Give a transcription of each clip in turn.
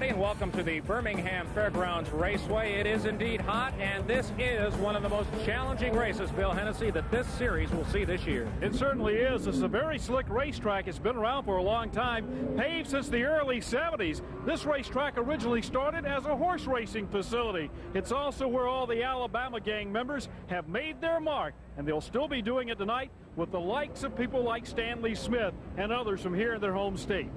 everybody, and welcome to the Birmingham Fairgrounds Raceway. It is indeed hot, and this is one of the most challenging races, Bill Hennessy, that this series will see this year. It certainly is. This is a very slick racetrack. It's been around for a long time, paved since the early 70s. This racetrack originally started as a horse racing facility. It's also where all the Alabama gang members have made their mark, and they'll still be doing it tonight with the likes of people like Stanley Smith and others from here in their home state.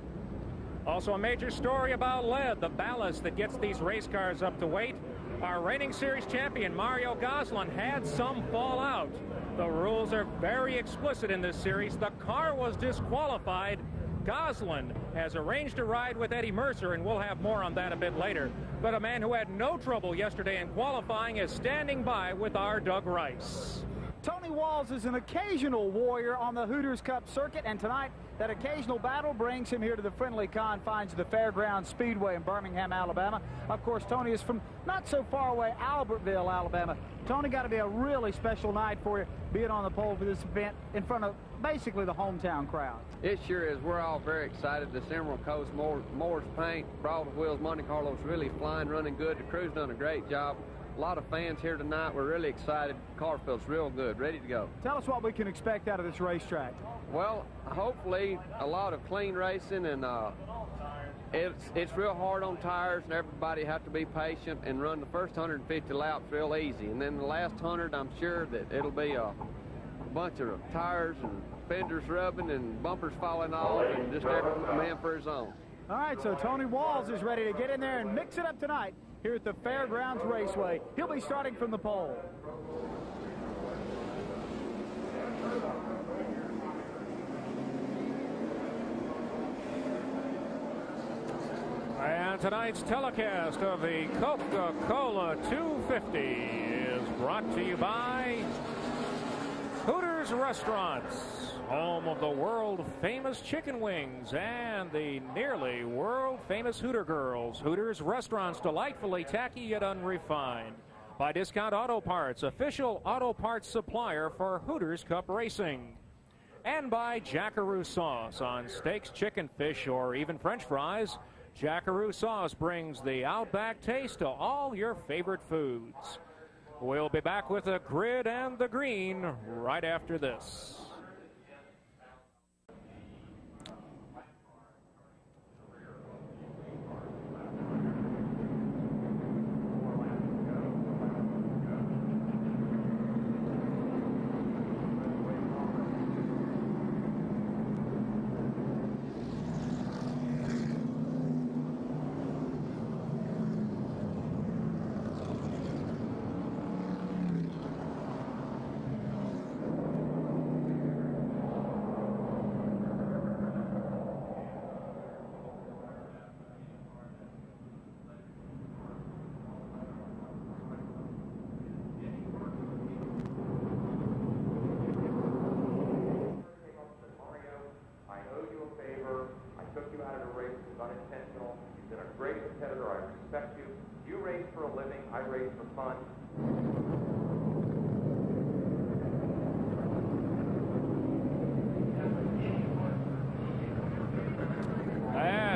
Also a major story about lead, the ballast that gets these race cars up to weight. Our reigning series champion, Mario Gosselin, had some fall out. The rules are very explicit in this series. The car was disqualified. Gosselin has arranged a ride with Eddie Mercer, and we'll have more on that a bit later. But a man who had no trouble yesterday in qualifying is standing by with our Doug Rice. Tony Walls is an occasional warrior on the Hooters Cup circuit, and tonight that occasional battle brings him here to the friendly confines of the Fairgrounds Speedway in Birmingham, Alabama. Of course, Tony is from not so far away, Albertville, Alabama. Tony, got to be a really special night for you, being on the pole for this event in front of basically the hometown crowd. It sure is. We're all very excited. This Emerald Coast Moore's paint, Broad Wheels, Monte Carlo's really flying, running good. The crew's done a great job. A lot of fans here tonight. We're really excited. Car feels real good, ready to go. Tell us what we can expect out of this racetrack. Well, hopefully a lot of clean racing, and it's real hard on tires, and everybody have to be patient and run the first 150 laps real easy. And then the last 100, I'm sure that it'll be a bunch of tires and fenders rubbing and bumpers falling off, and just every man for his own. All right, so Tony Walls is ready to get in there and mix it up tonight here at the Fairgrounds Raceway. He'll be starting from the pole. And tonight's telecast of the Coca-Cola 250 is brought to you by Hooters Restaurants, home of the world-famous chicken wings and the nearly world-famous Hooter girls. Hooters Restaurants, delightfully tacky yet unrefined. By Discount Auto Parts, official auto parts supplier for Hooters Cup Racing. And by Jackaroo Sauce on steaks, chicken, fish, or even French fries. Jackaroo Sauce brings the Outback taste to all your favorite foods. We'll be back with the grid and the green right after this.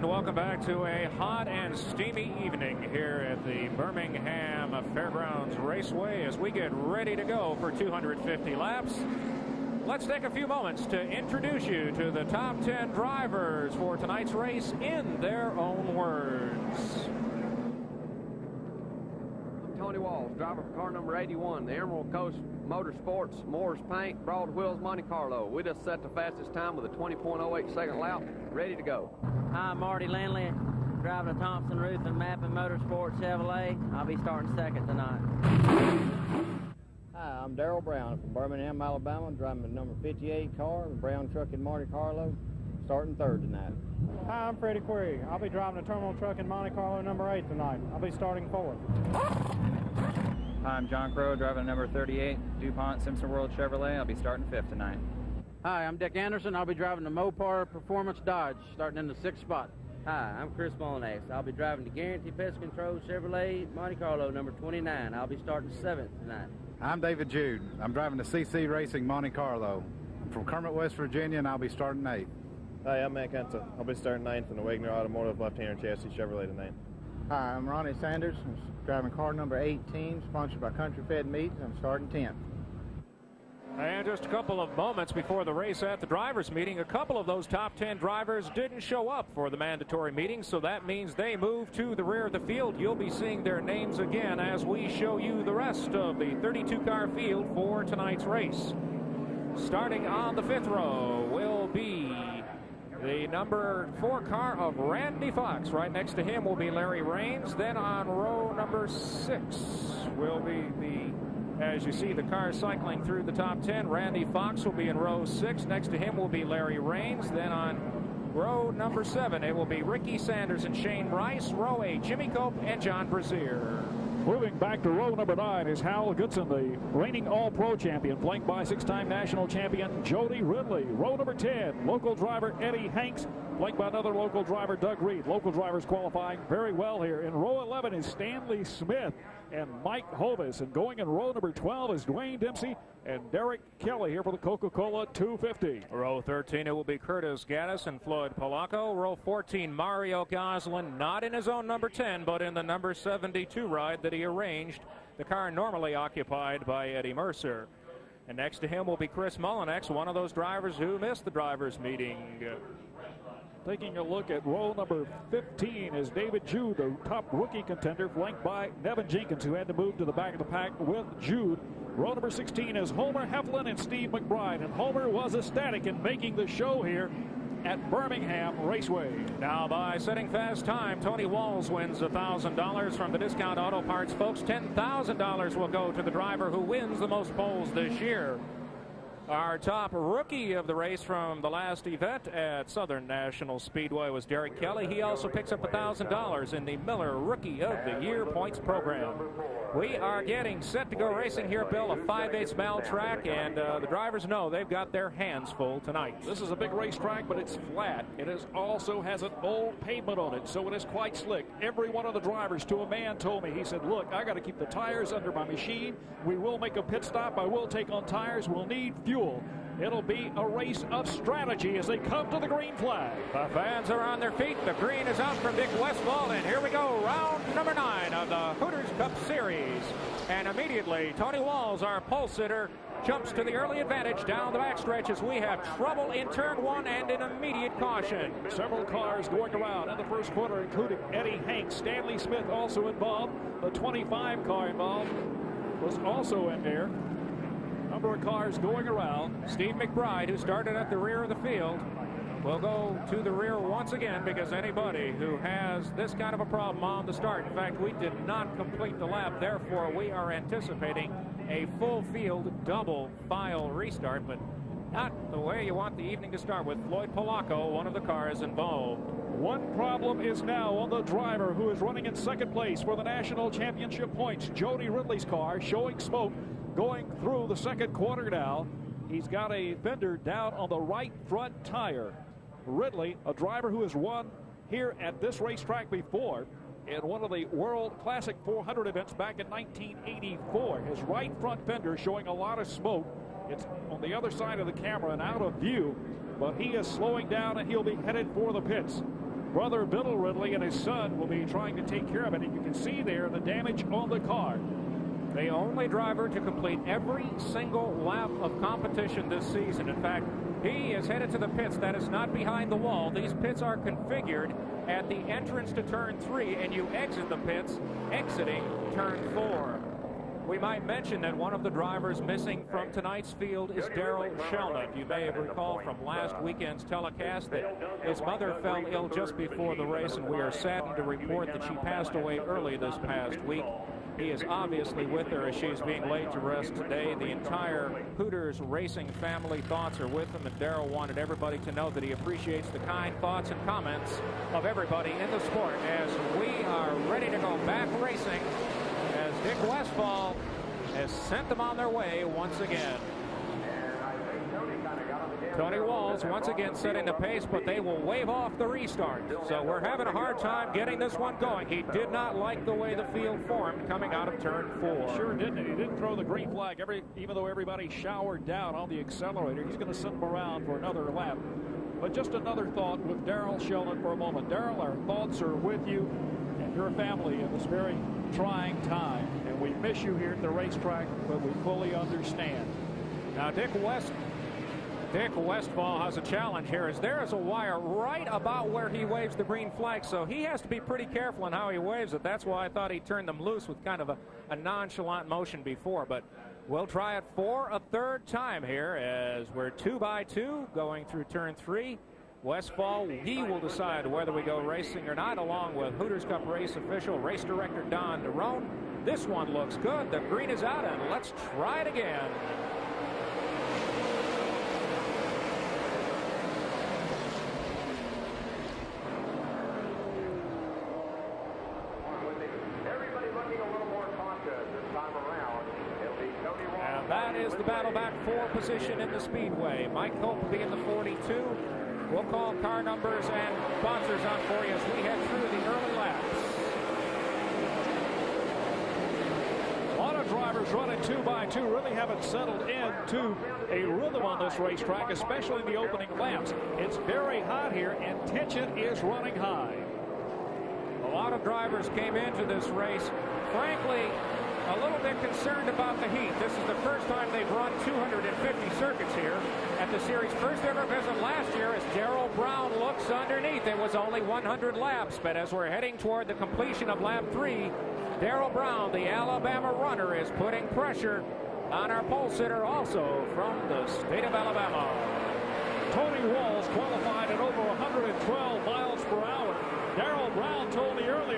Welcome back to a hot and steamy evening here at the Birmingham Fairgrounds Raceway as we get ready to go for 250 laps. Let's take a few moments to introduce you to the top 10 drivers for tonight's race in their own words. Tony Walls, driver for car number 81, the Emerald Coast Motorsports, Moore's Paint, Broad Wheels, Monte Carlo. We just set the fastest time with a 20.08 second lap, ready to go. Hi, I'm Marty Lindley, driving a Thompson Roof and Mappin Motorsports Chevrolet. I'll be starting second tonight. Hi, I'm Darrell Brown from Birmingham, Alabama, driving the number 58 car, the Brown Truck in Monte Carlo, starting third tonight. Hi, I'm Freddie Query. I'll be driving a terminal truck in Monte Carlo number 8 tonight. I'll be starting fourth. Hi, I'm John Crow, driving a number 38 DuPont Simpson World Chevrolet. I'll be starting fifth tonight. Hi, I'm Dick Anderson. I'll be driving the Mopar Performance Dodge, starting in the 6th spot. Hi, I'm Chris Molinax. I'll be driving the Guarantee Pest Control Chevrolet Monte Carlo number 29. I'll be starting 7th tonight. I'm David Jude. I'm driving the CC Racing Monte Carlo. I'm from Kermit, West Virginia, and I'll be starting 8th. Hi, I'm Matt Kenta. I'll be starting 9th in the Wagner Automotive left-hander chassis Chevrolet tonight. Hi, I'm Ronnie Sanders. I'm driving car number 18, sponsored by Country Fed Meats. I'm starting 10th. And just a couple of moments before the race at the drivers' meeting, a couple of those top 10 drivers didn't show up for the mandatory meeting, so that means they move to the rear of the field. You'll be seeing their names again as we show you the rest of the 32-car field for tonight's race. Starting on the 5th row will be the number 4 car of Randy Fox. Right next to him will be Larry Raines. Then on row number 6 will be as you see the car cycling through the top 10, Randy Fox will be in row 6. Next to him will be Larry Raines. Then on row number 7, it will be Ricky Sanders and Shane Rice. Row 8, Jimmy Cope and John Brazier. Moving back to row number 9 is Hal Goodson, the reigning All-Pro champion, flanked by 6-time national champion Jody Ridley. Row number 10, local driver Eddie Hanks, flanked by another local driver, Doug Reed. Local drivers qualifying very well here. In row 11 is Stanley Smith and Mike Hovis. And going in row number 12 is Dwayne Dempsey and Derek Kelly here for the Coca-Cola 250. Row 13, it will be Curtis Gaddis and Floyd Polacco. Row 14, Mario Goslin, not in his own number 10, but in the number 72 ride that he arranged. The car normally occupied by Eddie Mercer. And next to him will be Chris Mullinex, one of those drivers who missed the drivers' meeting. Taking a look at row number 15 is David Jude, the top rookie contender, flanked by Nevin Jenkins, who had to move to the back of the pack with Jude. Row number 16 is Homer Heflin and Steve McBride, and Homer was ecstatic in making the show here at Birmingham Raceway. Now, by setting fast time, Tony Walls wins $1,000 from the Discount Auto Parts folks. $10,000 will go to the driver who wins the most poles this year. Our top rookie of the race from the last event at Southern National Speedway was Derek Kelly. He also picks up $1,000 in the Miller Rookie of the Year points program. We are getting set to go racing here, Bill, a 5/8 mile track, and the drivers know they've got their hands full tonight. This is a big racetrack, but it's flat. It also has an old pavement on it, so it is quite slick. Every one of the drivers, to a man, told me, he said, look, I got to keep the tires under my machine. We will make a pit stop. I will take on tires. We'll need fuel. It'll be a race of strategy as they come to the green flag. The fans are on their feet. The green is out from Dick Westfall, and here we go, round number 9 of the Hooters Cup Series. And immediately, Tony Walls, our pole sitter, jumps to the early advantage down the backstretch as we have trouble in turn 1 and an immediate caution. Several cars going around in the first quarter, including Eddie Hanks. Stanley Smith also involved. The 25 car involved was also in there. Number of cars going around. Steve McBride, who started at the rear of the field, will go to the rear once again because anybody who has this kind of a problem on the start, in fact, we did not complete the lap, therefore we are anticipating a full field double file restart, but not the way you want the evening to start with Floyd Polacco, one of the cars involved. One problem is now on the driver who is running in second place for the national championship points. Jody Ridley's car showing smoke going through the second quarter now. He's got a fender down on the right front tire. Ridley, a driver who has won here at this racetrack before in one of the World Classic 400 events back in 1984. His right front fender showing a lot of smoke. It's on the other side of the camera and out of view, but he is slowing down and he'll be headed for the pits. Brother Bill Ridley and his son will be trying to take care of it, and you can see there the damage on the car. The only driver to complete every single lap of competition this season. In fact, he is headed to the pits. That is not behind the wall. These pits are configured at the entrance to turn 3, and you exit the pits exiting turn 4. We might mention that one of the drivers missing from tonight's field is Daryl Shelnutt. You may have recalled from last weekend's telecast that his mother fell ill just before the race, and we are saddened to report that she passed away early this past week. He is obviously with her as she's being laid to rest today. The entire Hooters racing family thoughts are with him, and Daryl wanted everybody to know that he appreciates the kind thoughts and comments of everybody in the sport as we are ready to go back racing as Dick Westfall has sent them on their way once again. Tony Walls once again setting the pace, but they will wave off the restart. So we're having a hard time getting this one going. He did not like the way the field formed coming out of turn 4. Sure didn't. He didn't throw the green flag. Even though everybody showered down on the accelerator, he's going to send them around for another lap. But just another thought with Daryl Sheldon for a moment. Daryl, our thoughts are with you. And your family in this very trying time. And we miss you here at the racetrack, but we fully understand. Now, Dick Westfall has a challenge here, as there is a wire right about where he waves the green flag, so he has to be pretty careful in how he waves it. That's why I thought he turned them loose with kind of a nonchalant motion before, but we'll try it for a third time here as we're 2 by 2 going through turn 3. Westfall, he will decide whether we go racing or not, along with Hooters Cup race official, race director Don Derone. This one looks good. The green is out, and let's try it again. And that is the battle back for position in the Speedway. Mike Hope will be in the 42. We'll call car numbers and sponsors on for you as we head through the early laps. A lot of drivers running 2 by 2 really haven't settled into a rhythm on this racetrack, especially in the opening laps. It's very hot here, and tension is running high. A lot of drivers came into this race, frankly, a little bit concerned about the heat. This is the first time they've run 250 circuits here at the series' first ever visit last year as Darrell Brown looks underneath. It was only 100 laps, but as we're heading toward the completion of lap 3, Darrell Brown, the Alabama runner, is putting pressure on our pole sitter also from the state of Alabama. Tony Walls qualified at over 112 miles per hour. Darrell Brown told me earlier,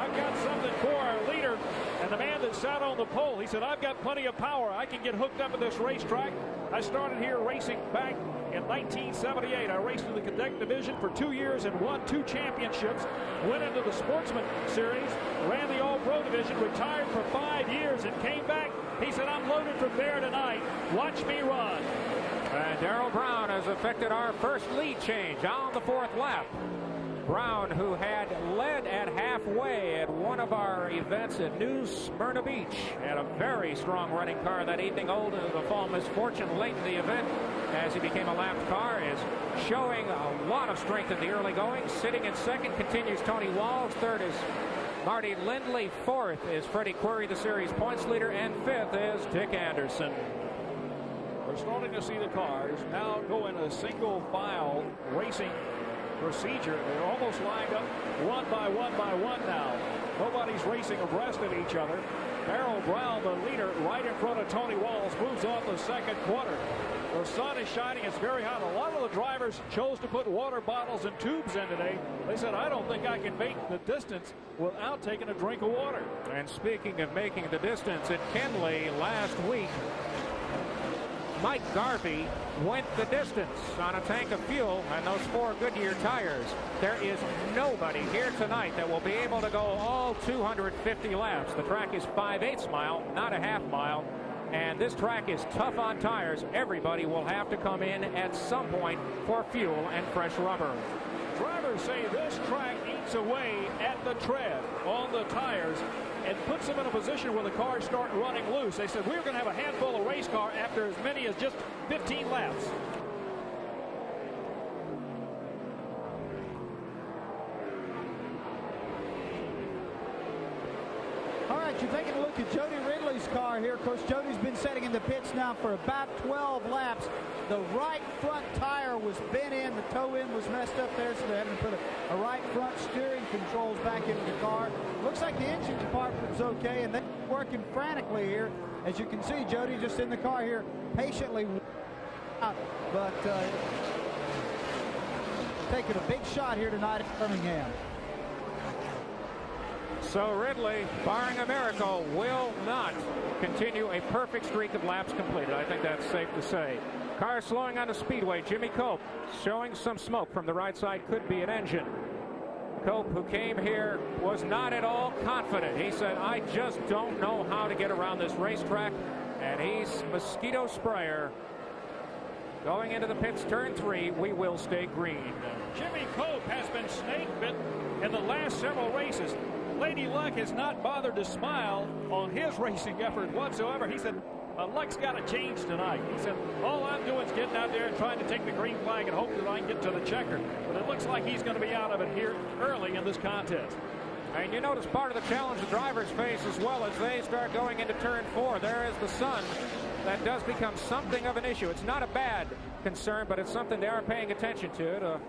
I've got something for our leader. And the man that sat on the pole, he said, I've got plenty of power. I can get hooked up at this racetrack. I started here racing back in 1978. I raced in the cadet division for 2 years and won 2 championships. Went into the Sportsman Series, ran the All-Pro division, retired for 5 years, and came back. He said, I'm loaded from there tonight. Watch me run. And Darrell Brown has effected our first lead change on the 4th lap. Brown, who had led at halfway at one of our events at New Smyrna Beach, had a very strong running car that evening. Owed to the fall misfortune late in the event as he became a lapped car, is showing a lot of strength in the early going. Sitting in second continues Tony Walls. Third is Marty Lindley. Fourth is Freddie Query, the series points leader. And fifth is Dick Anderson. We're starting to see the cars now go in a single file racing procedure. They're almost lined up one by one now. Nobody's racing abreast of each other. Darrell Brown, the leader, right in front of Tony Walls, moves on the second quarter. The sun is shining. It's very hot. A lot of the drivers chose to put water bottles and tubes in today. They said, I don't think I can make the distance without taking a drink of water. And speaking of making the distance, at Kenley last week, Mike Garvey went the distance on a tank of fuel and those 4 Goodyear tires. There is nobody here tonight that will be able to go all 250 laps. The track is 5/8 mile, not a half mile. And this track is tough on tires. Everybody will have to come in at some point for fuel and fresh rubber. Drivers say this track eats away at the tread on the tires and puts them in a position where the cars start running loose. They said, we're going to have a handful of race car after as many as just 15 laps. All right, you're taking a look at Jody Ridley's car here. Of course, Jody's been sitting in the pits now for about 12 laps. The right front tire was bent in. The toe end was messed up there, so they had to put a right front steering controls back into the car. Looks like the engine department was okay, and they're working frantically here. As you can see, Jody just in the car here, patiently out, but taking a big shot here tonight at Birmingham. So Ridley, barring a miracle, will not continue a perfect streak of laps completed. I think that's safe to say. Car slowing on the speedway. Jimmy Cope showing some smoke from the right side. Could be an engine. Cope, who came here, was not at all confident. He said, I just don't know how to get around this racetrack. And he's mosquito sprayer. Going into the pits, turn 3, we will stay green. Jimmy Cope has been snake bitten in the last several races. Lady Luck has not bothered to smile on his racing effort whatsoever. He said, luck's got to change tonight. He said, all I'm doing is getting out there and trying to take the green flag and hope that I can get to the checker. But it looks like he's going to be out of it here early in this contest. And you notice part of the challenge the drivers face as well as they start going into turn 4. There is the sun. That does become something of an issue. It's not a bad concern, but it's something they are paying attention to.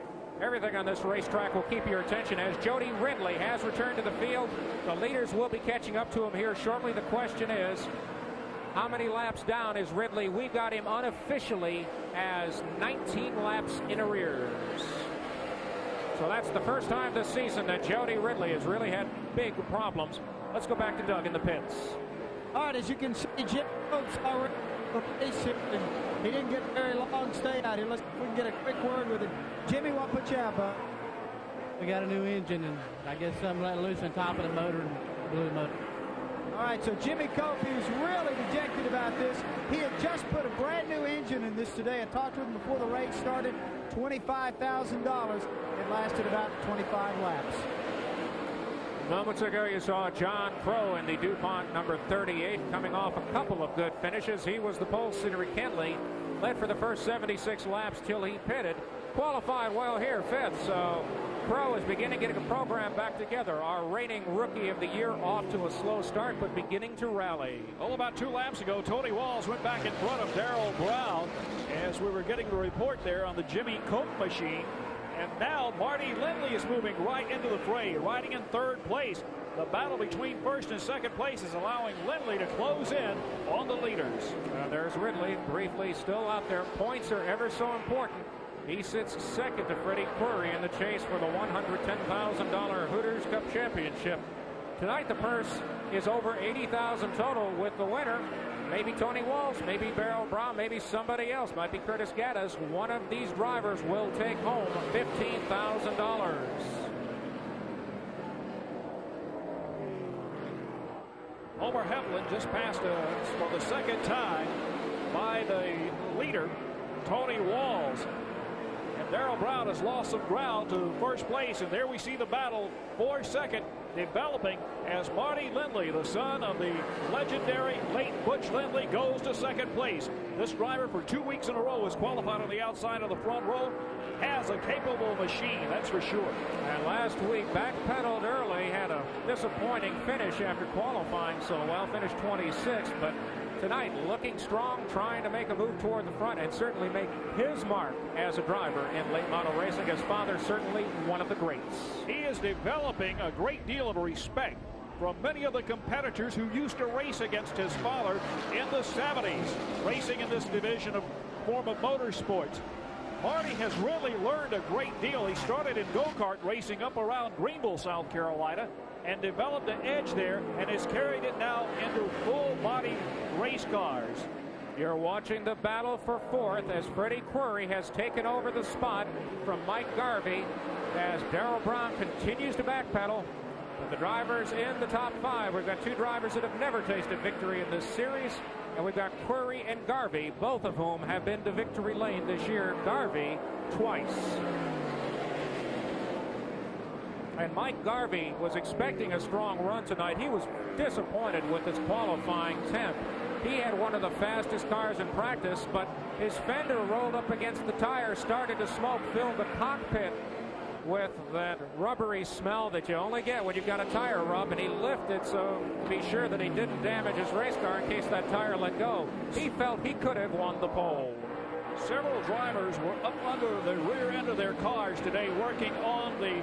Everything on this racetrack will keep your attention as Jody Ridley has returned to the field. The leaders will be catching up to him here shortly. The question is, how many laps down is Ridley? We got him unofficially as 19 laps in arrears. So that's the first time this season that Jody Ridley has really had big problems. Let's go back to Doug in the pits. All right, as you can see, Jim Coates already racing, and he didn't get very long stay out here. Let's see if we can get a quick word with it. Jimmy, what put you out, bud? We got a new engine, and I guess something let loose on top of the motor and blew the motor. All right, so Jimmy Cope, he was really dejected about this. He had just put a brand new engine in this today. I talked to him before the race started. $25,000. It lasted about 25 laps. Moments ago, you saw John Crow in the DuPont number 38 coming off a couple of good finishes. He was the pole sitter at Kentley, led for the first 76 laps till he pitted. Qualified well here, 5th. So Crow is beginning getting a program back together. Our reigning rookie of the year off to a slow start, but beginning to rally. Well, about 2 laps ago, Tony Walls went back in front of Darrell Brown as we were getting the report there on the Jimmy Cope machine. And now Marty Lindley is moving right into the fray, riding in 3rd place. The battle between 1st and 2nd place is allowing Lindley to close in on the leaders. There's Ridley, briefly still out there. Points are ever so important. He sits 2nd to Freddie Query in the chase for the $110,000 Hooters Cup Championship. Tonight the purse is over $80,000 total with the winner. Maybe Tony Walsh, maybe Darrell Brown, maybe somebody else. Might be Curtis Gaddis. One of these drivers will take home $15,000. Homer Heflin just passed us for the 2nd time by the leader, Tony Walls. And Darrell Brown has lost some ground to 1st place, and there we see the battle for 2nd developing as Marty Lindley, the son of the legendary late Butch Lindley, goes to 2nd place. This driver for 2 weeks in a row is qualified on the outside of the front row, has a capable machine, that's for sure. And last week backpedaled early, had a disappointing finish after qualifying so well, finished 26th, but tonight looking strong, trying to make a move toward the front and certainly make his mark as a driver in late model racing. His father certainly one of the greats. He is developing a great deal of respect from many of the competitors who used to race against his father in the 70s, racing in this division of form of motorsports. Marty has really learned a great deal. He started in go-kart racing up around Greenville, South Carolina, and developed an edge there and has carried it now into full-body race cars. You're watching the battle for 4th as Freddie Query has taken over the spot from Mike Garvey as Darrell Brown continues to backpedal. But the drivers in the top 5, we've got 2 drivers that have never tasted victory in this series, and we've got Query and Garvey, both of whom have been to victory lane this year. Garvey twice. And Mike Garvey was expecting a strong run tonight. He was disappointed with his qualifying 10th. He had one of the fastest cars in practice, but his fender rolled up against the tire, started to smoke, filled the cockpit with that rubbery smell that you only get when you've got a tire rub, and he lifted so to be sure that he didn't damage his race car in case that tire let go. He felt he could have won the pole. Several drivers were up under the rear end of their cars today working on the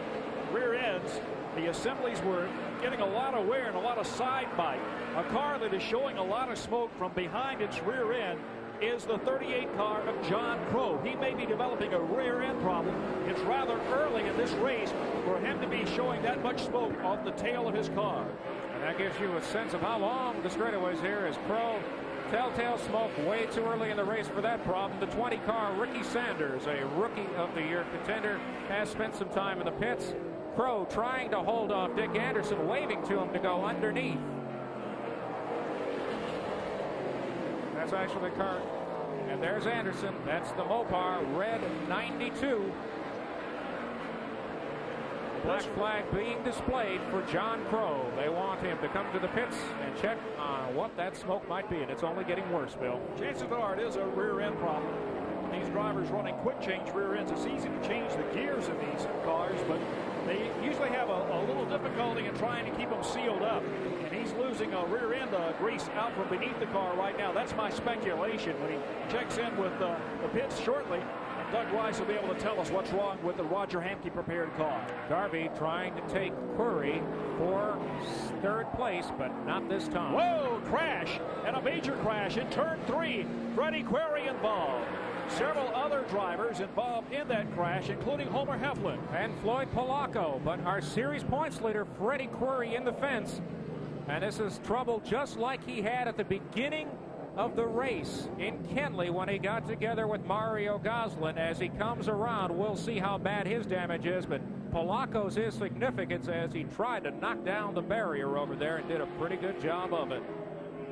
rear ends. The assemblies were getting a lot of wear and a lot of side bite. A car that is showing a lot of smoke from behind its rear end is the 38 car of John Crow. He may be developing a rear end problem. It's rather early in this race for him to be showing that much smoke off the tail of his car. And that gives you a sense of how long the straightaways here is. Crow, telltale smoke way too early in the race for that problem. The 20 car, Ricky Sanders, a rookie of the year contender, has spent some time in the pits. Crow trying to hold off Dick Anderson, waving to him to go underneath. That's actually the car. And there's Anderson. That's the Mopar red 92. Black flag being displayed for John Crow. They want him to come to the pits and check on what that smoke might be, and it's only getting worse, Bill. Chances are it is a rear end problem. These drivers running quick change rear ends. It's easy to change the gears in these cars, but they usually have a little difficulty in trying to keep them sealed up. And he's losing a rear end grease out from beneath the car right now. That's my speculation. When he checks in with the pits shortly, Doug Weiss will be able to tell us what's wrong with the Roger Hampke prepared car. Garvey trying to take Query for third place, but not this time. Whoa, crash, and a major crash in turn 3. Freddie Query involved. Several other drivers involved in that crash, including Homer Heflin. And Floyd Polacco, but our series points leader, Freddie Query, in the fence. And this is trouble just like he had at the beginning of the race in Kenley when he got together with Mario Goslin. As he comes around, we'll see how bad his damage is, but Polacco's is significant as he tried to knock down the barrier over there and did a pretty good job of it.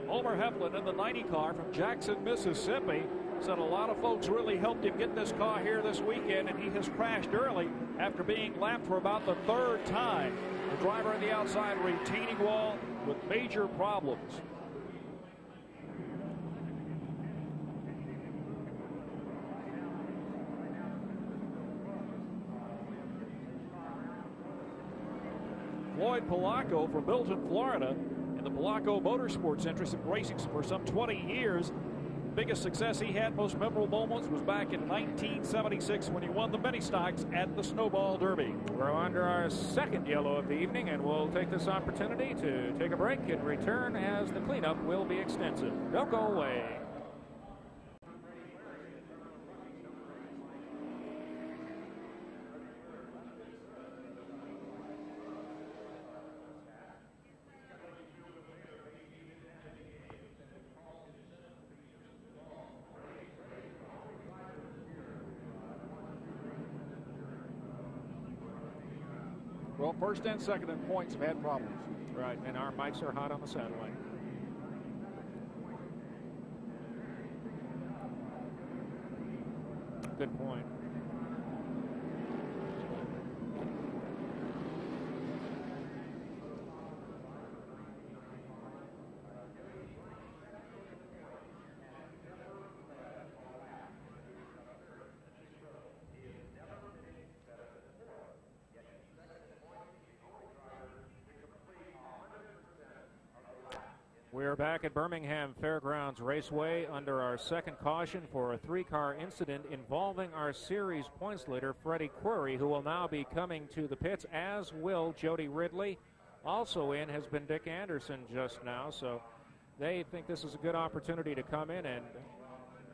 Homer Heflin in the 90 car from Jackson, Mississippi, said a lot of folks really helped him get this car here this weekend, and he has crashed early after being lapped for about the 3rd time. The driver on the outside retaining wall with major problems. Floyd Polacco from Milton, Florida, and the Polacco Motorsports interest in racing for some 20 years. Biggest success he had, most memorable moments, was back in 1976 when he won the mini stocks at the Snowball Derby. We're under our second yellow of the evening, and we'll take this opportunity to take a break and return as the cleanup will be extensive. Don't go away. Well, first and second in points have had problems. Right, and our mics are hot on the satellite. Good point. We're back at Birmingham Fairgrounds Raceway under our second caution for a 3-car incident involving our series points leader, Freddie Query, who will now be coming to the pits, as will Jody Ridley. Also in has been Dick Anderson just now, so they think this is a good opportunity to come in and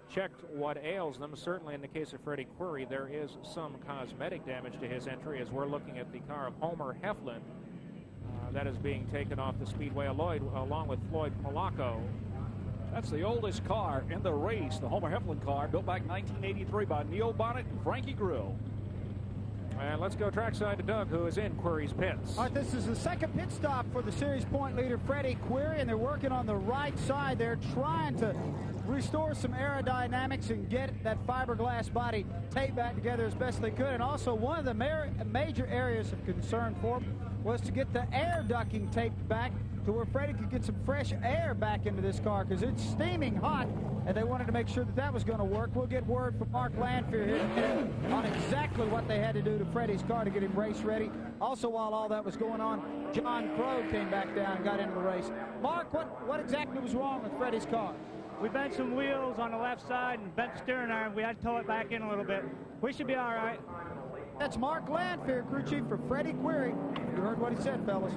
check what ails them. Certainly in the case of Freddie Query, there is some cosmetic damage to his entry, as we're looking at the car of Homer Heflin. That is being taken off the speedway along with Floyd Polacco. That's the oldest car in the race, the Homer Heflin car, built back in 1983 by Neil Bonnet and Frankie Grill. And let's go trackside to Doug, who is in Query's pits. All right, this is the second pit stop for the series point leader, Freddie Query, and they're working on the right side. They're trying to restore some aerodynamics and get that fiberglass body taped back together as best they could. And also one of the major areas of concern for them was to get the air ducting taped back to where Freddie could get some fresh air back into this car, because it's steaming hot, and they wanted to make sure that that was going to work. We'll get word from Mark Lanfear here in a minute on exactly what they had to do to Freddie's car to get him race ready. Also, while all that was going on, John Crow came back down and got into the race. Mark, what exactly was wrong with Freddie's car? We bent some wheels on the left side and bent the steering arm. We had to tow it back in a little bit. We should be all right. That's Mark Lanfear, crew chief for Freddie Query. You heard what he said, fellas.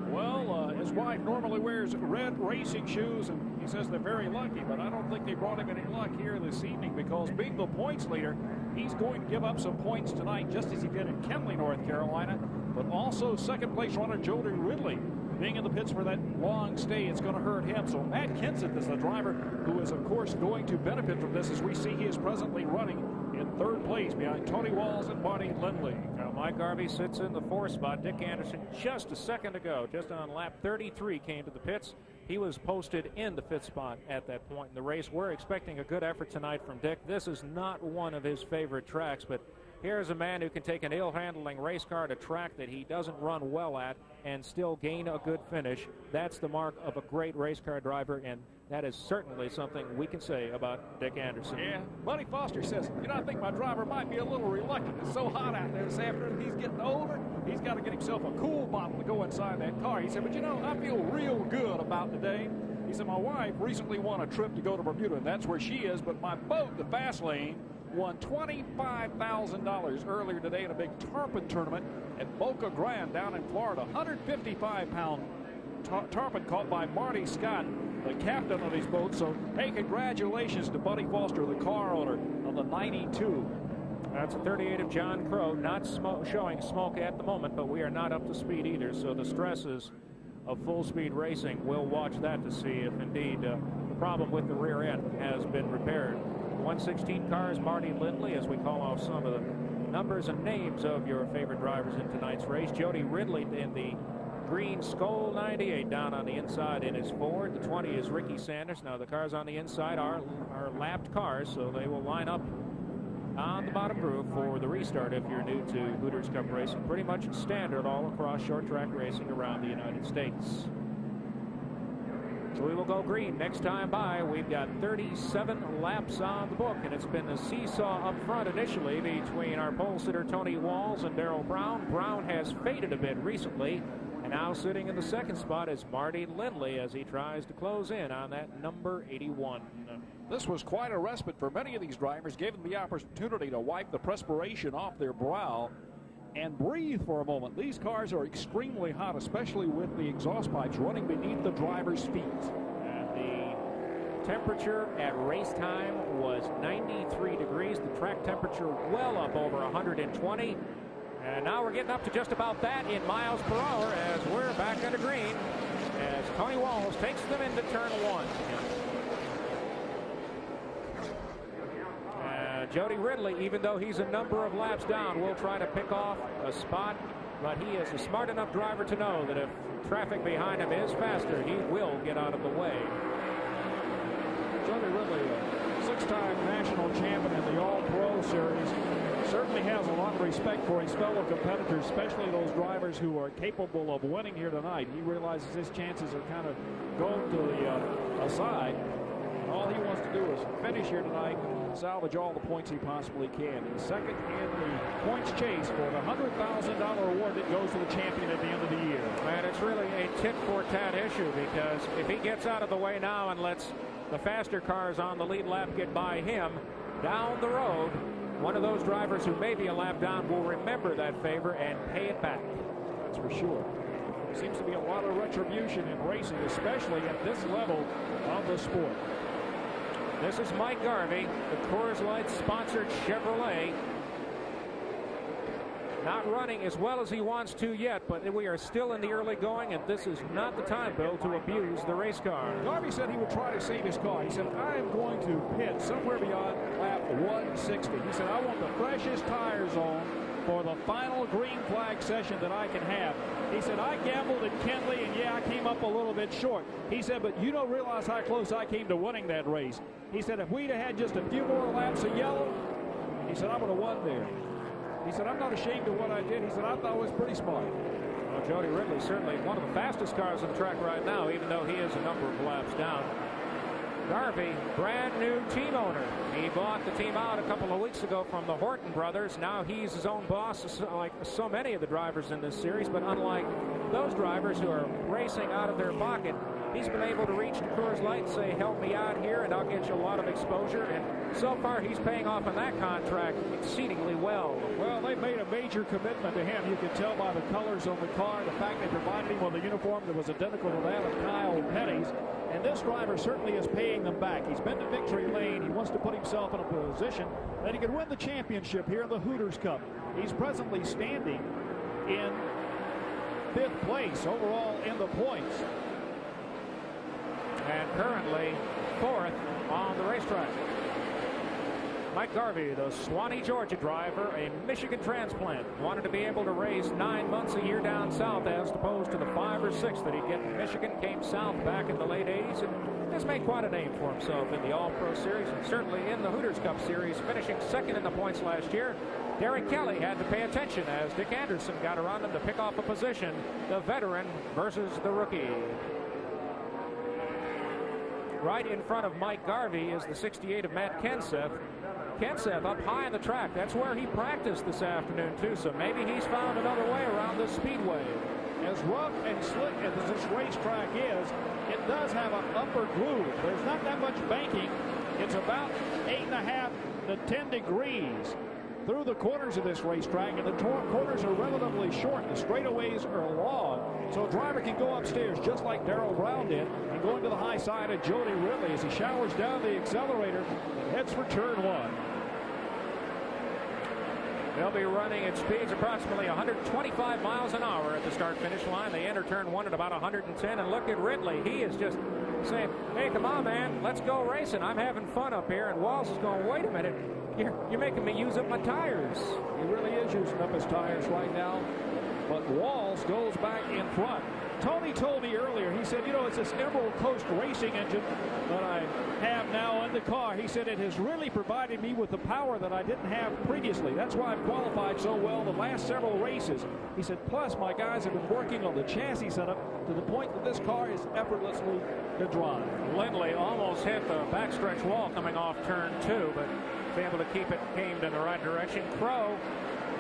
Well, his wife normally wears red racing shoes, and he says they're very lucky, but I don't think they brought him any luck here this evening, because being the points leader, he's going to give up some points tonight, just as he did in Kenley, North Carolina, but also second place runner Jody Ridley being in the pits for that long stay. It's going to hurt him. So Matt Kenseth is the driver who is, of course, going to benefit from this, as we see he is presently running in third place behind Tony Walls and Marty Lindley. Now Mike Garvey sits in the 4th spot. Dick Anderson just a second ago, just on lap 33, came to the pits. He was posted in the 5th spot at that point in the race. We're expecting a good effort tonight from Dick. This is not one of his favorite tracks, but Here's a man who can take an ill-handling race car to track that he doesn't run well at and still gain a good finish. That's the mark of a great race car driver, and that is certainly something we can say about Dick Anderson. Yeah, Buddy Foster says, I think my driver might be a little reluctant. It's so hot out there this afternoon. He's getting older. He's got to get himself a cool bottle to go inside that car. He said, but I feel real good about today. He said, my wife recently won a trip to go to Bermuda, and that's where she is, but my boat, the Fast Lane, won $25,000 earlier today in a big tarpon tournament at Boca Grande down in Florida. 155-pound tarpon caught by Marty Scott, the captain of his boat. So, hey, congratulations to Buddy Foster, the car owner of the 92. That's a 38 of John Crow, not showing smoke at the moment, but we are not up to speed either. So the stresses of full-speed racing, we'll watch that to see if indeed the problem with the rear end has been repaired. 116 cars, Marty Lindley, as we call off some of the numbers and names of your favorite drivers in tonight's race. Jody Ridley in the green Skoll 98 down on the inside in his Ford. The 20 is Ricky Sanders. Now the cars on the inside are lapped cars, so they will line up on the bottom groove for the restart if you're new to Hooters Cup racing. Pretty much standard all across short track racing around the United States. So we will go green next time by. We've got 37 laps on the book, and it's been a seesaw up front initially between our pole sitter Tony Walls and Darrell Brown. Brown has faded a bit recently, and now sitting in the second spot is Marty Lindley as he tries to close in on that number 81. This was quite a respite for many of these drivers, gave them the opportunity to wipe the perspiration off their brow and breathe for a moment. These cars are extremely hot, especially with the exhaust pipes running beneath the driver's feet. And the temperature at race time was 93 degrees. The track temperature well up over 120. And now we're getting up to just about that in miles per hour as we're back under green as Tony Walls takes them into turn one. Jody Ridley, even though he's a number of laps down, will try to pick off a spot, but he is a smart enough driver to know that if traffic behind him is faster, he will get out of the way. Jody Ridley, a six-time national champion in the All-Pro Series, certainly has a lot of respect for his fellow competitors, especially those drivers who are capable of winning here tonight. He realizes his chances are kind of going to the aside. All he wants to do is finish here tonight and salvage all the points he possibly can. He's second in the points chase for the $100,000 award that goes to the champion at the end of the year. Man, it's really a tit-for-tat issue because if he gets out of the way now and lets the faster cars on the lead lap get by him, down the road, one of those drivers who may be a lap down will remember that favor and pay it back. That's for sure. There seems to be a lot of retribution in racing, especially at this level of the sport. This is Mike Garvey, the Coors Light sponsored Chevrolet. Not running as well as he wants to yet, but we are still in the early going, and this is not the time, Bill, to abuse the race car. Garvey said he would try to save his car. He said, I am going to pit somewhere beyond lap 160. He said, I want the freshest tires on for the final green flag session that I can have. He said, I gambled at Kentley, and yeah, I came up a little bit short. He said, but you don't realize how close I came to winning that race. He said, if we'd have had just a few more laps of yellow, he said, I would have won there. He said, I'm not ashamed of what I did. He said, I thought it was pretty smart. Well, Jody Ridley, certainly one of the fastest cars on the track right now, even though he is a number of laps down. Garvey, brand new team owner. He bought the team out a couple of weeks ago from the Horton brothers. Now he's his own boss, like so many of the drivers in this series. But unlike those drivers who are racing out of their pocket, he's been able to reach to Coors Light and say, help me out here and I'll get you a lot of exposure. And so far he's paying off on that contract exceedingly well. Well, they made a major commitment to him. You can tell by the colors on the car, the fact they provided him with a uniform that was identical to that of Kyle Petty's. And this driver certainly is paying them back. He's been to victory lane. He wants to put himself in a position that he could win the championship here in the Hooters Cup. He's presently standing in 5th place overall in the points. And currently 4th on the racetrack. Mike Garvey, the Swanee, Georgia driver, a Michigan transplant, wanted to be able to race 9 months a year down south as opposed to the 5 or 6 that he'd get in Michigan. Came south back in the late 80s and has made quite a name for himself in the All-Pro Series and certainly in the Hooters Cup Series, finishing second in the points last year. Derek Kelly had to pay attention as Dick Anderson got around him to pick off a position. The veteran versus the rookie. Right in front of Mike Garvey is the 68 of Matt Kenseth. Kenseth up high on the track. That's where he practiced this afternoon, too, so maybe he's found another way around this speedway. As rough and slick as this racetrack is, it does have an upper groove. There's not that much banking. It's about 8.5 to 10 degrees through the corners of this racetrack, and the corners are relatively short. The straightaways are long, so a driver can go upstairs just like Darrell Brown did and go into the high side of Jody Ridley as he showers down the accelerator and heads for turn 1. They'll be running at speeds approximately 125 miles an hour at the start-finish line. They enter turn 1 at about 110, and look at Ridley. He is just saying, hey, come on, man, let's go racing. I'm having fun up here. And Walls is going, wait a minute. You're making me use up my tires. He really is using up his tires right now. But Walls goes back in front. Tony told me earlier, he said, you know, it's this Emerald Coast racing engine that I have now in the car. He said it has really provided me with the power that I didn't have previously. That's why I've qualified so well the last several races. He said, plus my guys have been working on the chassis setup to the point that this car is effortlessly to drive. Lindley almost hit the backstretch wall coming off turn 2, but be able to keep it aimed in the right direction. Crow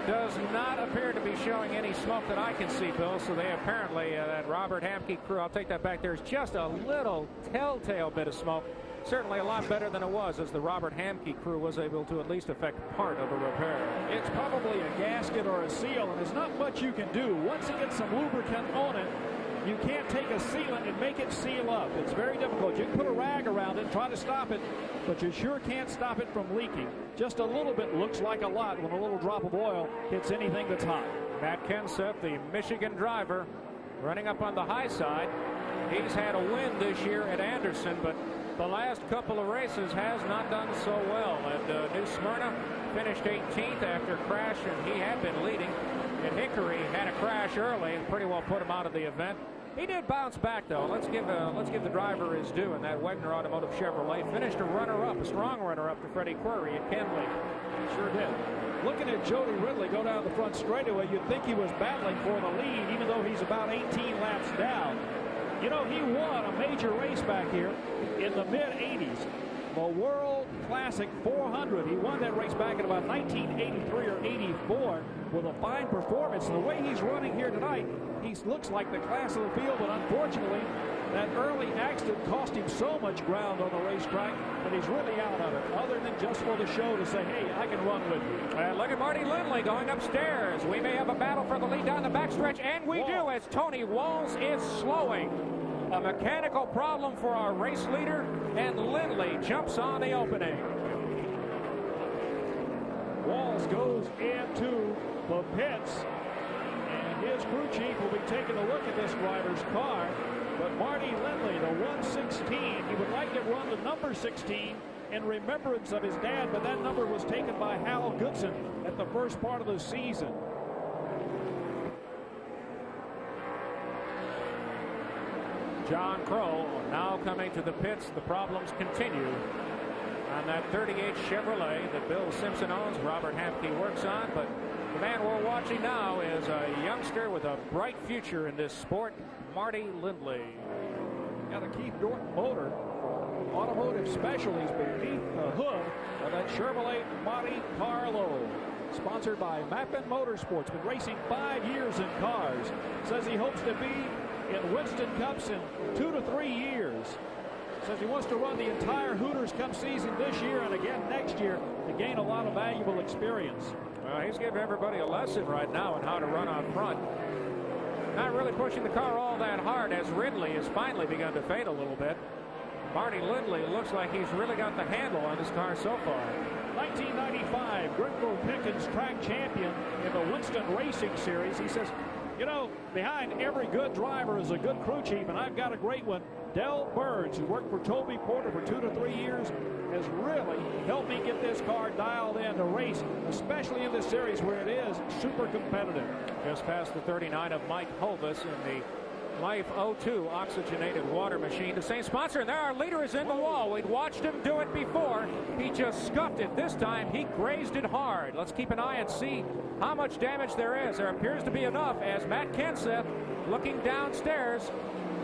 does not appear to be showing any smoke that I can see, Bill, so they apparently, that Robert Hamke crew, I'll take that back, there's just a little telltale bit of smoke. Certainly a lot better than it was, as the Robert Hamke crew was able to at least affect part of a repair. It's probably a gasket or a seal, and there's not much you can do. Once it gets some lubricant on it, you can't take a sealant and make it seal up. It's very difficult. You can put a rag around it and try to stop it, but you sure can't stop it from leaking. Just a little bit looks like a lot when a little drop of oil hits anything that's hot. Matt Kenseth, the Michigan driver, running up on the high side. He's had a win this year at Anderson, but the last couple of races has not done so well. And New Smyrna finished 18th after a crash, and he had been leading. And Hickory had a crash early and pretty well put him out of the event. He did bounce back, though. Let's give the driver his due. And that Wegner Automotive Chevrolet finished a runner-up, a strong runner-up to Freddie Query at Kenley. Sure did. Looking at Jody Ridley go down the front straightaway, you'd think he was battling for the lead, even though he's about 18 laps down. You know, he won a major race back here in the mid-'80s. The World Classic 400. He won that race back in about 1983 or 84 with a fine performance. And the way he's running here tonight, he looks like the class of the field, but unfortunately, that early accident cost him so much ground on the racetrack that he's really out of it, other than just for the show to say, hey, I can run with you. And look at Marty Lindley going upstairs. We may have a battle for the lead down the backstretch, and we do, as Tony Walls is slowing. A mechanical problem for our race leader, and Lindley jumps on the opening. Walls goes into the pits, and his crew chief will be taking a look at this driver's car. But Marty Lindley, the 116, he would like to run the number 16 in remembrance of his dad, but that number was taken by Hal Goodson at the first part of the season. John Crow now coming to the pits. The problems continue on that 38 Chevrolet that Bill Simpson owns, Robert Hamke works on. But the man we're watching now is a youngster with a bright future in this sport, Marty Lindley. Got a Keith Norton motor, automotive specialties beneath the hood of that Chevrolet Monte Carlo. Sponsored by Mappin Motorsports, been racing 5 years in cars. Says he hopes to be in Winston Cups in 2 to 3 years. Says he wants to run the entire Hooters Cup season this year and again next year to gain a lot of valuable experience. Well, he's giving everybody a lesson right now on how to run out front. Not really pushing the car all that hard, as Ridley has finally begun to fade a little bit. Marty Lindley looks like he's really got the handle on his car so far. 1995 Gringo Pickens track champion in the Winston Racing Series. He says, you know, behind every good driver is a good crew chief, and I've got a great one. Del Burns, who worked for Toby Porter for 2 to 3 years, has really helped me get this car dialed in to race, especially in this series where it is super competitive. Just past the 39 of Mike Holvis in the Life O2 oxygenated water machine. The same sponsor, and there our leader is in the wall. We'd watched him do it before. He just scuffed it. This time he grazed it hard. Let's keep an eye and see how much damage there is. There appears to be enough as Matt Kenseth looking downstairs.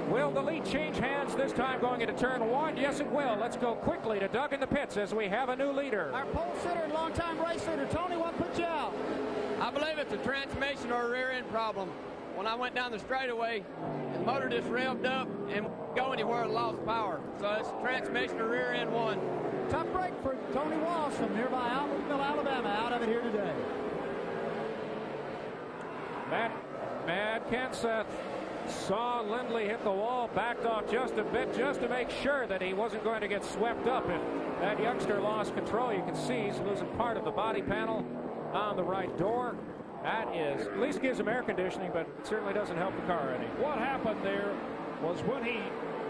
Will the lead change hands this time going into turn one? Yes, it will. Let's go quickly to Doug in the pits as we have a new leader. Our pole sitter and longtime race leader, Tony, what put you out? I believe it's a transmission or a rear end problem. When I went down the straightaway, the motor just revved up and wouldn't go anywhere and lost power. So it's transmission or rear end one. Tough break for Tony Walsh from nearby Albertville, Alabama, out of it here today. Matt Kenseth saw Lindley hit the wall, backed off just a bit just to make sure that he wasn't going to get swept up. And that youngster lost control. You can see he's losing part of the body panel on the right door. That is, at least gives him air conditioning, but it certainly doesn't help the car any. What happened there was when he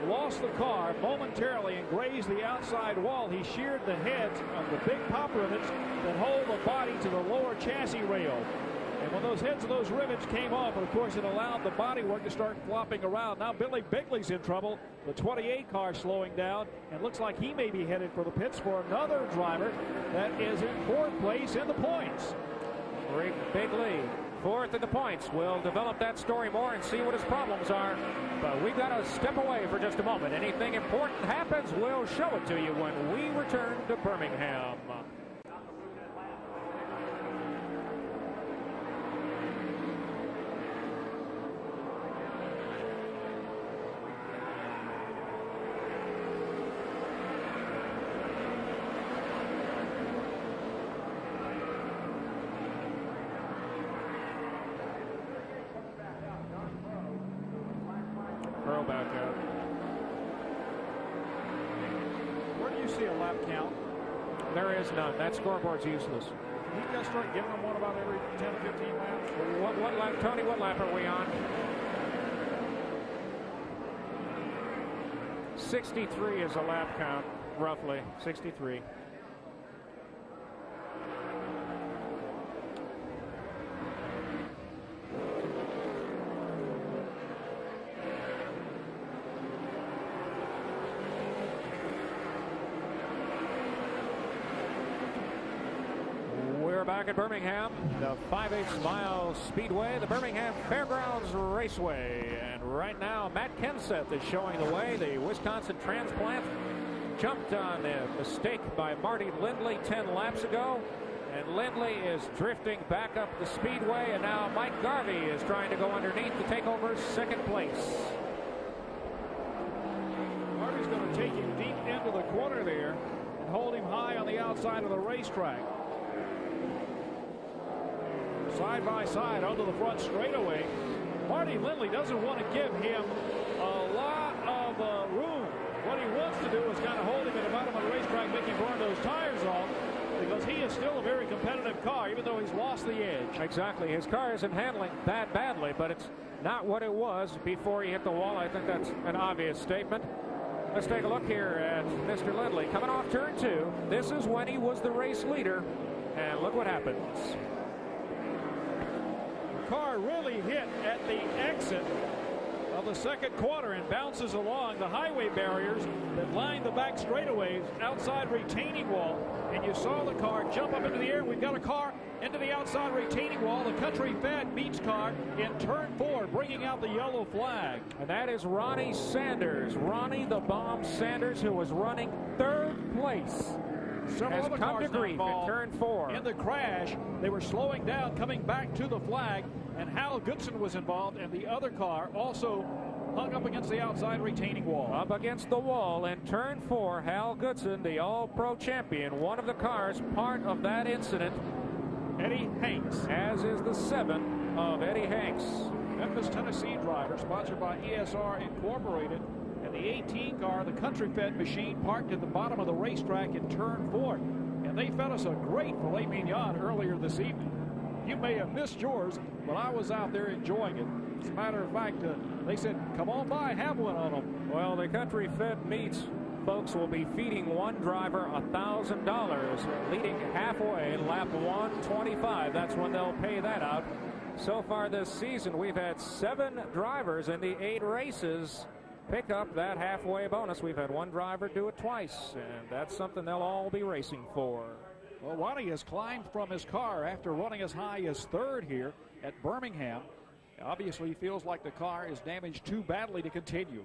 lost the car momentarily and grazed the outside wall, he sheared the heads of the big pop rivets that hold the body to the lower chassis rail. And when those heads of those rivets came off, of course, it allowed the bodywork to start flopping around. Now Billy Bigley's in trouble. The 28 car slowing down, and looks like he may be headed for the pits for another driver that is in fourth place in the points. Rick Bigley, fourth in the points. We'll develop that story more and see what his problems are. But we've got to step away for just a moment. Anything important happens, we'll show it to you when we return to Birmingham. Back out. Where do you see a lap count? There is none. That scoreboard's useless. You got to start giving them one about every 10 or 15 laps. What lap, Tony? What lap are we on? 63 is a lap count, roughly 63. Back at Birmingham, the 5/8 mile speedway, the Birmingham Fairgrounds Raceway. And right now, Matt Kenseth is showing the way. The Wisconsin transplant jumped on a mistake by Marty Lindley 10 laps ago. And Lindley is drifting back up the speedway. And now Mike Garvey is trying to go underneath to take over second place. Garvey's going to take him deep into the corner there and hold him high on the outside of the racetrack. Side by side onto the front straightaway. Marty Lindley doesn't want to give him a lot of room. What he wants to do is kind of hold him at the bottom of the racetrack, make him burn those tires off, because he is still a very competitive car, even though he's lost the edge. Exactly. His car isn't handling that badly, but it's not what it was before he hit the wall. I think that's an obvious statement. Let's take a look here at Mr. Lindley coming off turn 2. This is when he was the race leader, and look what happens. Car really hit at the exit of the second quarter and bounces along the highway barriers that line the back straightaways outside retaining wall, and you saw the car jump up into the air. We've got a car into the outside retaining wall. The Country Fed meets car in turn 4, bringing out the yellow flag. And that is Ronnie Sanders, Ronnie the Bomb Sanders, who was running third place. Several has other come cars to grief in turn 4. In the crash, they were slowing down, coming back to the flag, and Hal Goodson was involved, and the other car also hung up against the outside retaining wall. Up against the wall in turn 4, Hal Goodson, the All-Pro champion, one of the cars part of that incident. Eddie Hanks. As is the 7 of Eddie Hanks. Memphis, Tennessee driver, sponsored by ESR Incorporated. And the 18 car, the Country Fed machine, parked at the bottom of the racetrack in turn 4. And they fed us a great filet mignon earlier this evening. You may have missed yours, but I was out there enjoying it. As a matter of fact, they said, come on by, have one on them. Well, the Country Fed meets, folks, will be feeding one driver $1,000, leading halfway, lap 125. That's when they'll pay that out. So far this season, we've had 7 drivers in the 8 races pick up that halfway bonus. We've had 1 driver do it twice, and that's something they'll all be racing for. Well, Ronnie has climbed from his car after running as high as 3rd here at Birmingham. Obviously, he feels like the car is damaged too badly to continue.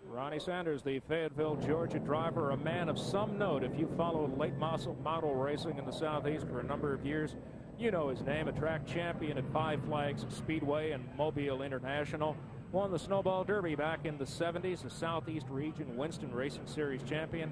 Ronnie Sanders, the Fayetteville, Georgia driver, a man of some note. If you followed late model racing in the Southeast for a number of years, you know his name. A track champion at Five Flags Speedway and Mobile International. Won the Snowball Derby back in the 70s, the Southeast Region Winston Racing Series champion.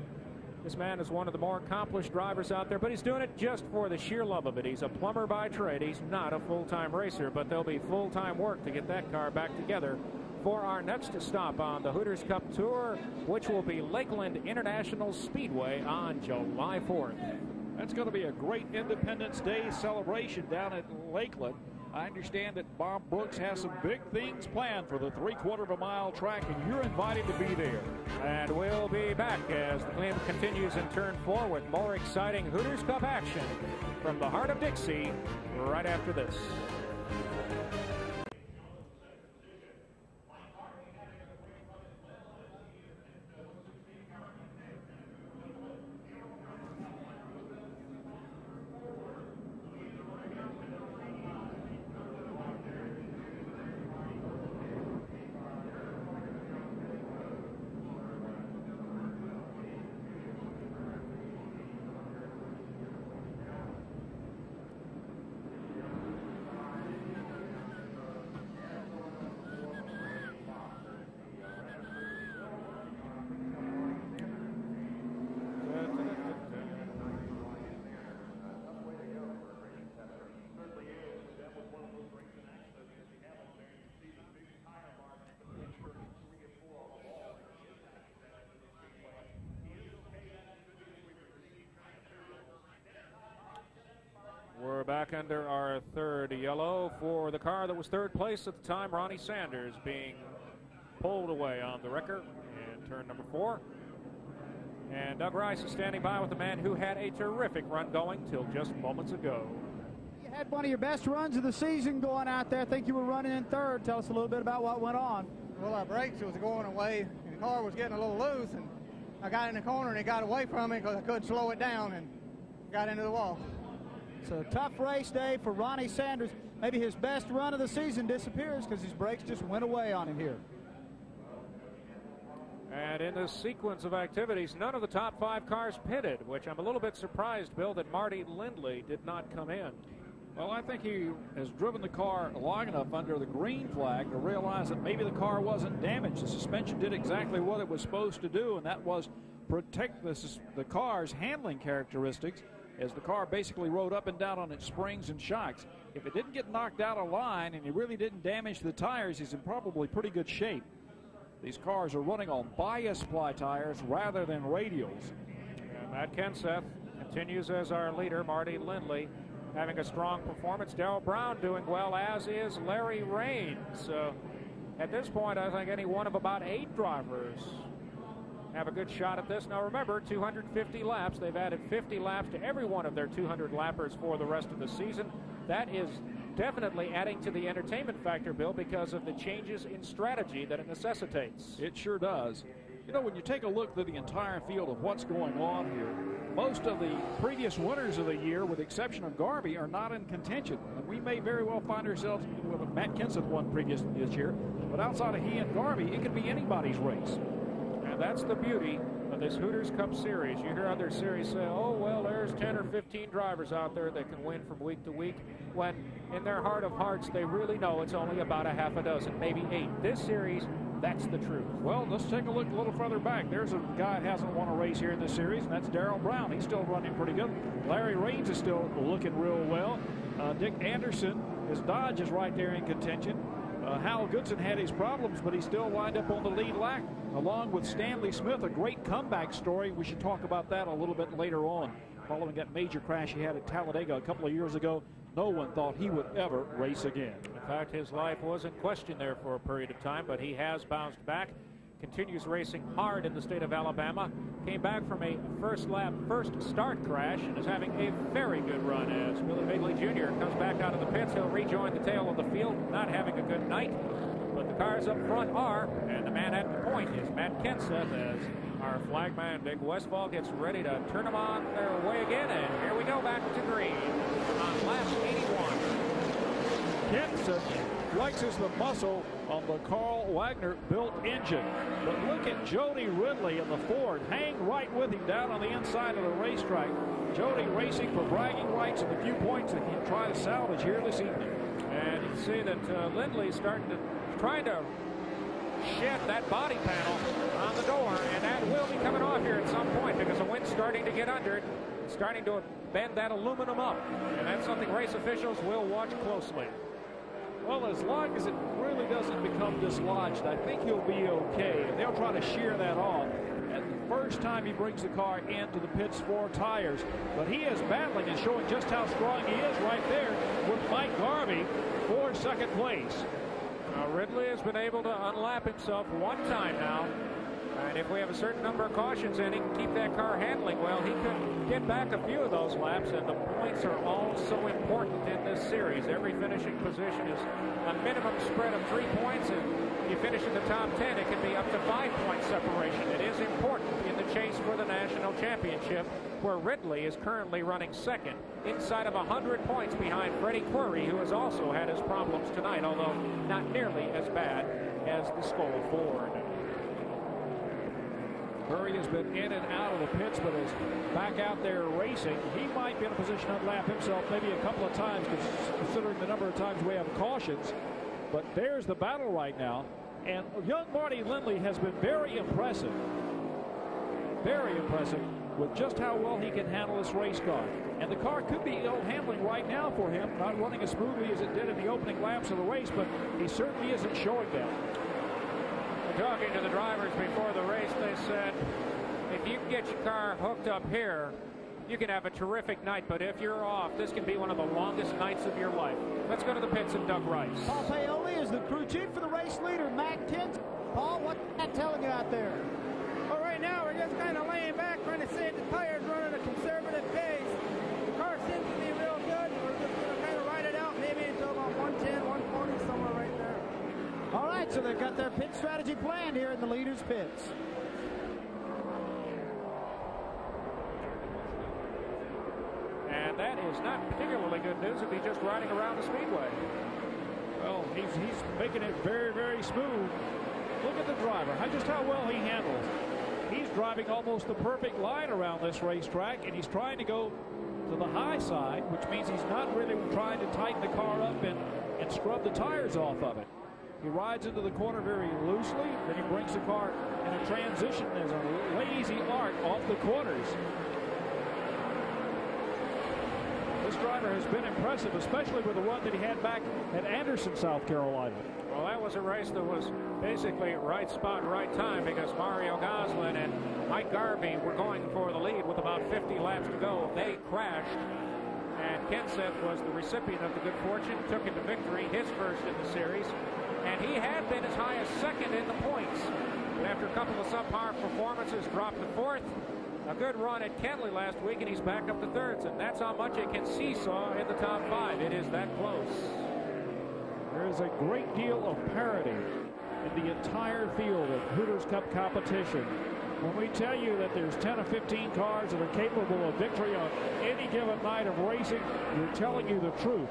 This man is one of the more accomplished drivers out there, but he's doing it just for the sheer love of it. He's a plumber by trade. He's not a full-time racer, but there'll be full-time work to get that car back together for our next stop on the Hooters Cup Tour, which will be Lakeland International Speedway on July 4th. That's going to be a great Independence Day celebration down at Lakeland. I understand that Bob Brooks has some big things planned for the 3/4 of a mile track, and you're invited to be there. And we'll be back as the cleanup continues in turn 4 with more exciting Hooters Cup action from the heart of Dixie right after this. We're back under our 3rd yellow for the car that was 3rd place at the time, Ronnie Sanders, being pulled away on the wrecker in turn number 4. And Doug Rice is standing by with the man who had a terrific run going till just moments ago. You had one of your best runs of the season going out there. I think you were running in 3rd. Tell us a little bit about what went on. Well, our brakes was going away, and the car was getting a little loose, and I got in the corner, and it got away from me because I couldn't slow it down and got into the wall. So tough race day for Ronnie Sanders. Maybe his best run of the season disappears because his brakes just went away on him here. And in this sequence of activities, none of the top 5 cars pitted, which I'm a little bit surprised, Bill, that Marty Lindley did not come in. Well, I think he has driven the car long enough under the green flag to realize that maybe the car wasn't damaged. The suspension did exactly what it was supposed to do, and that was protect the car's handling characteristics as the car basically rode up and down on its springs and shocks. If it didn't get knocked out of line and he really didn't damage the tires, he's in probably pretty good shape. These cars are running on bias ply tires rather than radials. And Matt Kenseth continues as our leader. Marty Lindley having a strong performance. Darrell Brown doing well, as is Larry Raines. So at this point, I think any one of about 8 drivers have a good shot at this. Now remember, 250 laps. They've added 50 laps to every one of their 200 lappers for the rest of the season. That is definitely adding to the entertainment factor, Bill, because of the changes in strategy that it necessitates. It sure does. You know, when you take a look through the entire field of what's going on here, most of the previous winners of the year, with the exception of Garvey, are not in contention. And we may very well find ourselves, well, Matt Kenseth won previous this year, but outside of he and Garvey, it could be anybody's race. And that's the beauty of this Hooters Cup Series. You hear other series say, oh, well, there's 10 or 15 drivers out there that can win from week to week, when in their heart of hearts, they really know it's only about a half a dozen, maybe 8. This series, that's the truth. Well, let's take a look a little further back. There's a guy that hasn't won a race here in this series, and that's Darrell Brown. He's still running pretty good. Larry Raines is still looking real well. Dick Anderson, his Dodge is right there in contention. Hal Goodson had his problems, but he still lined up on the lead lap, along with Stanley Smith, a great comeback story. We should talk about that a little bit later on. Following that major crash he had at Talladega a couple of years ago, no one thought he would ever race again. In fact, his life was in question there for a period of time, but he has bounced back. continues racing hard in the state of Alabama. Came back from a first start crash and is having a very good run as Willie Bigley Jr. comes back out of the pits. He'll rejoin the tail of the field, not having a good night. But the cars up front are, and the man at the point is Matt Kenseth as our flagman Dick Westfall gets ready to turn them on their way again. And here we go back to green on lap 81. Kenseth flexes the muscle on the Carl Wagner built engine. But look at Jody Ridley in the Ford. Hang right with him down on the inside of the racetrack. Jody racing for bragging rights and the few points that he can try to salvage here this evening. And you can see that Lindley's trying to shed that body panel on the door, and that will be coming off here at some point because the wind's starting to get under it. It's starting to bend that aluminum up, and that's something race officials will watch closely. Well, as long as it really doesn't become dislodged, I think he'll be okay. And they'll try to shear that off at the first time he brings the car into the pits for tires. But he is battling and showing just how strong he is right there with Mike Garvey for second place. Ridley has been able to unlap himself one time now. And if we have a certain number of cautions and he can keep that car handling well, he could get back a few of those laps, and the points are all so important in this series. Every finishing position is a minimum spread of 3 points, and you finish in the top 10, it can be up to 5-point separation. It is important in the chase for the national championship, where Ridley is currently running second, inside of 100 points behind Freddie Query, who has also had his problems tonight, although not nearly as bad as the Skoll Ford. Murray has been in and out of the pits, but is back out there racing. He might be in a position to unlap himself maybe a couple of times, considering the number of times we have cautions. But there's the battle right now. And young Marty Lindley has been very impressive with just how well he can handle this race car. And the car could be ill handling right now for him, not running as smoothly as it did in the opening laps of the race, but he certainly isn't showing that. Talking to the drivers before the race, they said, if you can get your car hooked up here, you can have a terrific night, but if you're off, this can be one of the longest nights of your life. Let's go to the pits and Doug Rice. Paul Paoli is the crew chief for the race leader, Matt Kenseth. Paul, what's that telling you out there? Well, right now, we're just kind of laying back, trying to save the tires, running a conservative pace. The car seems to be real good. We're just going to kind of ride it out, maybe until about 110, 120, somewhere right there. All right, so they've got their pit strategy planned here in the leaders' pits. And that is not particularly good news if he's just riding around the speedway. Well, he's making it very, very smooth. Look at the driver, just how well he handles. He's driving almost the perfect line around this racetrack, and he's trying to go to the high side, which means he's not really trying to tighten the car up and scrub the tires off of it. He rides into the corner very loosely, then he brings the car in a transition as a lazy arc off the corners. This driver has been impressive, especially with the run that he had back at Anderson, South Carolina. Well, that was a race that was basically right spot, right time, because Mario Goslin and Mike Garvey were going for the lead with about 50 laps to go. They crashed, and Kenseth was the recipient of the good fortune, took it to victory, his first in the series. And he had been as high as second in the points. But after a couple of subpar performances, dropped to fourth. A good run at Kentley last week, and he's back up to thirds. And that's how much it can seesaw in the top five. It is that close. There is a great deal of parity in the entire field of Hooters Cup competition. When we tell you that there's 10 or 15 cars that are capable of victory on any given night of racing, we're telling you the truth.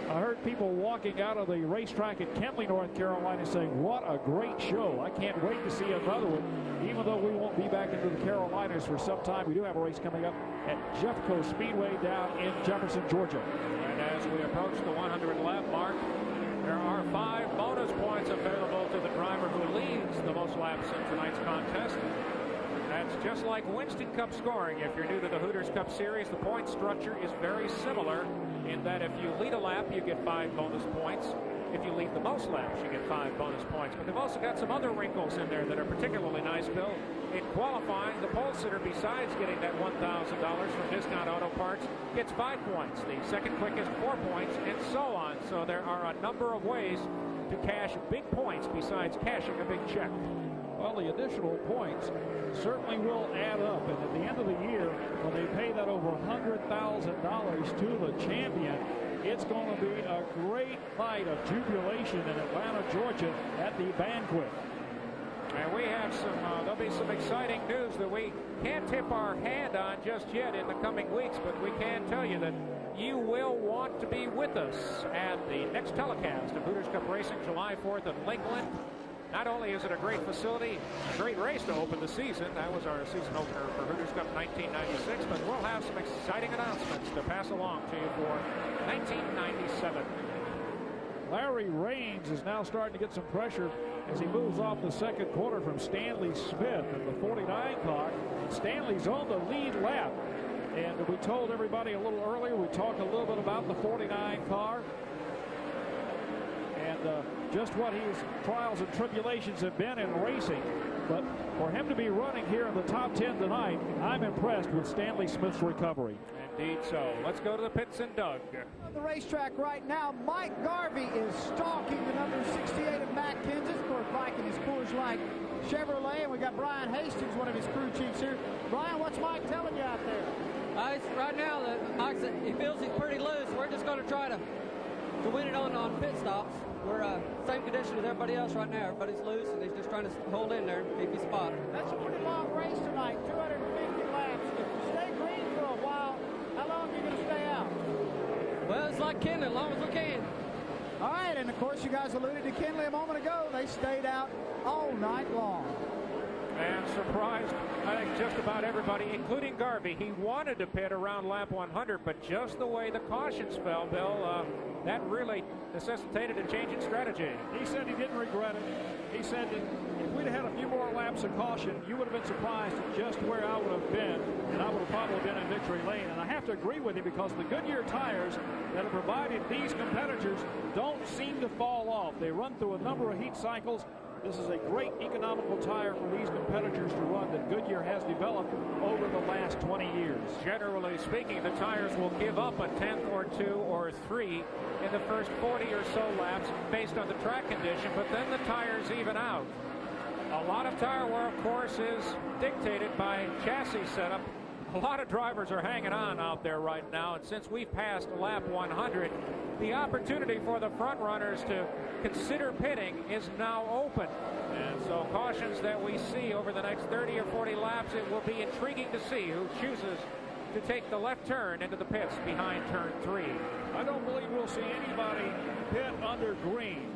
I heard people walking out of the racetrack at Kentley, North Carolina saying, what a great show. I can't wait to see another one. Even though we won't be back into the Carolinas for some time, we do have a race coming up at Jeffco Speedway down in Jefferson, Georgia. And as we approach the 100 lap mark, there are 5 bonus points available to the driver who leads the most laps in tonight's contest. That's just like Winston Cup scoring. If you're new to the Hooters Cup Series, the point structure is very similar in that if you lead a lap, you get 5 bonus points. If you lead the most laps, you get 5 bonus points. But they've also got some other wrinkles in there that are particularly nice, Bill. In qualifying, the pole sitter, besides getting that $1,000 from Discount Auto Parts, gets 5 points. The second quickest, 4 points, and so on. So there are a number of ways to cash big points besides cashing a big check. Well, the additional points certainly will add up, and at the end of the year, when they pay that over $100,000 to the champion, it's going to be a great night of jubilation in Atlanta, Georgia at the banquet. And we have there'll be some exciting news that we can't tip our hand on just yet in the coming weeks, but we can tell you that you will want to be with us at the next telecast of Hooters Cup Racing, July 4th at Lakeland. Not only is it a great facility, a great race to open the season. That was our season opener for Hooters Cup 1996, but we'll have some exciting announcements to pass along to you for 1997. Larry Raines is now starting to get some pressure as he moves off the second quarter from Stanley Smith in the 49 car. Stanley's on the lead lap. And we told everybody a little earlier, we talked a little bit about the 49 car and just what his trials and tribulations have been in racing. But for him to be running here in the top 10 tonight, I'm impressed with Stanley Smith's recovery. Indeed so. Let's go to the pits and Doug. On the racetrack right now, Mike Garvey is stalking the number 68 of Matt Kenseth. Of course, Mike in his Coors Light Chevrolet, and we got Brian Hastings, one of his crew chiefs here. Brian, what's Mike telling you out there? Right now, Mike said he feels he's pretty loose. We're just going to try to win it on pit stops. We're same condition with everybody else right now. Everybody's loose, and he's just trying to hold in there and keep his spot. That's a pretty long race tonight, 250 laps. If you stay green for a while, how long are you going to stay out? Well, it's like Kenley, as long as we can. All right, and of course, you guys alluded to Kenley a moment ago. They stayed out all night long. And surprised, I think, just about everybody, including Garvey. He wanted to pit around lap 100, but just the way the cautions fell, Bill, that really necessitated a change in strategy. He said he didn't regret it. He said that if we'd had a few more laps of caution, you would have been surprised at just where I would have been, and I would have probably been in victory lane. And I have to agree with him because the Goodyear tires that have provided these competitors don't seem to fall off. They run through a number of heat cycles. This is a great economical tire for these competitors to run that Goodyear has developed over the last 20 years. Generally speaking, the tires will give up a tenth or two or three in the first 40 or so laps based on the track condition, but then the tires even out. A lot of tire wear, of course, is dictated by chassis setup. A lot of drivers are hanging on out there right now, and since we've passed lap 100, the opportunity for the front runners to consider pitting is now open. And so cautions that we see over the next 30 or 40 laps, it will be intriguing to see who chooses to take the left turn into the pits behind turn 3. I don't believe we'll see anybody pit under green,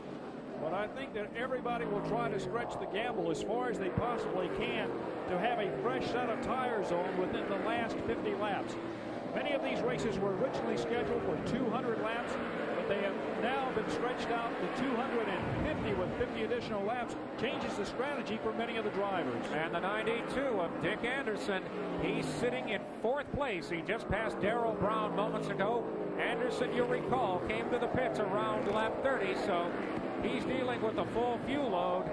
but I think that everybody will try to stretch the gamble as far as they possibly can to have a fresh set of tires on within the last 50 laps. Many of these races were originally scheduled for 200 laps, but they have now been stretched out to 250 with 50 additional laps. Changes the strategy for many of the drivers. And the 92 of Dick Anderson, he's sitting in 4th place. He just passed Darrell Brown moments ago. Anderson, you'll recall, came to the pits around lap 30, so he's dealing with a full fuel load.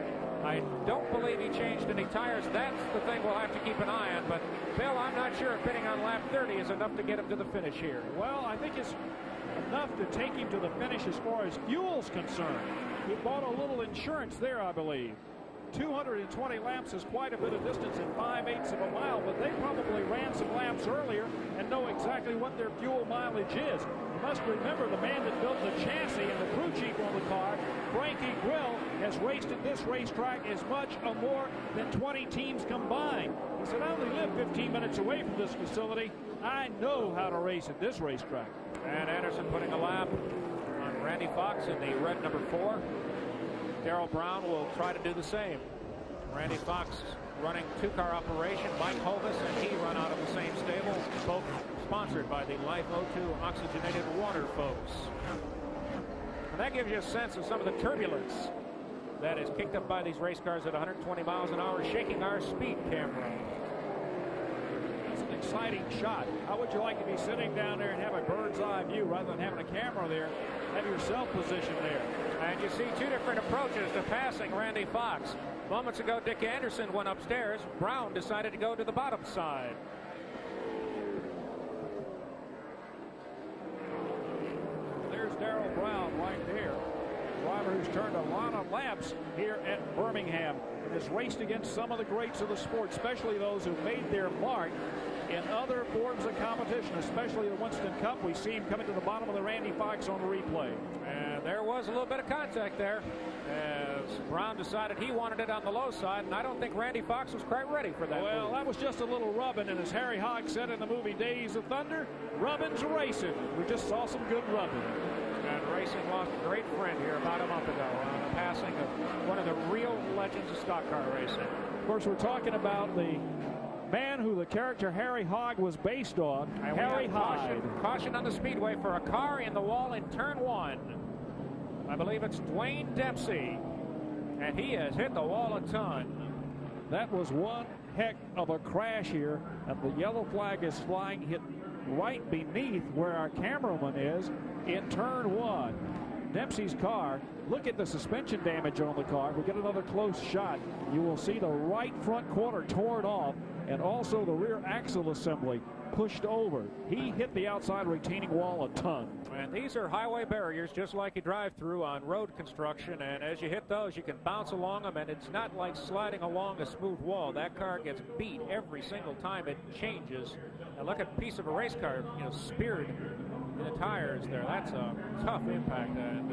I don't believe he changed any tires. That's the thing we'll have to keep an eye on. But, Bill, I'm not sure if pitting on lap 30 is enough to get him to the finish here. Well, I think it's enough to take him to the finish as far as fuel's concerned. He bought a little insurance there, I believe. 220 laps is quite a bit of distance in 5/8 of a mile, but they probably ran some laps earlier and know exactly what their fuel mileage is. You must remember the man that built the chassis and the crew chief on the car, Frankie Grill, has raced at this racetrack as much or more than 20 teams combined. He said, I only live 15 minutes away from this facility. I know how to race at this racetrack. And Anderson putting a lap on Randy Fox in the red number 4. Darrell Brown will try to do the same. Randy Fox running 2-car operation. Mike Hovis and he run out of the same stable, both sponsored by the Life O2 oxygenated water folks. And that gives you a sense of some of the turbulence that is kicked up by these race cars at 120 miles an hour, shaking our speed camera. That's an exciting shot. How would you like to be sitting down there and have a bird's eye view rather than having a camera there? Have yourself positioned there. And you see 2 different approaches to passing Randy Fox. Moments ago, Dick Anderson went upstairs. Brown decided to go to the bottom side. There's Darrell Brown right there. driver who's turned a lot of laps here at Birmingham and has raced against some of the greats of the sport, especially those who made their mark in other forms of competition, especially the Winston Cup. We see him coming to the bottom of the Randy Fox on the replay. And there was a little bit of contact there as Brown decided he wanted it on the low side, and I don't think Randy Fox was quite ready for that. Well, move. that was just a little rubbing, and as Harry Hogg said in the movie Days of Thunder, rubbin's racing. We just saw some good rubbing. And racing lost a great friend here about a month ago on the passing of one of the real legends of stock car racing. Of course, we're talking about the man who the character Harry Hogg was based on, And Harry Hyde. Caution on the speedway for a car in the wall in turn 1. I believe it's Dwayne Dempsey, and he has hit the wall a ton. That was one heck of a crash here, and the yellow flag is flying, hit right beneath where our cameraman is in turn 1. Dempsey's car, look at the suspension damage on the car. We get another close shot. You will see the right front quarter torn off and also the rear axle assembly pushed over. He hit the outside retaining wall a ton. And these are highway barriers just like you drive through on road construction, and as you hit those you can bounce along them, and it's not like sliding along a smooth wall. That car gets beat every single time it changes. And look at a piece of a race car, speared in the tires there. That's a tough impact, and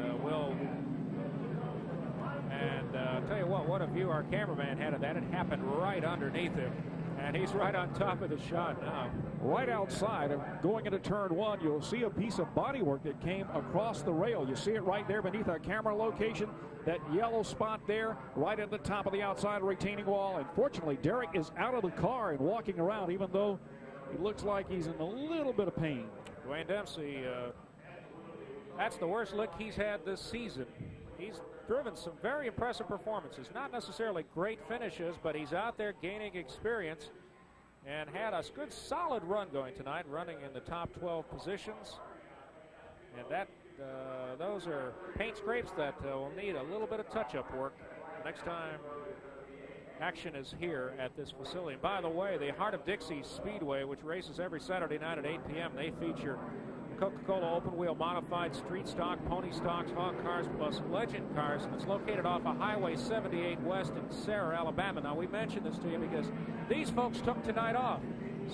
I'll tell you what a view our cameraman had of that. It happened right underneath him, and he's right on top of the shot now. Right outside, going into turn 1, you'll see a piece of bodywork that came across the rail. You see it right there beneath our camera location. That yellow spot there, right at the top of the outside retaining wall. And fortunately, Derek is out of the car and walking around, even though he looks like he's in a little bit of pain. Dwayne Dempsey, that's the worst lick he's had this season. He's driven some very impressive performances. Not necessarily great finishes, but he's out there gaining experience and had a good solid run going tonight, running in the top 12 positions. And that those are paint scrapes that will need a little bit of touch-up work next time action is here at this facility. And by the way, the Heart of Dixie Speedway, which races every Saturday night at 8 p.m., they feature Coca-Cola open-wheel modified street stock, pony stocks, hog cars, plus legend cars, and it's located off of Highway 78 West in Sarah, Alabama. Now, we mentioned this to you because these folks took tonight off,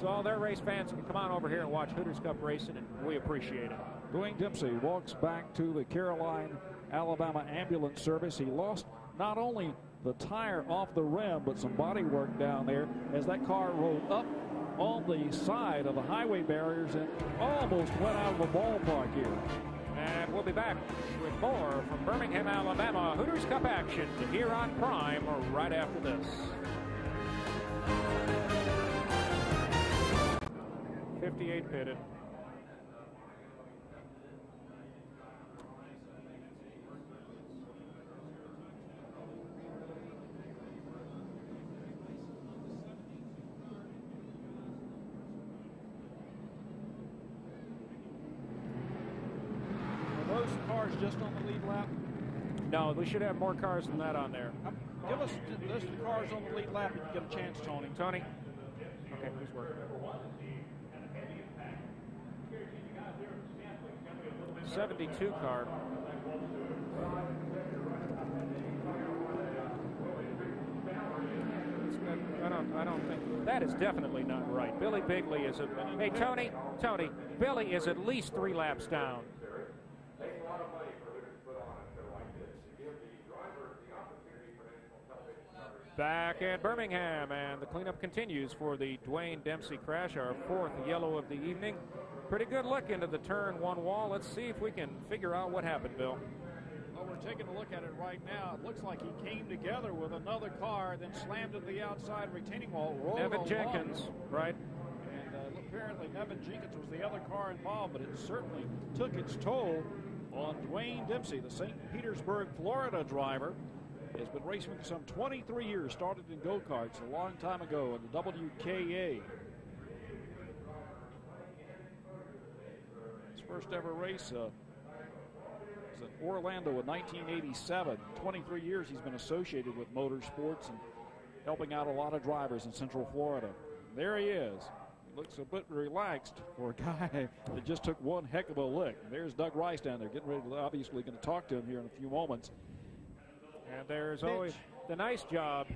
so all their race fans can come on over here and watch Hooters Cup racing, and we appreciate it. Dwayne Dempsey walks back to the Caroline, Alabama ambulance service. He lost not only the tire off the rim, but some body work down there as that car rolled up on the side of the highway barriers and almost went out of the ballpark here. And we'll be back with more from Birmingham, Alabama Hooters Cup action here on Prime right after this. 58 pitted. Those cars just on the lead lap? No, we should have more cars than that on there. Give us the list of cars on the lead lap if you get a chance, Tony. Tony? Okay, who's working? 72 car. I don't think that is definitely not right. Billy Bigley is at, hey Tony, Billy is at least 3 laps down. Back at Birmingham, and the cleanup continues for the Dwayne Dempsey crash, our 4th yellow of the evening. Pretty good look into the turn 1 wall. Let's see if we can figure out what happened, Bill. Well, we're taking a look at it right now. It looks like he came together with another car, then slammed into the outside retaining wall. Nevin Jenkins, right? And apparently Nevin Jenkins was the other car involved, but it certainly took its toll on Dwayne Dempsey, the St. Petersburg, Florida driver. Has been racing for some 23 years, started in go-karts a long time ago in the WKA. His first ever race was in Orlando in 1987. 23 years he's been associated with motorsports and helping out a lot of drivers in Central Florida. There he is. looks a bit relaxed for a guy that just took one heck of a lick. There's Doug Rice down there getting ready to, obviously going to talk to him here in a few moments. And there's always the nice job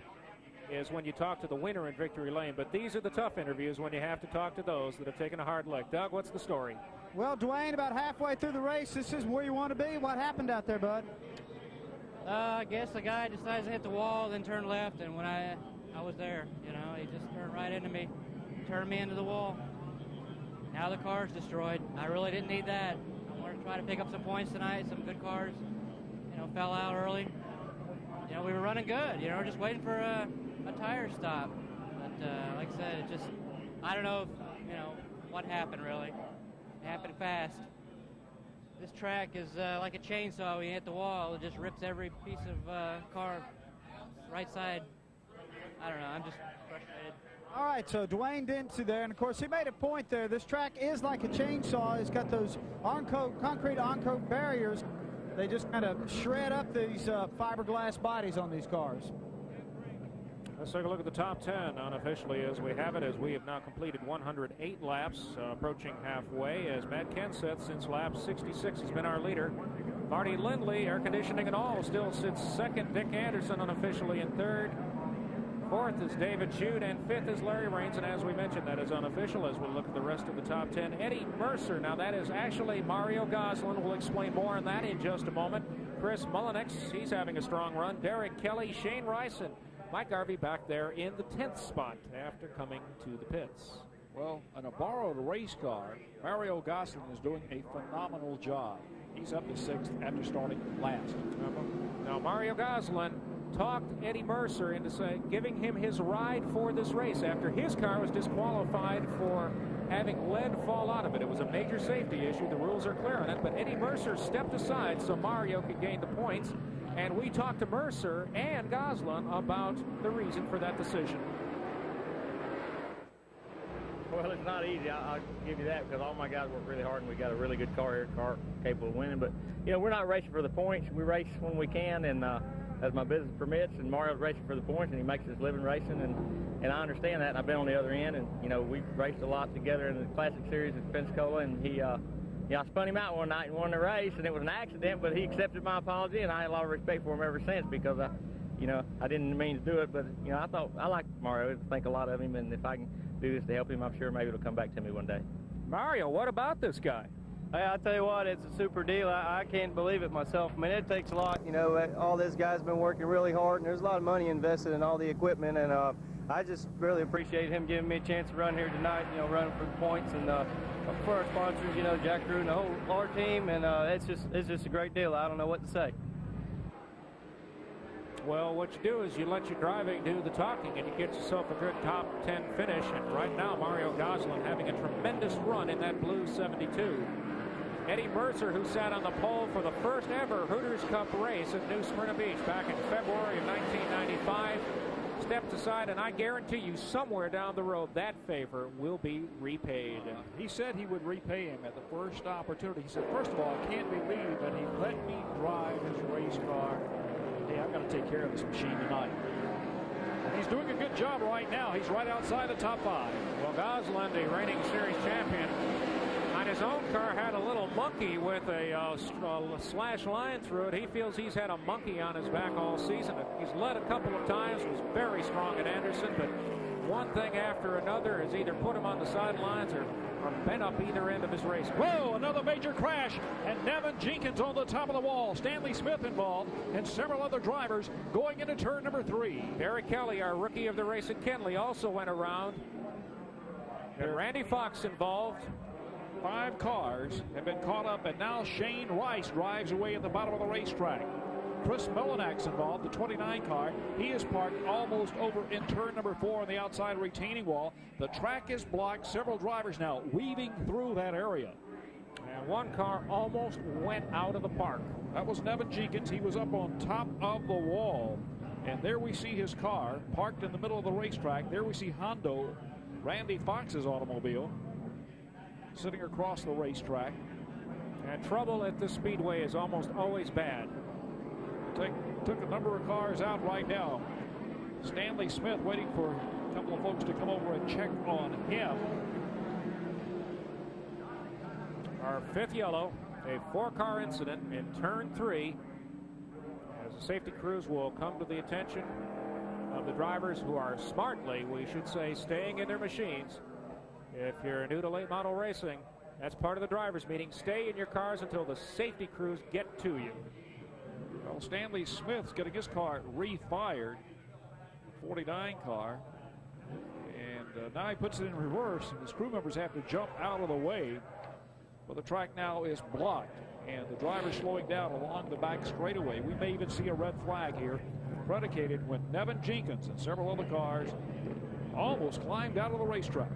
is when you talk to the winner in victory lane, but these are the tough interviews when you have to talk to those that have taken a hard lick. Doug, what's the story? Well, Dwayne, about halfway through the race, this is where you want to be. What happened out there, bud? I guess the guy decides to hit the wall, then turn left, and when I was there, you know, he just turned right into me, turned me into the wall. Now the car's destroyed. I really didn't need that. I wanted to try to pick up some points tonight, some good cars, you know, fell out early. You know, we were running good, you know, just waiting for a tire stop. But like I said, it just, I don't know if, you know, what happened really. It happened fast. This track is like a chainsaw. When you hit the wall, it just rips every piece of car right side. I don't know, I'm just frustrated. All right, so Dwayne Dempsey there, and of course he made a point there. This track is like a chainsaw. It's got those concrete on-coat barriers. They just kind of shred up these fiberglass bodies on these cars. Let's take a look at the top 10 unofficially as we have it, as we have now completed 108 laps, approaching halfway. As Matt Kent said, since lap 66 has been our leader. Marty Lindley, air conditioning and all, still sits second. Dick Anderson unofficially in third. Fourth is David Jude, and fifth is Larry Raines. And as we mentioned, that is unofficial as we look at the rest of the top 10. Eddie Mercer, now that is actually Mario Goslin. We'll explain more on that in just a moment. Chris Mullinex, he's having a strong run. Derek Kelly, Shane Rice, and Mike Garvey back there in the 10th spot after coming to the pits. Well, in a borrowed race car, Mario Goslin is doing a phenomenal job. He's up to 6th after starting last. Now, Mario Goslin talked Eddie Mercer into giving him his ride for this race after his car was disqualified for having lead fall out of it. It was a major safety issue. The rules are clear on it, but Eddie Mercer stepped aside so Mario could gain the points. And we talked to Mercer and Goslin about the reason for that decision. Well, it's not easy. I'll give you that because all my guys work really hard and we got a really good car here, capable of winning. But, you know, we're not racing for the points. We race when we can and as my business permits. And Mario's racing for the points and he makes his living racing. And I understand that. And I've been on the other end. And, you know, we've raced a lot together in the Classic Series at Pensacola. And he, I spun him out one night and won the race, and it was an accident, but he accepted my apology, and I had a lot of respect for him ever since because, I didn't mean to do it, but, you know, I like Mario. I think a lot of him, and if I can do this to help him, I'm sure maybe it'll come back to me one day. Mario, what about this guy? Hey, I tell you what, it's a super deal. I can't believe it myself. I mean, it takes a lot. You know, all this guy's been working really hard, and there's a lot of money invested in all the equipment, and I just really appreciate him giving me a chance to run here tonight, you know, running for the points, and for our sponsors, you know, Jack Crew and the whole our team, and it's just a great deal. I don't know what to say. Well, what you do is you let your driving do the talking, and you get yourself a good top 10 finish. And right now, Mario Goslin having a tremendous run in that blue 72. Eddie Mercer, who sat on the pole for the first ever Hooters Cup race at New Smyrna Beach back in February of 1995, stepped aside, and I guarantee you somewhere down the road that favor will be repaid. He said he would repay him at the first opportunity. He said, first of all, I can't believe that he let me drive his race car. Hey, I've got to take care of this machine tonight. And he's doing a good job right now. He's right outside the top 5. Well, Goslin, the reigning series champion, on his own car had a little monkey with a slash line through it. He feels he's had a monkey on his back all season. He's led a couple of times, was very strong at Anderson, but one thing after another has either put him on the sidelines or bent up either end of his race. Whoa, another major crash, and Nevin Jenkins on the top of the wall. Stanley Smith involved, and several other drivers going into turn number 3. Derek Kelly, our rookie of the race at Kenley, also went around. And Randy Fox involved. 5 cars have been caught up, and now Shane Rice drives away at the bottom of the racetrack. Chris Mullinex involved, the 29 car. He is parked almost over in turn number 4 on the outside retaining wall. The track is blocked. Several drivers now weaving through that area. And one car almost went out of the park. That was Nevin Jenkins. He was up on top of the wall. And there we see his car parked in the middle of the racetrack. There we see Hondo, Randy Fox's automobile, sitting across the racetrack. And trouble at the speedway is almost always bad. Took a number of cars out right now. Stanley Smith waiting for a couple of folks to come over and check on him. Our fifth yellow, a 4-car incident in turn 3. As the safety crews will come to the attention of the drivers who are smartly, we should say, staying in their machines. If you're new to late model racing, that's part of the drivers' meeting. Stay in your cars until the safety crews get to you. Well, Stanley Smith's getting his car refired, 49 car. And now he puts it in reverse, and his crew members have to jump out of the way. But the track now is blocked, and the driver's slowing down along the back straightaway. We may even see a red flag here, predicated when Nevin Jenkins and several other cars almost climbed out of the racetrack.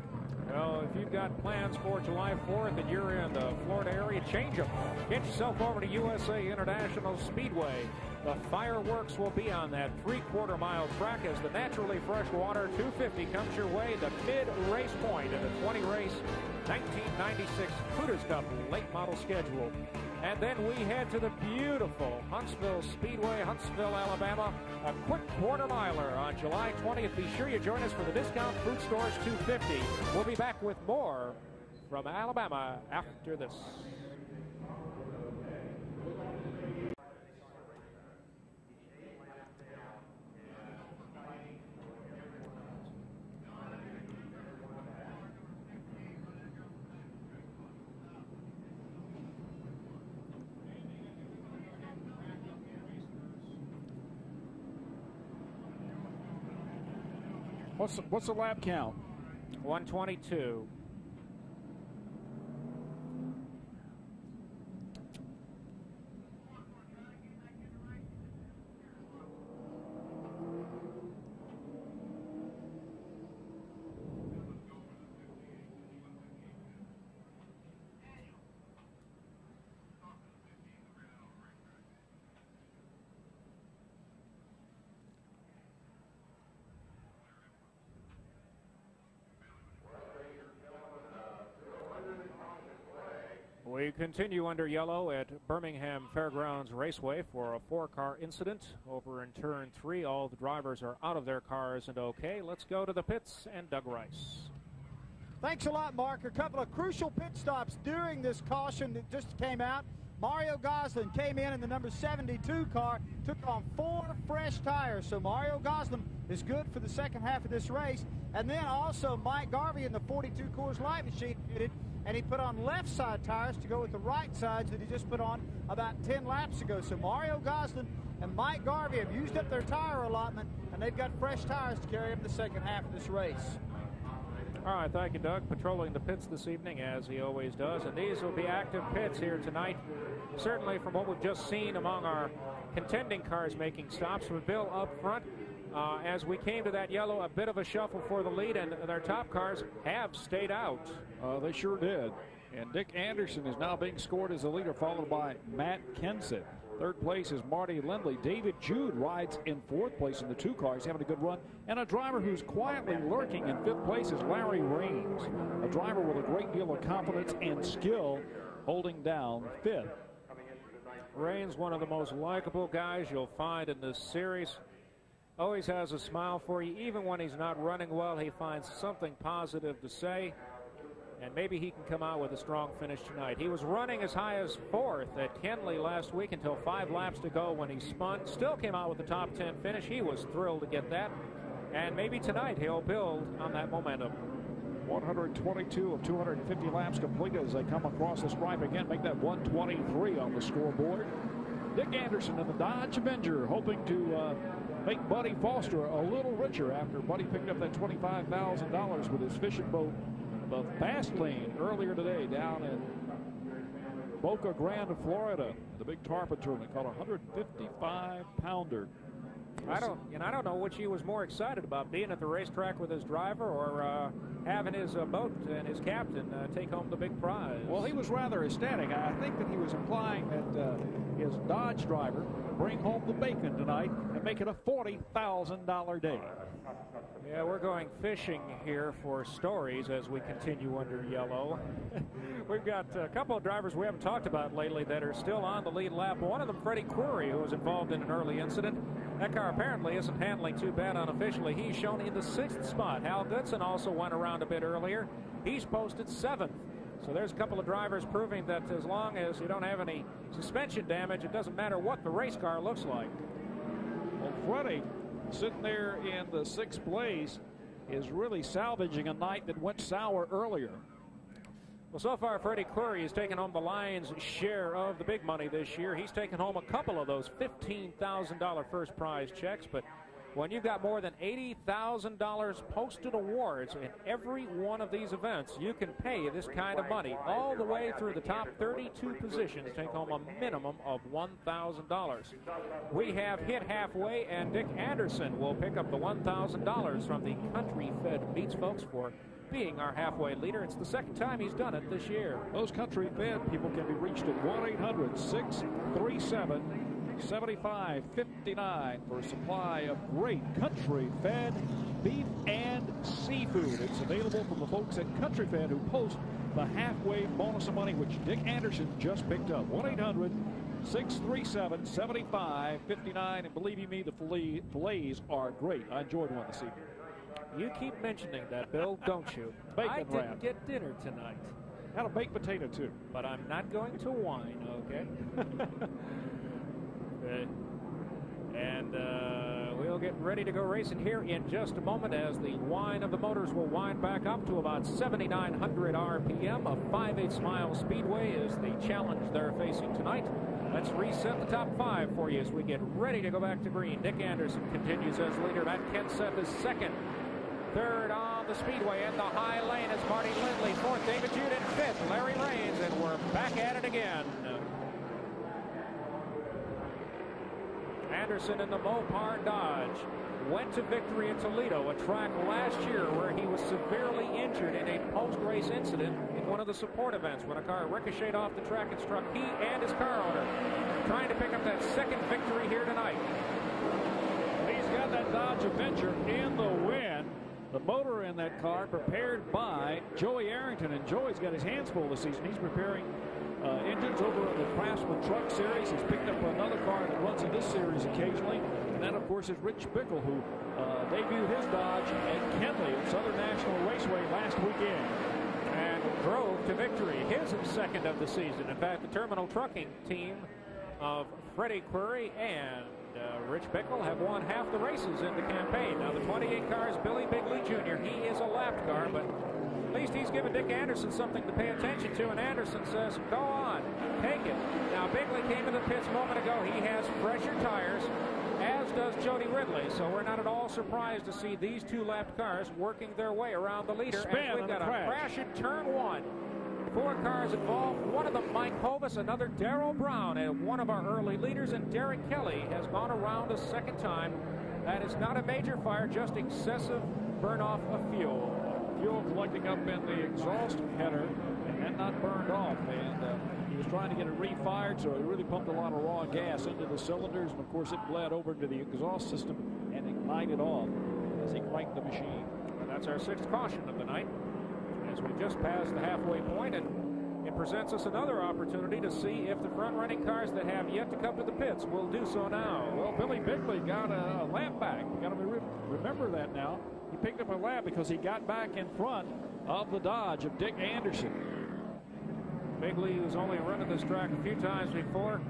Well, if you've got plans for July 4th and you're in the Florida area, change them. Get yourself over to USA International Speedway. The fireworks will be on that 3/4-mile track as the naturally fresh water 250 comes your way, the mid-race point in the 20-race 1996 Hooters Cup late model schedule. And then we head to the beautiful Huntsville Speedway, Huntsville, Alabama. A quick quarter-miler on July 20th. Be sure you join us for the Discount Fruit Stores 250. We'll be back with more from Alabama after this. What's the lap count? 122. We continue under yellow at Birmingham Fairgrounds Raceway for a 4-car incident over in turn 3. All the drivers are out of their cars and okay. Let's go to the pits and Doug Rice. Thanks a lot, Mark. A couple of crucial pit stops during this caution that just came out. Mario Goslin came in the number 72 car, took on 4 fresh tires. So Mario Goslin is good for the second half of this race. And then also Mike Garvey in the 42 Coors Light machine pitted, and he put on left side tires to go with the right sides that he just put on about 10 laps ago. So Mario Goslin and Mike Garvey have used up their tire allotment, and they've got fresh tires to carry them the second half of this race. All right, thank you, Doug. Patrolling the pits this evening, as he always does. And these will be active pits here tonight. Certainly from what we've just seen among our contending cars making stops, with Bill up front. As we came to that yellow, a bit of a shuffle for the lead, and their top cars have stayed out. They sure did. And Dick Anderson is now being scored as the leader, followed by Matt Kenseth. Third place is Marty Lindley. David Jude rides in 4th place in the 2 cars, having a good run. And a driver who's quietly lurking in 5th place is Larry Raines, a driver with a great deal of confidence and skill, holding down 5th. Raines, one of the most likable guys you'll find in this series. Always has a smile for you. Even when he's not running well, he finds something positive to say. And maybe he can come out with a strong finish tonight. He was running as high as 4th at Kenley last week until 5 laps to go when he spun. Still came out with the top 10 finish. He was thrilled to get that. And maybe tonight he'll build on that momentum. 122 of 250 laps completed as they come across the stripe again. Make that 123 on the scoreboard. Dick Anderson in the Dodge Avenger, hoping to make Buddy Foster a little richer after Buddy picked up that $25,000 with his fishing boat, the Fast Lane, earlier today down in Boca Grande, Florida. The big tarpon tournament called a 155-pounder. I don't know which he was more excited about, being at the racetrack with his driver or having his boat and his captain take home the big prize. Well, he was rather ecstatic. I think that he was implying that his Dodge driver bring home the bacon tonight and make it a $40,000 day. Yeah, we're going fishing here for stories as we continue under yellow. We've got a couple of drivers we haven't talked about lately that are still on the lead lap. One of them, Freddie Query, who was involved in an early incident. That car apparently isn't handling too bad unofficially. He's shown in the 6th spot. Hal Goodson also went around a bit earlier. He's posted 7th. So there's a couple of drivers proving that as long as you don't have any suspension damage, it doesn't matter what the race car looks like. Well, Freddie, sitting there in the 6th place, is really salvaging a night that went sour earlier. Well, so far, Freddie Query has taken home the lion's share of the big money this year. He's taken home a couple of those $15,000 first prize checks, but when you've got more than $80,000 posted awards in every one of these events, you can pay this kind of money all the way through the top 32 positions, take home a minimum of $1,000. We have hit halfway, and Dick Anderson will pick up the $1,000 from the Country Fed Meats folks for being our halfway leader. It's the second time he's done it this year. Those Country Fed people can be reached at 1-800-637-7559 for a supply of great Country Fed beef and seafood. It's available from the folks at Country Fed who post the halfway bonus of money, which Dick Anderson just picked up. 1-800-637-7559. And believe you me, the fillets are great. I enjoyed one this evening. You keep mentioning that, Bill, don't you? Bacon I wrap. didn't get dinner tonight. Had a baked potato, too. But I'm not going to whine, okay? And we'll get ready to go racing here in just a moment as the whine of the motors will wind back up to about 7,900 RPM. A 5/8 mile speedway is the challenge they're facing tonight. Let's reset the top 5 for you as we get ready to go back to green. Dick Anderson continues as leader. Matt Kenseth is second. Third on the speedway in the high lane is Marty Lindley. Fourth, David Jude. And fifth, Larry Raines. And we're back at it again. Anderson in the Mopar Dodge went to victory at Toledo, a track last year where he was severely injured in a post-race incident in one of the support events when a car ricocheted off the track and struck he and his car owner. Trying to pick up that second victory here tonight. He's got that Dodge Avenger in the win. The motor in that car prepared by Joey Arrington, and Joey's got his hands full this season. He's preparing engines over in the Craftsman Truck Series. He's picked up another car that runs in this series occasionally, and that, of course, is Rich Bickle, who debuted his Dodge at Kenley at Southern National Raceway last weekend. And drove to victory, his second of the season. In fact, the Terminal Trucking team of Freddie Query and Rich Bickle have won half the races in the campaign. Now, the 28 car is Billy Bigley Jr. He is a lapped car, but at least he's given Dick Anderson something to pay attention to, and Anderson says, go on, take it. Now, Bigley came in the pits a moment ago. He has fresher tires, as does Jody Ridley, so we're not at all surprised to see these two lapped cars working their way around the leader. And we've got a crash in turn 1. 4 cars involved, one of them Mike Hovis, another Darrell Brown, and one of our early leaders, and Derek Kelly has gone around a second time. That is not a major fire, just excessive burn-off of fuel. Fuel collecting up in the exhaust header and then not burned off, and he was trying to get it refired, so he really pumped a lot of raw gas into the cylinders, and of course it bled over into the exhaust system and ignited off as he cranked the machine. And that's our 6th caution of the night as we just passed the halfway point, and it presents us another opportunity to see if the front-running cars that have yet to come to the pits will do so now. Well, Billy Bigley got a lap back. We've got to remember that now. He picked up a lap because he got back in front of the Dodge of Dick Anderson. Bigley, who's only run at this track a few times before,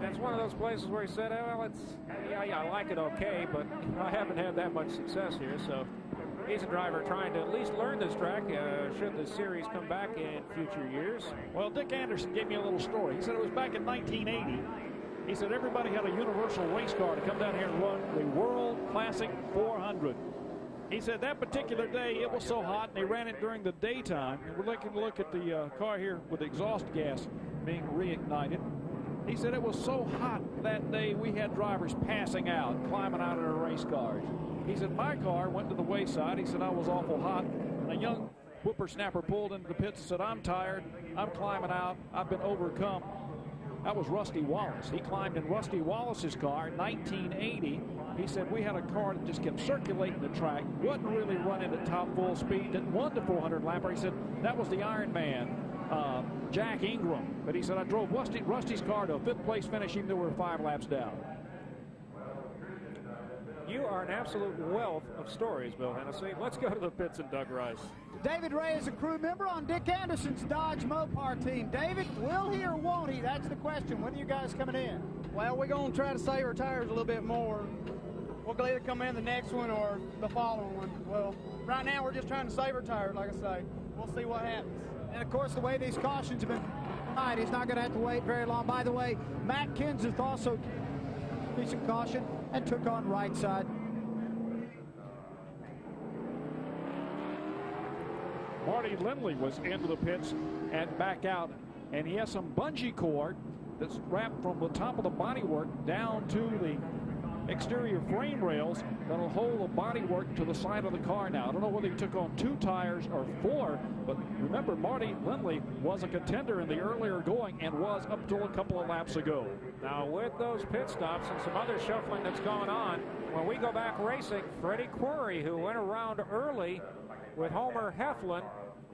it's one of those places where he said, well, I like it okay, but I haven't had that much success here, so he's a driver trying to at least learn this track should the series come back in future years. Well, Dick Anderson gave me a little story. He said it was back in 1980. He said everybody had a universal race car to come down here and run the World Classic 400. He said that particular day it was so hot and they ran it during the daytime. And we're looking to look at the car here with the exhaust gas being reignited. He said it was so hot that day we had drivers passing out, climbing out of their race cars. He said my car went to the wayside. He said I was awful hot. And a young whippersnapper pulled into the pits and said, I'm tired. I'm climbing out. I've been overcome. That was Rusty Wallace. He climbed in Rusty Wallace's car in 1980. He said we had a car that just kept circulating the track, wasn't really running at top full speed, didn't run the 400 lapper. He said that was the Iron Man, Jack Ingram. But he said I drove Rusty's car to a 5th place finish even though we were 5 laps down. You are an absolute wealth of stories, Bill Hennessy. Let's go to the pits and Doug Rice. David Ray is a crew member on Dick Anderson's Dodge Mopar team. David, will he or won't he? That's the question. When are you guys coming in? Well, we're going to try to save our tires a little bit more. We'll either come in the next one or the following one. Well, right now we're just trying to save our tires, like I say. We'll see what happens. And, of course, the way these cautions have been tonight, he's not going to have to wait very long. By the way, Matt Kenseth also decent caution and took on right side. Marty Lindley was into the pits and back out, and he has some bungee cord that's wrapped from the top of the bodywork down to the exterior frame rails that'll hold the bodywork to the side of the car now. I don't know whether he took on 2 tires or 4, but remember, Marty Lindley was a contender in the earlier going and was up till a couple of laps ago. Now, with those pit stops and some other shuffling that's going on, when we go back racing, Freddie Query, who went around early with Homer Heflin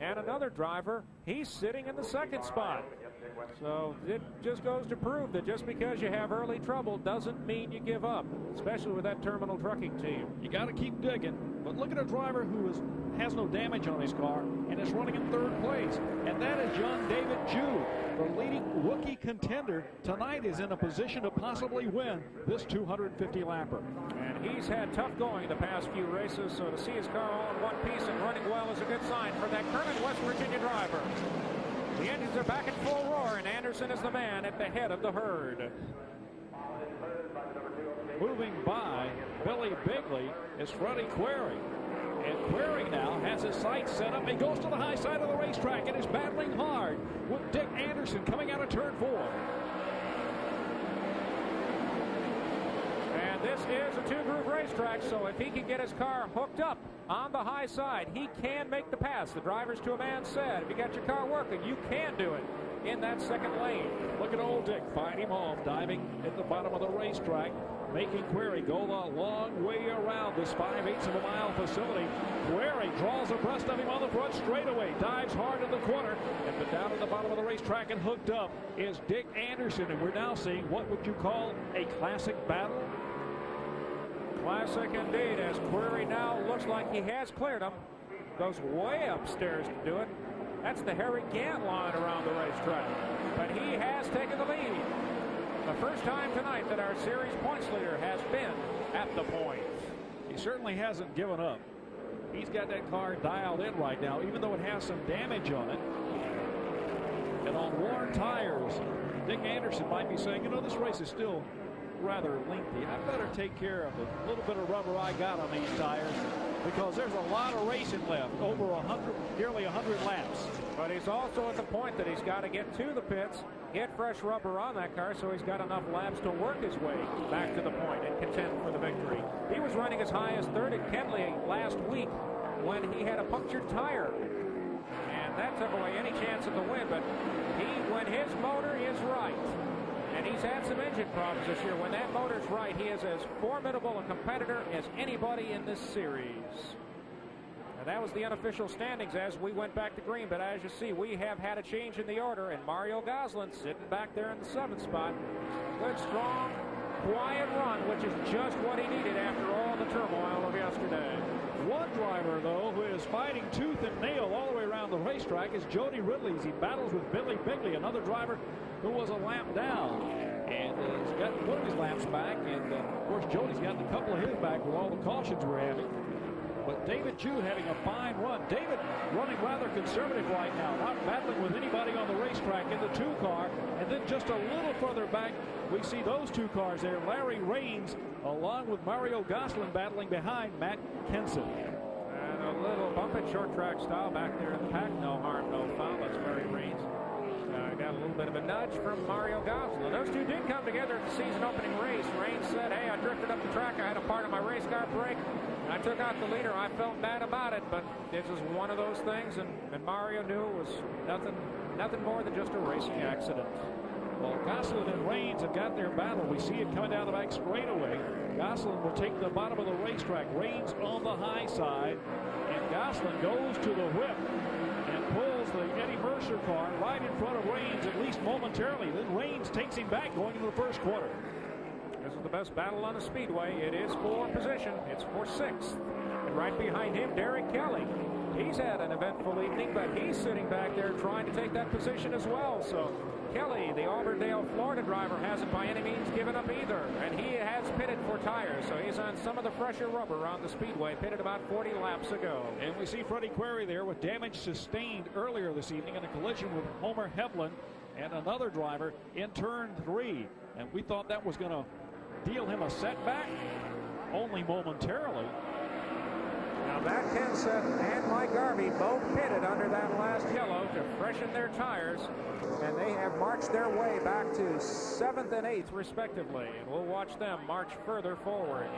and another driver, he's sitting in the 2nd spot. So it just goes to prove that just because you have early trouble doesn't mean you give up, especially with that Terminal Trucking team. You got to keep digging, but look at a driver who has no damage on his car and is running in 3rd place, and that is young David Jude, the leading rookie contender. Tonight is in a position to possibly win this 250-lapper. And he's had tough going the past few races, so to see his car all in one piece and running well is a good sign for that Kermit, West Virginia driver. The engines are back in full roar, and Anderson is the man at the head of the herd. Moving by Billy Bigley is Freddie Query. And Query now has his sights set up. He goes to the high side of the racetrack and is battling hard with Dick Anderson coming out of turn 4. And this is a 2-groove racetrack, so if he can get his car hooked up on the high side, he can make the pass. The drivers to a man said, if you got your car working, you can do it in that 2nd lane. Look at old Dick fight him off, diving at the bottom of the racetrack, making Query go the long way around this 5/8 of a mile facility. Query draws abreast of him on the front straightaway, dives hard in the corner, and but down at the bottom of the racetrack and hooked up is Dick Anderson, and we're now seeing what would you call a classic battle? Classic indeed, as Query now looks like he has cleared him. Goes way upstairs to do it. That's the Harry Gant line around the racetrack. But he has taken the lead. The first time tonight that our series points leader has been at the points. He certainly hasn't given up. He's got that car dialed in right now, even though it has some damage on it. And on worn tires, Dick Anderson might be saying, you know, this race is still rather lengthy. I better take care of the little bit of rubber I got on these tires, because there's a lot of racing left, over nearly 100 laps. But he's also at the point that he's got to get to the pits, get fresh rubber on that car, so he's got enough laps to work his way back to the point and contend for the victory. He was running as high as 3rd at Kenley last week when he had a punctured tire, and that took away any chance of the win. But when his motor is right, and he's had some engine problems this year, when that motor's right, he is as formidable a competitor as anybody in this series. And that was the unofficial standings as we went back to green. But as you see, we have had a change in the order, and Mario Gosselin sitting back there in the 7th spot. Good, strong, quiet run, which is just what he needed after all the turmoil of yesterday. One driver, though, who is fighting tooth and nail all the way around the racetrack is Jody Ridley. He battles with Billy Bigley, another driver who was a lap down. And he's got one of his laps back, and of course Jody's gotten a couple of his back with all the cautions we're having. But David Jude having a fine run. David running rather conservative right now, not battling with anybody on the racetrack in the 2 car. And then just a little further back, we see those 2 cars there. Larry Raines along with Mario Gosselin battling behind Matt Kenseth. And a little bump it short track style back there in the pack. No harm, no foul. That's Larry Raines. Got a little bit of a nudge from Mario Gosselin. Those two did come together at the season opening race. Raines said, hey, I drifted up the track. I had a part of my race car break. I took out the leader. I felt bad about it, but this is one of those things, and Mario knew it was nothing more than just a racing accident. Well, Gosselin and Raines have got their battle. We see it coming down the back straightaway. Gosselin will take the bottom of the racetrack. Raines on the high side, and Gosselin goes to the whip and pulls the Eddie Mercer car right in front of Raines, at least momentarily. Then Raines takes him back going into the first quarter. This is the best battle on the speedway. It is for position. It's for 6th. And right behind him, Derek Kelly. He's had an eventful evening, but he's sitting back there trying to take that position as well. So Kelly, the Auburndale, Florida driver, hasn't by any means given up either. And he has pitted for tires, so he's on some of the fresher rubber on the speedway, pitted about 40 laps ago. And we see Freddie Query there with damage sustained earlier this evening in a collision with Homer Hevlin and another driver in turn 3. And we thought that was going to deal him a setback, only momentarily. Now Matt Kenseth and Mike Garvey both pitted under that last yellow to freshen their tires, and they have marched their way back to 7th and 8th respectively, and we'll watch them march further forward.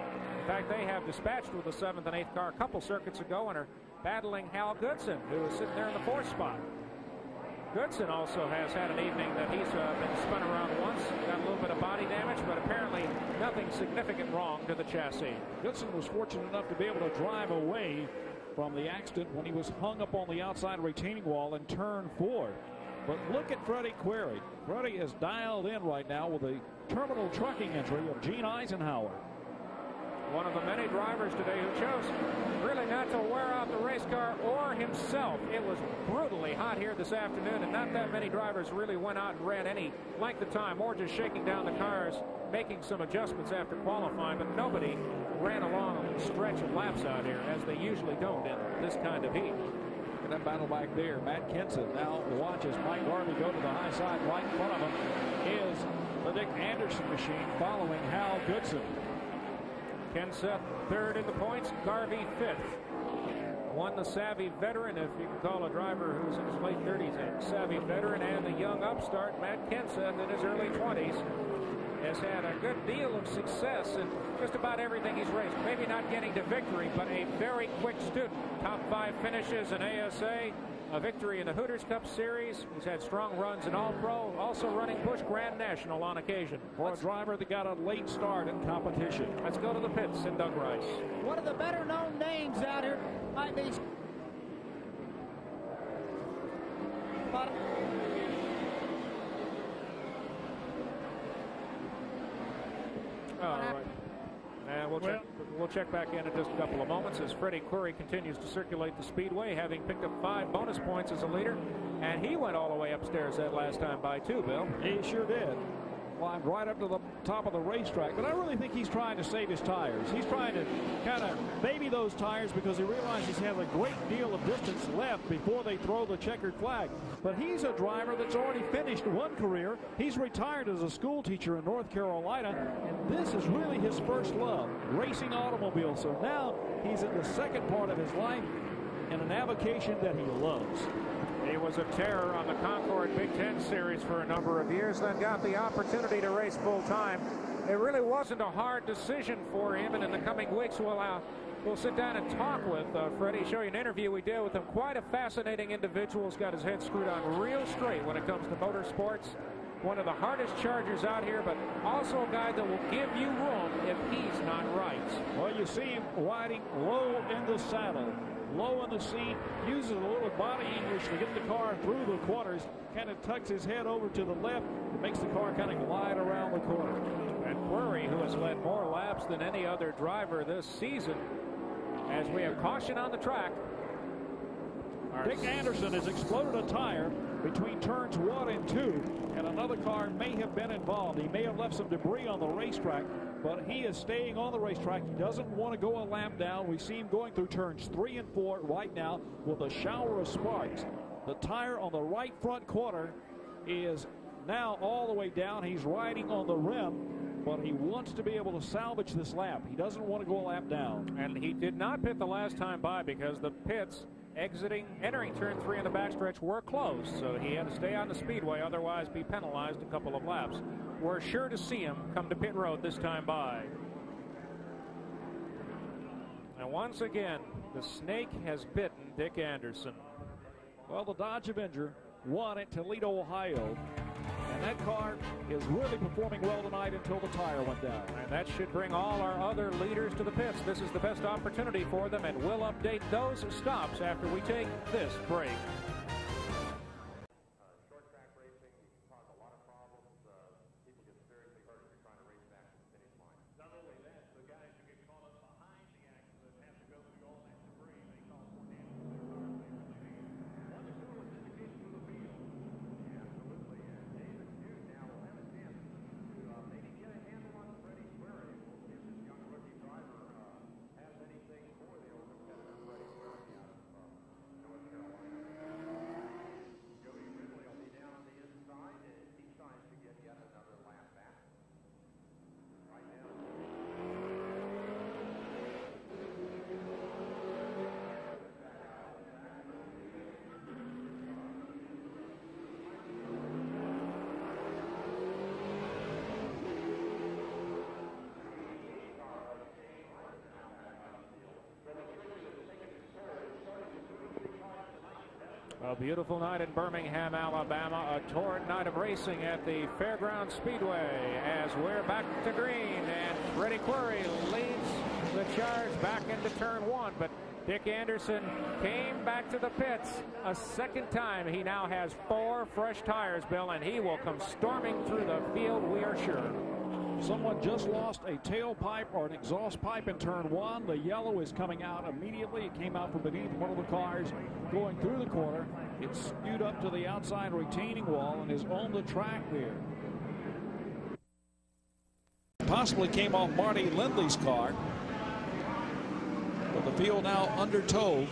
In fact, they have dispatched with the 7th and 8th car a couple circuits ago and are battling Hal Goodson, who is sitting there in the 4th spot. Goodson also has had an evening that he's been spun around once, got a little bit of body damage, but apparently nothing significant wrong to the chassis. Goodson was fortunate enough to be able to drive away from the accident when he was hung up on the outside retaining wall in turn 4. But look at Freddie Query. Freddie is dialed in right now with a terminal trucking entry of Gene Eisenhower. One of the many drivers today who chose really not to wear out the race car or himself. It was brutally hot here this afternoon, and not that many drivers really went out and ran any length of time, or just shaking down the cars, making some adjustments after qualifying, but nobody ran a long stretch of laps out here, as they usually don't in this kind of heat. And that battle back there, Matt Kenseth now watches Mike Garvey go to the high side. Right in front of him is the Dick Anderson machine following Hal Goodson. Kenseth 3rd in the points, Garvey 5th. Won the savvy veteran, if you can call a driver who's in his late 30s a savvy veteran, and the young upstart Matt Kenseth in his early 20s has had a good deal of success in just about everything he's raced. Maybe not getting to victory, but a very quick student. Top 5 finishes in ASA, a victory in the Hooters Cup Series. He's had strong runs in All-Pro, also running Busch Grand National on occasion. For a driver that got a late start in competition. Let's go to the pits in Doug Rice. One of the better known names out here might be all right. And we'll check back in just a couple of moments as Freddie Query continues to circulate the speedway, having picked up 5 bonus points as a leader. And he went all the way upstairs that last time by too, Bill. He sure did. Climbed right up to the top of the racetrack. But I really think he's trying to save his tires. He's trying to kind of baby those tires because he realizes he has a great deal of distance left before they throw the checkered flag. But he's a driver that's already finished one career. He's retired as a school teacher in North Carolina, and this is really his first love, racing automobiles. So now he's in the second part of his life in an avocation that he loves. He was a terror on the Concord Big Ten Series for a number of years, then got the opportunity to race full-time. It really wasn't a hard decision for him, and in the coming weeks we'll sit down and talk with Freddie, show you an interview we did with him. Quite a fascinating individual. He's got his head screwed on real straight when it comes to motorsports. One of the hardest chargers out here, but also a guy that will give you room if he's not right. Well, you see him riding low in the saddle, low in the seat, uses a little body English to get the car through the corners, kind of tucks his head over to the left, and makes the car kind of glide around the corner. And Query, who has led more laps than any other driver this season, as we have caution on the track. Dick Anderson has exploded a tire between turns 1 and 2, and another car may have been involved. He may have left some debris on the racetrack, but he is staying on the racetrack. He doesn't want to go a lap down. We see him going through turns 3 and 4 right now with a shower of sparks. The tire on the right front quarter is now all the way down. He's riding on the rim, but he wants to be able to salvage this lap. He doesn't want to go a lap down. And he did not pit the last time by because the pits entering turn 3 in the backstretch were closed, so he had to stay on the speedway, otherwise be penalized a couple of laps. We're sure to see him come to pit road this time by. And once again, the snake has bitten Dick Anderson. Well, the Dodge Avenger won at Toledo, Ohio. And that car is really performing well tonight until the tire went down. And that should bring all our other leaders to the pits. This is the best opportunity for them, and we'll update those stops after we take this break. Short track racing cause a lot of problems. People get seriously hurt if you're trying to race back to the finish line. Not only that, the guys who get caught up behind the accident have to go through all that debris. They cause more damage to their cars. A beautiful night in Birmingham, Alabama. A torrid night of racing at the Fairground Speedway as we're back to green, and Freddie Query leads the charge back into turn 1, but Dick Anderson came back to the pits a second time. He now has 4 fresh tires, Bill, and he will come storming through the field, we are sure. Someone just lost a tailpipe or an exhaust pipe in turn 1. The yellow is coming out immediately. It came out from beneath one of the cars going through the corner. It spewed up to the outside retaining wall and is on the track there. Possibly came off Marty Lindley's car. But the field now under tow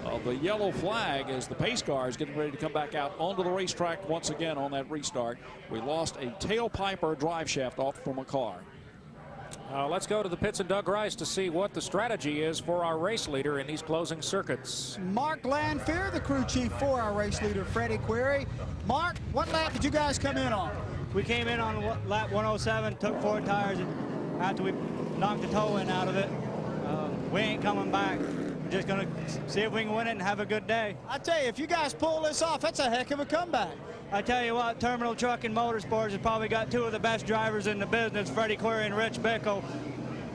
of the yellow flag as the pace car is getting ready to come back out onto the racetrack once again on that restart. We lost a tailpipe or a drive shaft off from a car. Let's go to the pits and Doug Rice to see what the strategy is for our race leader in these closing circuits. Mark Lanfear, the crew chief for our race leader, Freddie Query. Mark, what lap did you guys come in on? We came in on lap 107, took 4 tires, and after we knocked the toe in out of it, we ain't coming back. We're just going to see if we can win it and have a good day. I tell you, if you guys pull this off, that's a heck of a comeback. I tell you what, Terminal Truck and Motorsports has probably got 2 of the best drivers in the business, Freddie Query and Rich Bickle.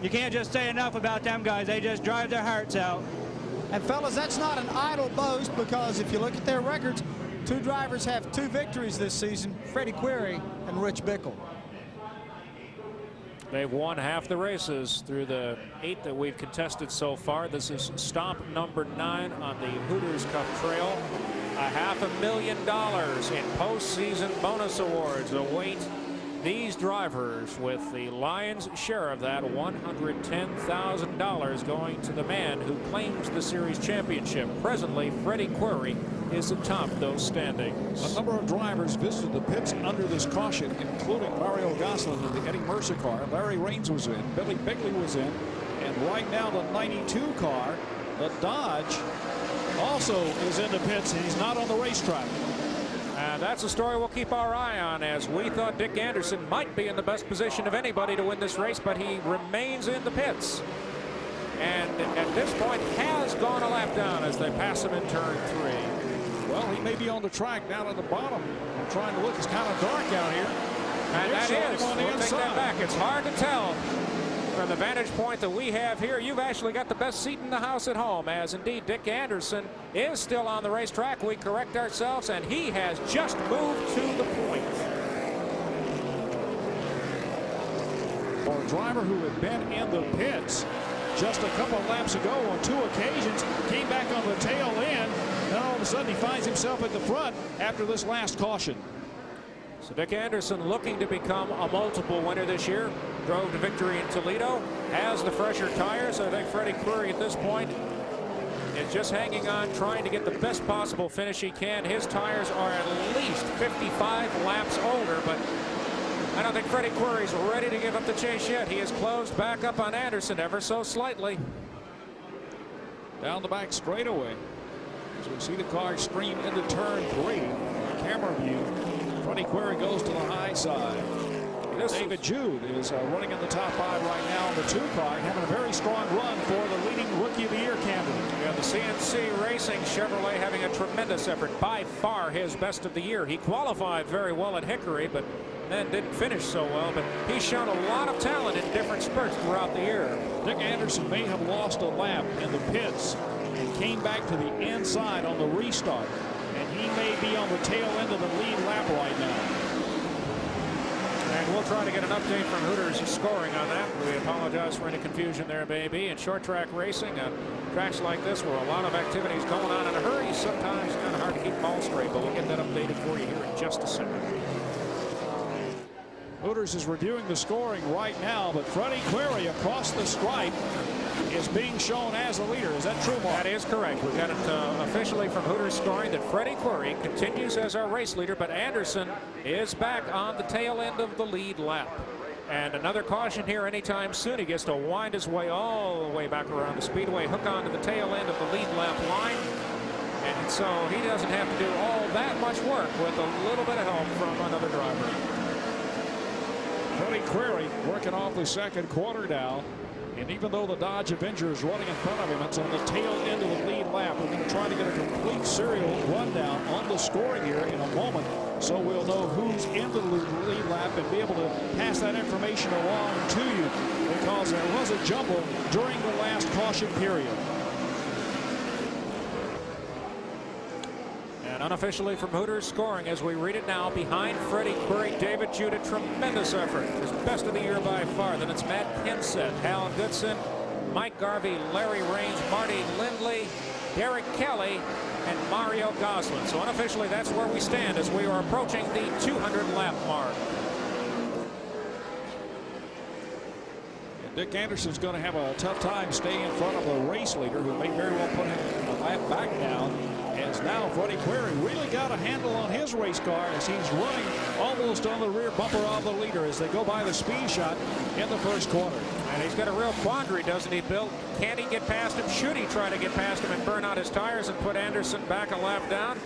You can't just say enough about them guys. They just drive their hearts out. And fellas, that's not an idle boast, because if you look at their records, 2 drivers have 2 victories this season, Freddie Query and Rich Bickle. They've won half the races through the 8 that we've contested so far. This is stop number 9 on the Hooters Cup Trail. $500,000 in postseason bonus awards await these drivers, with the lion's share of that, $110,000, going to the man who claims the series championship. Presently, Freddie Query is atop those standings. A number of drivers visited the pits under this caution, including Mario Gosselin in the Eddie Mercer car. Larry Raines was in, Billy Bigley was in, and right now the 92 car, the Dodge, also is in the pits, and he's not on the racetrack. And that's a story we'll keep our eye on, as we thought Dick Anderson might be in the best position of anybody to win this race, but he remains in the pits. And at this point has gone a lap down as they pass him in turn 3. Well, he may be on the track down at the bottom. I'm trying to look. It's kind of dark out here. And that is, we'll take that back. It's hard to tell from the vantage point that we have here. You've actually got the best seat in the house at home, as indeed Dick Anderson is still on the racetrack. We correct ourselves, and he has just moved to the point. For a driver who had been in the pits just a couple of laps ago on 2 occasions, came back on the tail end, and all of a sudden he finds himself at the front after this last caution. So Dick Anderson, looking to become a multiple winner this year, drove to victory in Toledo, has the fresher tires. I think Freddie Query at this point is just hanging on, trying to get the best possible finish he can. His tires are at least 55 laps older, but I don't think Freddie Query's ready to give up the chase yet. He has closed back up on Anderson ever so slightly. Down the back straightaway, as we see the car stream into turn 3. Camera view. Freddie Query goes to the high side. David Jude is running in the top 5 right now in the 2 car, having a very strong run for the leading Rookie of the Year candidate. Yeah, the CNC Racing Chevrolet having a tremendous effort, by far his best of the year. He qualified very well at Hickory, but then didn't finish so well. But he's shown a lot of talent in different spurts throughout the year. Dick Anderson may have lost a lap in the pits and came back to the inside on the restart. And he may be on the tail end of the lead lap right now. And we'll try to get an update from Hooters scoring on that. We apologize for any confusion there may be. In short track racing, tracks like this where a lot of activities going on in a hurry, sometimes kind of hard to keep them all straight, but we'll get that updated for you here in just a second. Hooters is reviewing the scoring right now, but Freddie Query across the stripe is being shown as the leader. Is that true, Mark? That is correct. We've got it officially from Hooters scoring that Freddie Query continues as our race leader, but Anderson is back on the tail end of the lead lap. And another caution here anytime soon. He gets to wind his way all the way back around the speedway, hook onto the tail end of the lead lap line. And so he doesn't have to do all that much work with a little bit of help from another driver. Freddie Query working off the second quarter now And even though the Dodge Avenger is running in front of him, it's on the tail end of the lead lap. We're going to try to get a complete serial rundown on the scoring here in a moment, so we'll know who's in the lead lap and be able to pass that information along to you, because there was a jumble during the last caution period. And unofficially from Hooters scoring as we read it now, behind Freddie Query, David Jude, a tremendous effort. His best of the year by far. Then it's Matt Kenseth, Hal Goodson, Mike Garvey, Larry Raines, Marty Lindley, Derek Kelly, and Mario Gosselin. So unofficially that's where we stand as we are approaching the 200 lap mark. Dick Anderson's going to have a tough time staying in front of the race leader, who may very well put him a lap back now. As now Freddie Query really got a handle on his race car as he's running almost on the rear bumper of the leader as they go by the speed shot in the first quarter. And he's got a real quandary, doesn't he, Bill? Can he get past him? Should he try to get past him and burn out his tires and put Anderson back a lap down?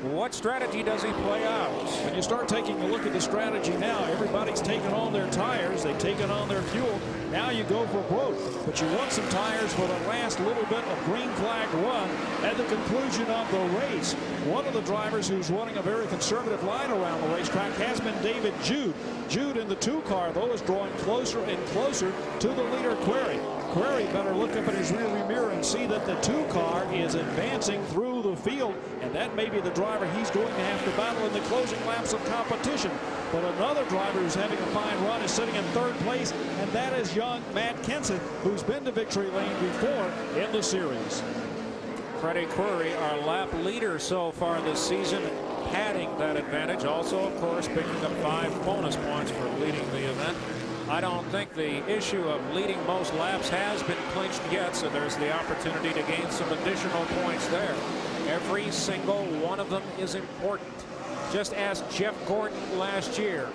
What strategy does he play out? When you start taking a look at the strategy now, everybody's taken on their tires, they've taken on their fuel. Now you go for both, but you want some tires for the last little bit of green flag run at the conclusion of the race. One of the drivers who's running a very conservative line around the racetrack has been David Jude. Jude in the 2 car, though, is drawing closer and closer to the leader, Query. Query better look up at his rearview mirror and see that the 2 car is advancing through the field, and that may be the driver he's going to have to battle in the closing laps of competition. But another driver who's having a fine run is sitting in 3rd place, and that is young Matt Kenseth, who's been to victory lane before in the series. Freddie Query, our lap leader so far this season, padding that advantage. Also, of course, picking up 5 bonus points for leading the event. I don't think the issue of leading most laps has been clinched yet, so there's the opportunity to gain some additional points there. Every single one of them is important. Just as Jeff Gordon last year,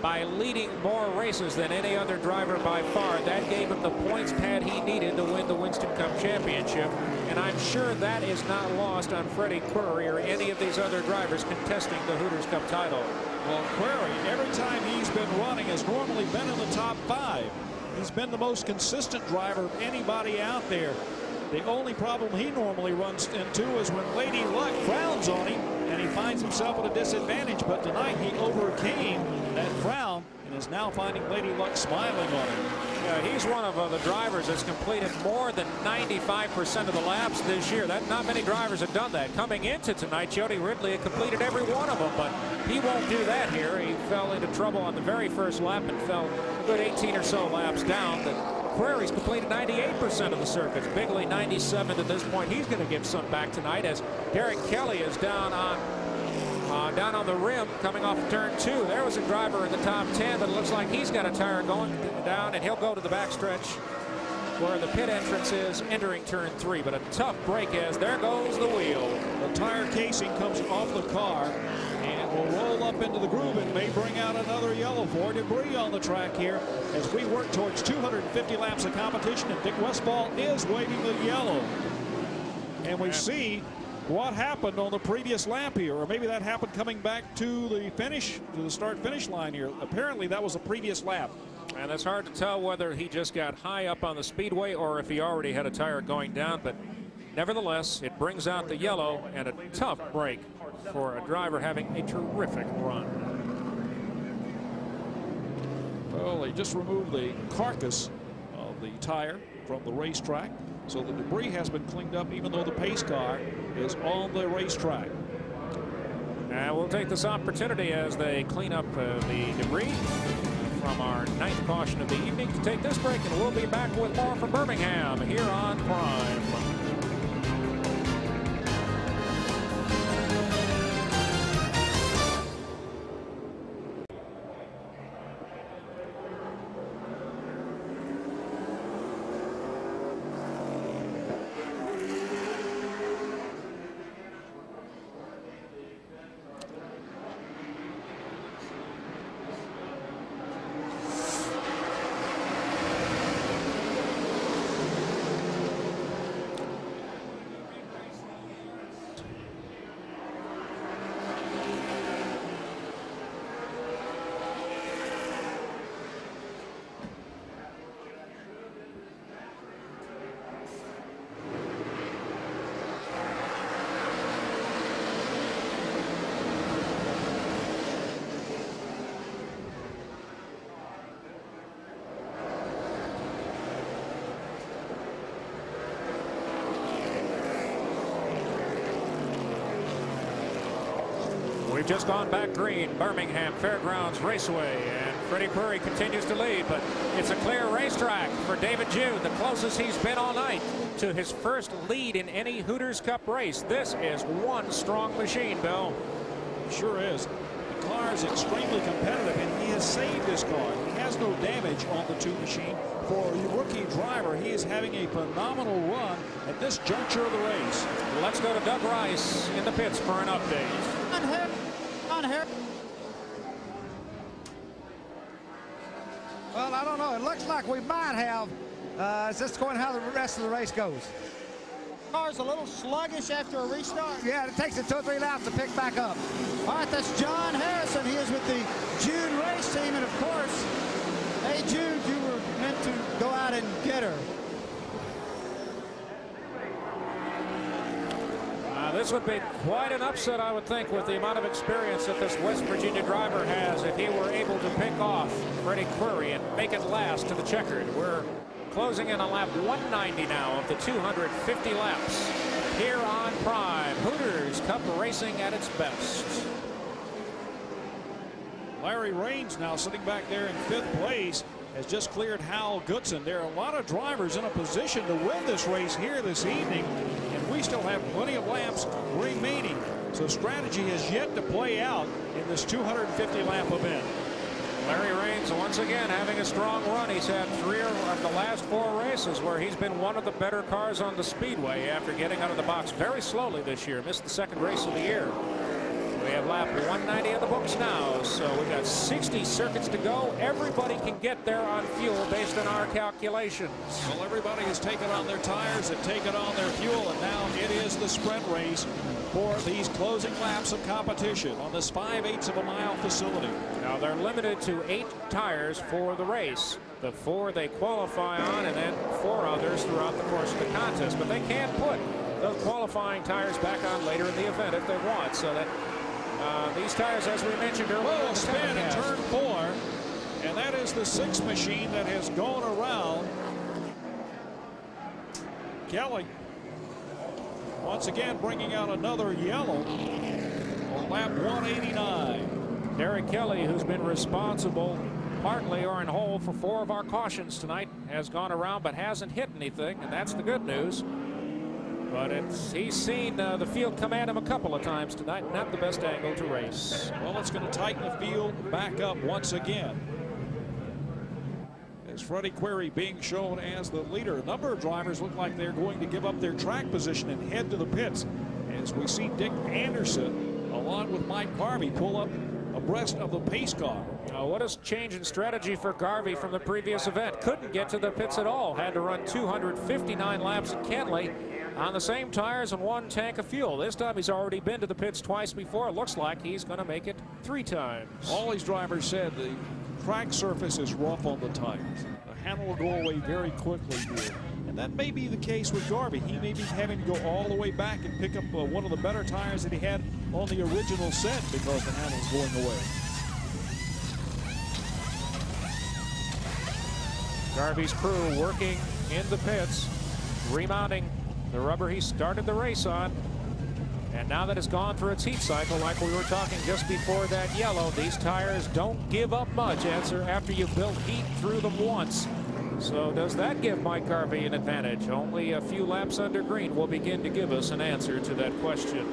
by leading more races than any other driver by far, that gave him the points pad he needed to win the Winston Cup Championship. And I'm sure that is not lost on Freddie Query or any of these other drivers contesting the Hooters Cup title. Well, Query, every time he's been running, has normally been in the top 5. He's been the most consistent driver of anybody out there. The only problem he normally runs into is when Lady Luck frowns on him and he finds himself at a disadvantage. But tonight he overcame that frown and is now finding Lady Luck smiling on him. Yeah, he's one of the drivers that's completed more than 95% of the laps this year. Not many drivers have done that. Coming into tonight, Jody Ridley had completed every one of them, but he won't do that here. He fell into trouble on the very first lap and fell a good 18 or so laps down. But Query's completed 98% of the circuits. Bigley 97 at this point. He's going to give some back tonight as Derek Kelly is down on the rim coming off of turn 2. There was a driver in the top 10, but it looks like he's got a tire going down, and he'll go to the backstretch where the pit entrance is entering turn 3. But a tough break as there goes the wheel. The tire casing comes off the car and will roll up into the groove and may bring out another yellow for debris on the track here as we work towards 250 laps of competition, and Dick Westfall is waving the yellow. And we see what happened on the previous lap here, or maybe that happened coming back to the finish, to the start-finish line here. Apparently that was a previous lap. And it's hard to tell whether he just got high up on the speedway or if he already had a tire going down, but nevertheless, it brings out the yellow and a tough break for a driver having a terrific run. Well, they just removed the carcass of the tire from the racetrack, so the debris has been cleaned up even though the pace car is on the racetrack. And we'll take this opportunity as they clean up the debris from our 9th caution of the evening to take this break, and we'll be back with more from Birmingham here on Prime. We've just gone back green. Birmingham Fairgrounds Raceway, and Freddie Query continues to lead, but it's a clear racetrack for David Jude, the closest he's been all night to his first lead in any Hooters Cup race. This is one strong machine, Bill. Sure is. The car is extremely competitive, and he has saved his car. He has no damage on the 2 machine. For a rookie driver, he is having a phenomenal run at this juncture of the race. Let's go to Doug Rice in the pits for an update. On here. Well, I don't know. It looks like we might have. It's just going how the rest of the race goes. Car's a little sluggish after a restart. Yeah, it takes it 2 or 3 laps to pick back up. All right, that's John Harrison. He is with the Jude race team, and of course, hey Jude, you were meant to go out and get her. This would be quite an upset, I would think, with the amount of experience that this West Virginia driver has if he were able to pick off Freddie Query and make it last to the checkered. We're closing in on lap 190 now of the 250 laps here on Prime. Hooters Cup racing at its best. Larry Raines now sitting back there in 5th place, has just cleared Hal Goodson. There are a lot of drivers in a position to win this race here this evening, and we still have plenty of laps remaining. So strategy has yet to play out in this 250 lap event. Larry Raines once again having a strong run. He's had 3 of the last 4 races where he's been one of the better cars on the speedway after getting out of the box very slowly this year. Missed the 2nd race of the year. We have lap 190 in the books now, so we've got 60 circuits to go. Everybody can get there on fuel based on our calculations. Well, everybody has taken on their tires and taken on their fuel, and now it is the sprint race for these closing laps of competition on this 5/8 of a mile facility. Now they're limited to 8 tires for the race. The 4 they qualify on, and then 4 others throughout the course of the contest. But they can put those qualifying tires back on later in the event if they want, so that these tires, as we mentioned earlier, will spin in turn 4, and that is the 6 machine that has gone around. Kelly once again bringing out another yellow on lap 189. Derek Kelly, who's been responsible partly or in whole for 4 of our cautions tonight, has gone around but hasn't hit anything, and that's the good news. But he's seen the field come at him a couple of times tonight. Not the best angle to race. Well, it's going to tighten the field back up once again. As Freddie Query being shown as the leader. A number of drivers look like they're going to give up their track position and head to the pits. As we see Dick Anderson along with Mike Garvey pull up abreast of the pace car. What a change in strategy for Garvey from the previous event. Couldn't get to the pits at all. Had to run 259 laps at Kenley on the same tires and 1 tank of fuel. This time he's already been to the pits twice before. It looks like he's going to make it 3 times. All these drivers said the track surface is rough on the tires. The handle will go away very quickly here. And that may be the case with Garvey. He may be having to go all the way back and pick up one of the better tires that he had on the original set because the handle's going away. Garvey's crew working in the pits, remounting the rubber he started the race on. And now that it's gone through its heat cycle, like we were talking just before that yellow, these tires don't give up much after you've built heat through them once. So does that give Mike Garvey an advantage? Only a few laps under green will begin to give us an answer to that question.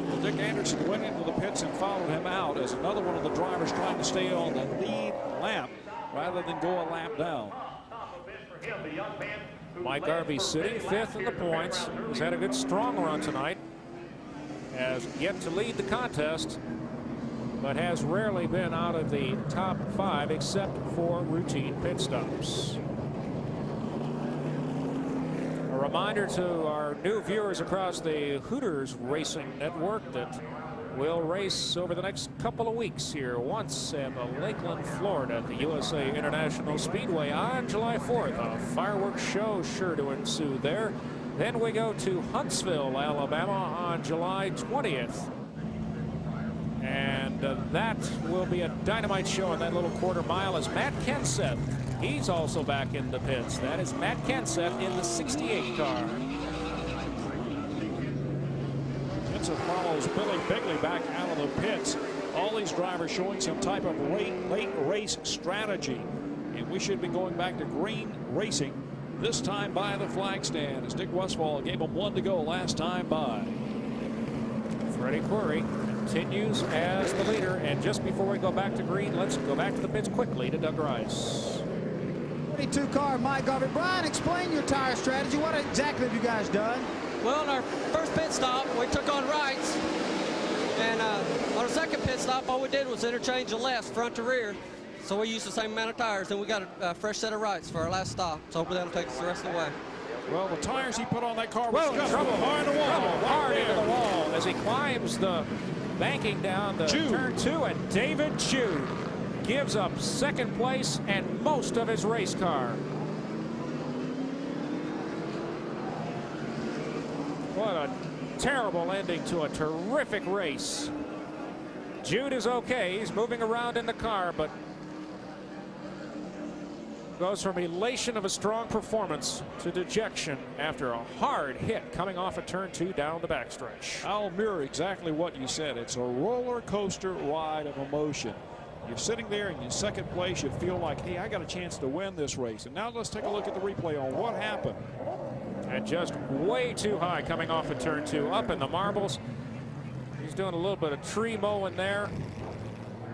Well, Dick Anderson went into the pits and followed him out as another one of the drivers trying to stay on the lead lap rather than go a lap down. Mike Garvey sitting 5th in the points. He's had a good strong run tonight. Has yet to lead the contest, but has rarely been out of the top 5 except for routine pit stops. A reminder to our new viewers across the Hooters Racing Network that we'll race over the next couple of weeks here. Once in Lakeland, Florida at the USA International Speedway on July 4th. A fireworks show sure to ensue there. Then we go to Huntsville, Alabama on July 20th. And that will be a dynamite show on that little quarter mile as Matt Kenseth, he's also back in the pits. That is Matt Kenseth in the 68 car. Spencer follows Billy Bigley back out of the pits. All these drivers showing some type of late race strategy. And we should be going back to green racing, this time by the flag stand, as Dick Westfall gave them 1 to go last time by. Freddie Query continues as the leader. And just before we go back to green, let's go back to the pits quickly to Doug Rice. 22 car, Mike Garvey. Brian, explain your tire strategy. What exactly have you guys done? Well, in our first pit stop, we took on rights. And on our second pit stop, all we did was interchange the lefts, front to rear. So we used the same amount of tires. Then we got a fresh set of rights for our last stop. So hopefully that'll take us the rest of the way. Well, the tires he put on that car was Trouble. hard in the wall. Hard into the wall as he climbs the banking down the turn 2, and David Jude gives up second place and most of his race car. What a terrible ending to a terrific race. Jude is okay. He's moving around in the car, but goes from elation of a strong performance to dejection after a hard hit coming off of turn 2 down the backstretch. I'll mirror exactly what you said. It's a roller coaster ride of emotion. You're sitting there in your second place. You feel like, hey, I got a chance to win this race. And now let's take a look at the replay on what happened. And just way too high coming off of turn 2, up in the marbles. He's doing a little bit of tree mowing there.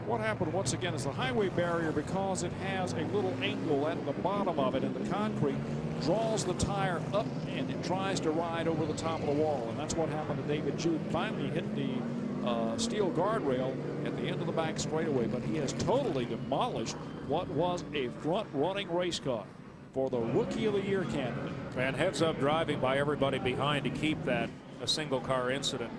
What happened once again is the highway barrier, because it has a little angle at the bottom of it, and the concrete draws the tire up and it tries to ride over the top of the wall. And that's what happened to David Jude. Finally hit the steel guardrail at the end of the back straightaway, but he has totally demolished what was a front-running race car for the Rookie of the Year candidate. And heads-up driving by everybody behind to keep that a single-car incident.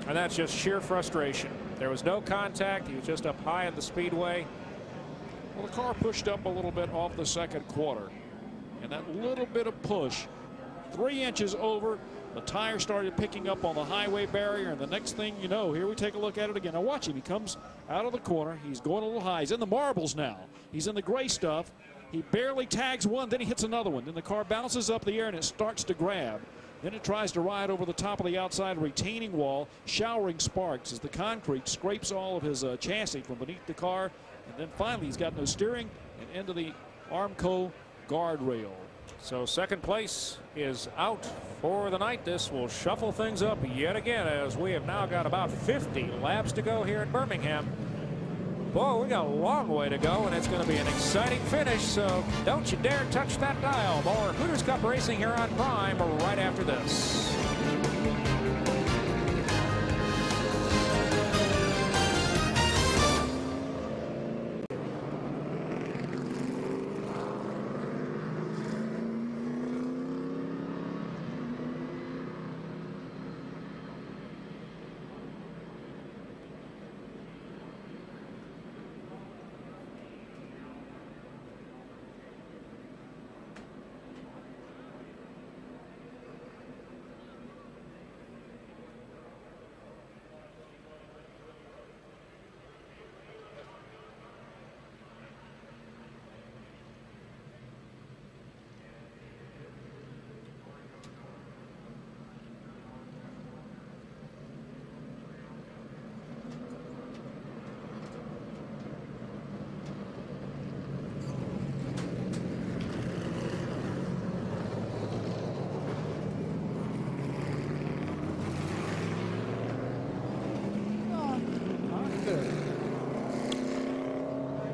And that's just sheer frustration. There was no contact. He was just up high in the speedway. Well, the car pushed up a little bit off the second quarter. And that little bit of push, 3 inches over, the tire started picking up on the highway barrier. And the next thing you know, here we take a look at it again. Now watch him. He comes out of the corner. He's going a little high. He's in the marbles now. He's in the gray stuff. He barely tags one. Then he hits another one. Then the car bounces up the air and it starts to grab. Then it tries to ride over the top of the outside retaining wall, showering sparks as the concrete scrapes all of his chassis from beneath the car. And then finally, he's got no steering and into the Armco guardrail. So second place is out for the night. This will shuffle things up yet again, as we have now got about 50 laps to go here in Birmingham. Boy, we got a long way to go, and it's going to be an exciting finish, so don't you dare touch that dial. More Hooters Cup racing here on Prime right after this.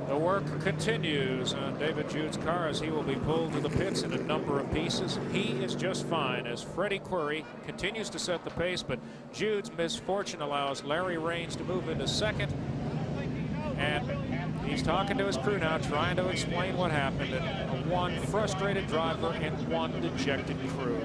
The work continues on David Jude's car as he will be pulled to the pits in a number of pieces. He is just fine as Freddie Query continues to set the pace, but Jude's misfortune allows Larry Raines to move into second. And he's talking to his crew now, trying to explain what happened. And one frustrated driver and one dejected crew.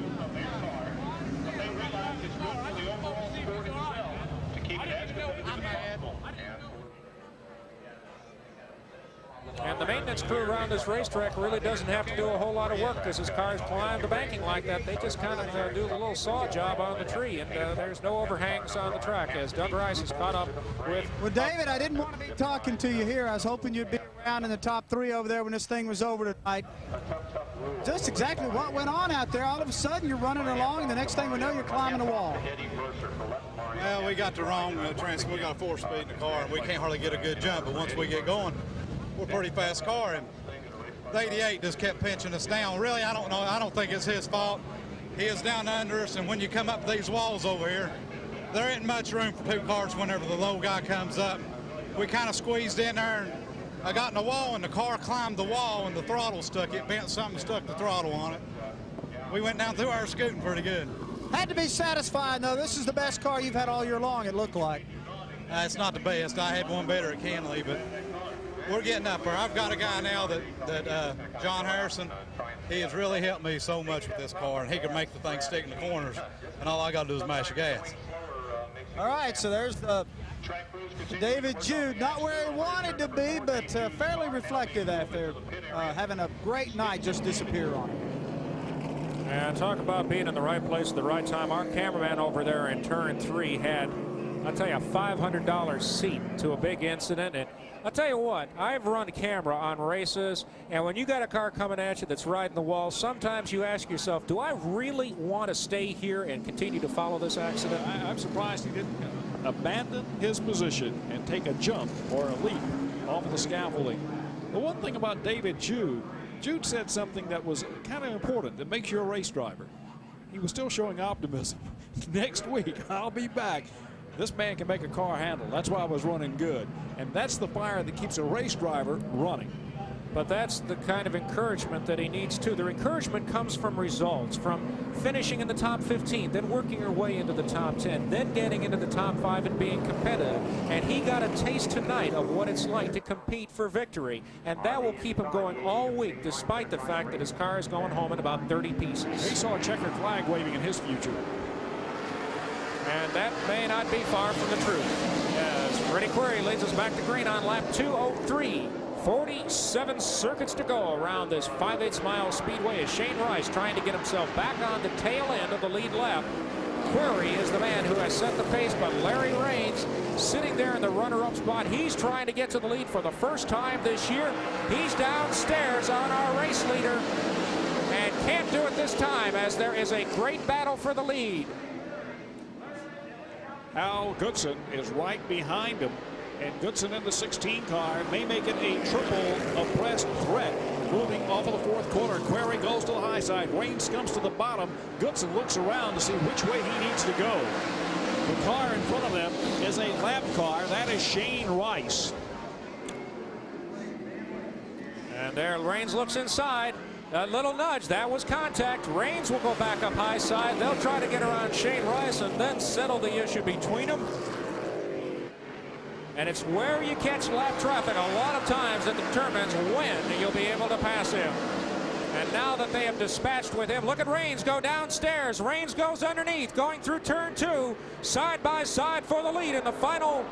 And the maintenance crew around this racetrack really doesn't have to do a whole lot of work because his cars climb the banking like that. They just kind of do a little saw job on the tree, and there's no overhangs on the track as Doug Rice is caught up with. Well, David, I didn't want to be talking to you here. I was hoping you'd be around in the top 3 over there when this thing was over tonight. just exactly what went on out there. All of a sudden, you're running along, and the next thing we know, you're climbing a wall. Well, we got the wrong we got a 4-speed in the car, and we can't hardly get a good jump. But once we get going, we're a pretty fast car, and the 88 just kept pinching us down. Really, I don't know. I don't think it's his fault. He is down under us, and when you come up these walls over here, there ain't much room for 2 cars whenever the low guy comes up. We kind of squeezed in there, and I got in the wall, and the car climbed the wall, and the throttle stuck. It bent something, stuck the throttle on it. We went down through our scooting pretty good. Had to be satisfied, though. This is the best car you've had all year long, it looked like. It's not the best. I had one better at Kenley, but we're getting up there. I've got a guy now that John Harrison, he has really helped me so much with this car, and he can make the thing stick in the corners, and all I got to do is mash the gas. All right, so there's David Jude, not where he wanted to be, but fairly reflective after having a great night just disappear on him. And talk about being in the right place at the right time. Our cameraman over there in turn 3 had, I'll tell you, a $500 seat to a big incident. And I'll tell you what, I've run camera on races, and when you got a car coming at you that's riding the wall, sometimes you ask yourself, do I really want to stay here and continue to follow this accident? I'm surprised he didn't abandon his position and take a jump or a leap off of the scaffolding. The one thing about David Jude said something that was kind of important that makes you a race driver. He was still showing optimism. Next week, I'll be back. This man can make a car handle. That's why I was running good. And that's the fire that keeps a race driver running. But that's the kind of encouragement that he needs too. The encouragement comes from results, from finishing in the top 15, then working your way into the top 10, then getting into the top 5 and being competitive. And he got a taste tonight of what it's like to compete for victory. And that will keep him going all week, despite the fact that his car is going home in about 30 pieces. He saw a checkered flag waving in his future. And that may not be far from the truth, as Freddie Query leads us back to green on lap 203. 47 circuits to go around this 5/8 mile speedway as Shane Rice trying to get himself back on the tail end of the lead lap. Query is the man who has set the pace, but Larry Raines sitting there in the runner-up spot. He's trying to get to the lead for the first time this year. He's downstairs on our race leader and can't do it this time, as there is a great battle for the lead. Al Goodson is right behind him, and Goodson in the 16 car may make it a triple abreast threat. Moving off of the 4th corner, Query goes to the high side. Raines comes to the bottom. Goodson looks around to see which way he needs to go. The car in front of them is a lap car. That is Shane Rice. And there, Raines looks inside. A little nudge, that was contact. Raines will go back up high side. They'll try to get around Shane Rice and then settle the issue between them. And it's where you catch lap traffic a lot of times that determines when you'll be able to pass him. And now that they have dispatched with him, look at Raines go downstairs. Raines goes underneath, going through turn 2, side by side for the lead in the final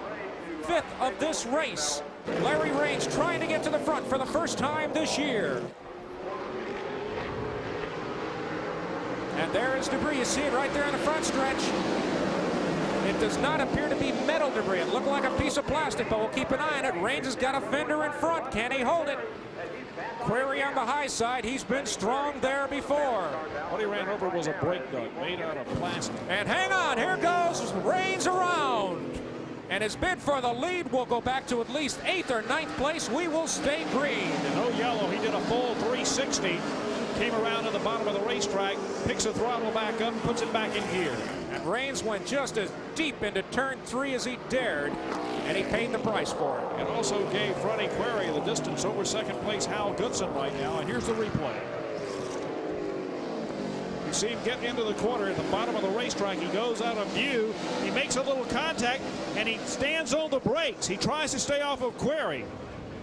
5th of this race. Larry Raines trying to get to the front for the first time this year. And there is debris. You see it right there in the front stretch. It does not appear to be metal debris. It looked like a piece of plastic, but we'll keep an eye on it. Raines has got a fender in front. Can he hold it? Query on the high side. He's been strong there before. What he ran over was a brake nut made out of plastic. And hang on, here goes Raines around. And his bid for the lead will go back to at least 8th or 9th place. We will stay green. No yellow. He did a full 360. Came around to the bottom of the racetrack, picks the throttle back up, puts it back in gear. And Raines went just as deep into turn 3 as he dared, and he paid the price for it. It also gave Freddie Query the distance over 2nd place Hal Goodson right now, and here's the replay. You see him get into the corner at the bottom of the racetrack. He goes out of view. He makes a little contact, and he stands on the brakes. He tries to stay off of Query.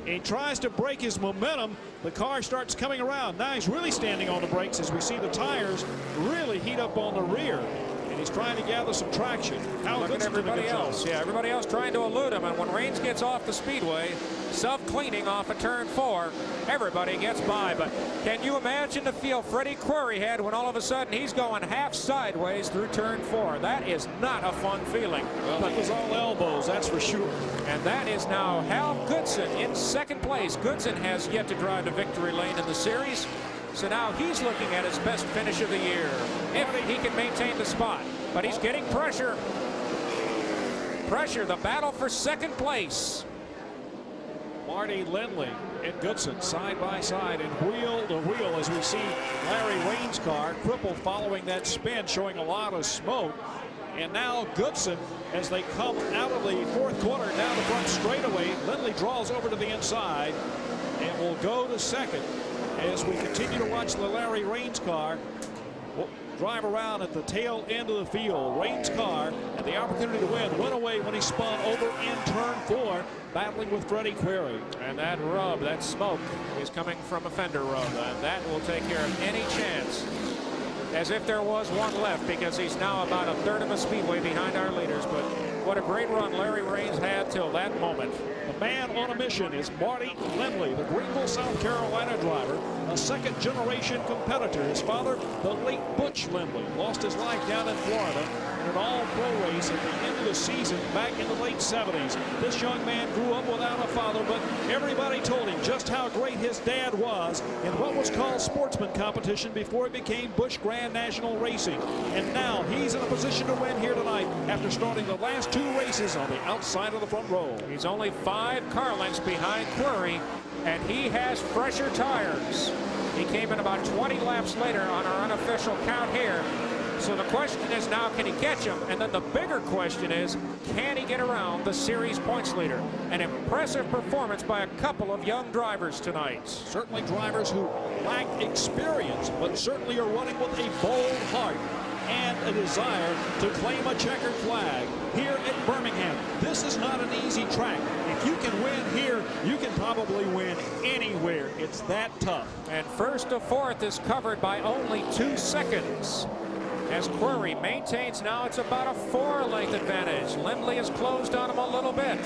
He tries to break his momentum. The car starts coming around. Now he's really standing on the brakes as we see the tires really heat up on the rear. And he's trying to gather some traction. Look at everybody else. Yeah, everybody else trying to elude him. And when Raines gets off the speedway, self-cleaning off of turn 4, everybody gets by. But can you imagine the feel Freddie Query had when all of a sudden he's going half sideways through turn 4? That is not a fun feeling. Well, it was all elbows, that's for sure. And that is now Hal Goodson in 2nd place. Goodson has yet to drive to victory lane in the series. So now he's looking at his best finish of the year, if he can maintain the spot. But he's getting pressure. Pressure, the battle for second place. Marty Lindley and Goodson side by side and wheel to wheel as we see Larry Rain's car crippled following that spin, showing a lot of smoke. And now Goodson, as they come out of the fourth quarter down the front straightaway, Lindley draws over to the inside and will go to second as we continue to watch the Larry Rain's car drive around at the tail end of the field. Rain's car and the opportunity to win went away when he spun over in turn 4, battling with Freddie Query. And that rub, that smoke, is coming from a fender rub, and that will take care of any chance, as if there was one left, because he's now about a third of a speedway behind our leaders. But what a great run Larry Rains had till that moment. The man on a mission is Marty Lindley, the Greenville, South Carolina driver, a second-generation competitor. His father, the late Butch Lindley, lost his life down in Florida in an all-pro race at the end of the season back in the late 70s. This young man grew up without a father, but everybody told him just how great his dad was in what was called sportsman competition before it became Busch Grand National Racing. And now he's in a position to win here tonight after starting the last 2 races on the outside of the front row. He's only 5 car lengths behind Query, and he has fresher tires. He came in about 20 laps later on our unofficial count here. So the question is now, can he catch him? And then the bigger question is, can he get around the series points leader? An impressive performance by a couple of young drivers tonight. Certainly drivers who lack experience, but certainly are running with a bold heart and a desire to claim a checkered flag here at Birmingham. This is not an easy track. If you can win here, you can probably win anywhere. It's that tough. And first to fourth is covered by only 2 seconds. As Query maintains now, it's about a 4-length advantage. Lindley has closed on him a little bit.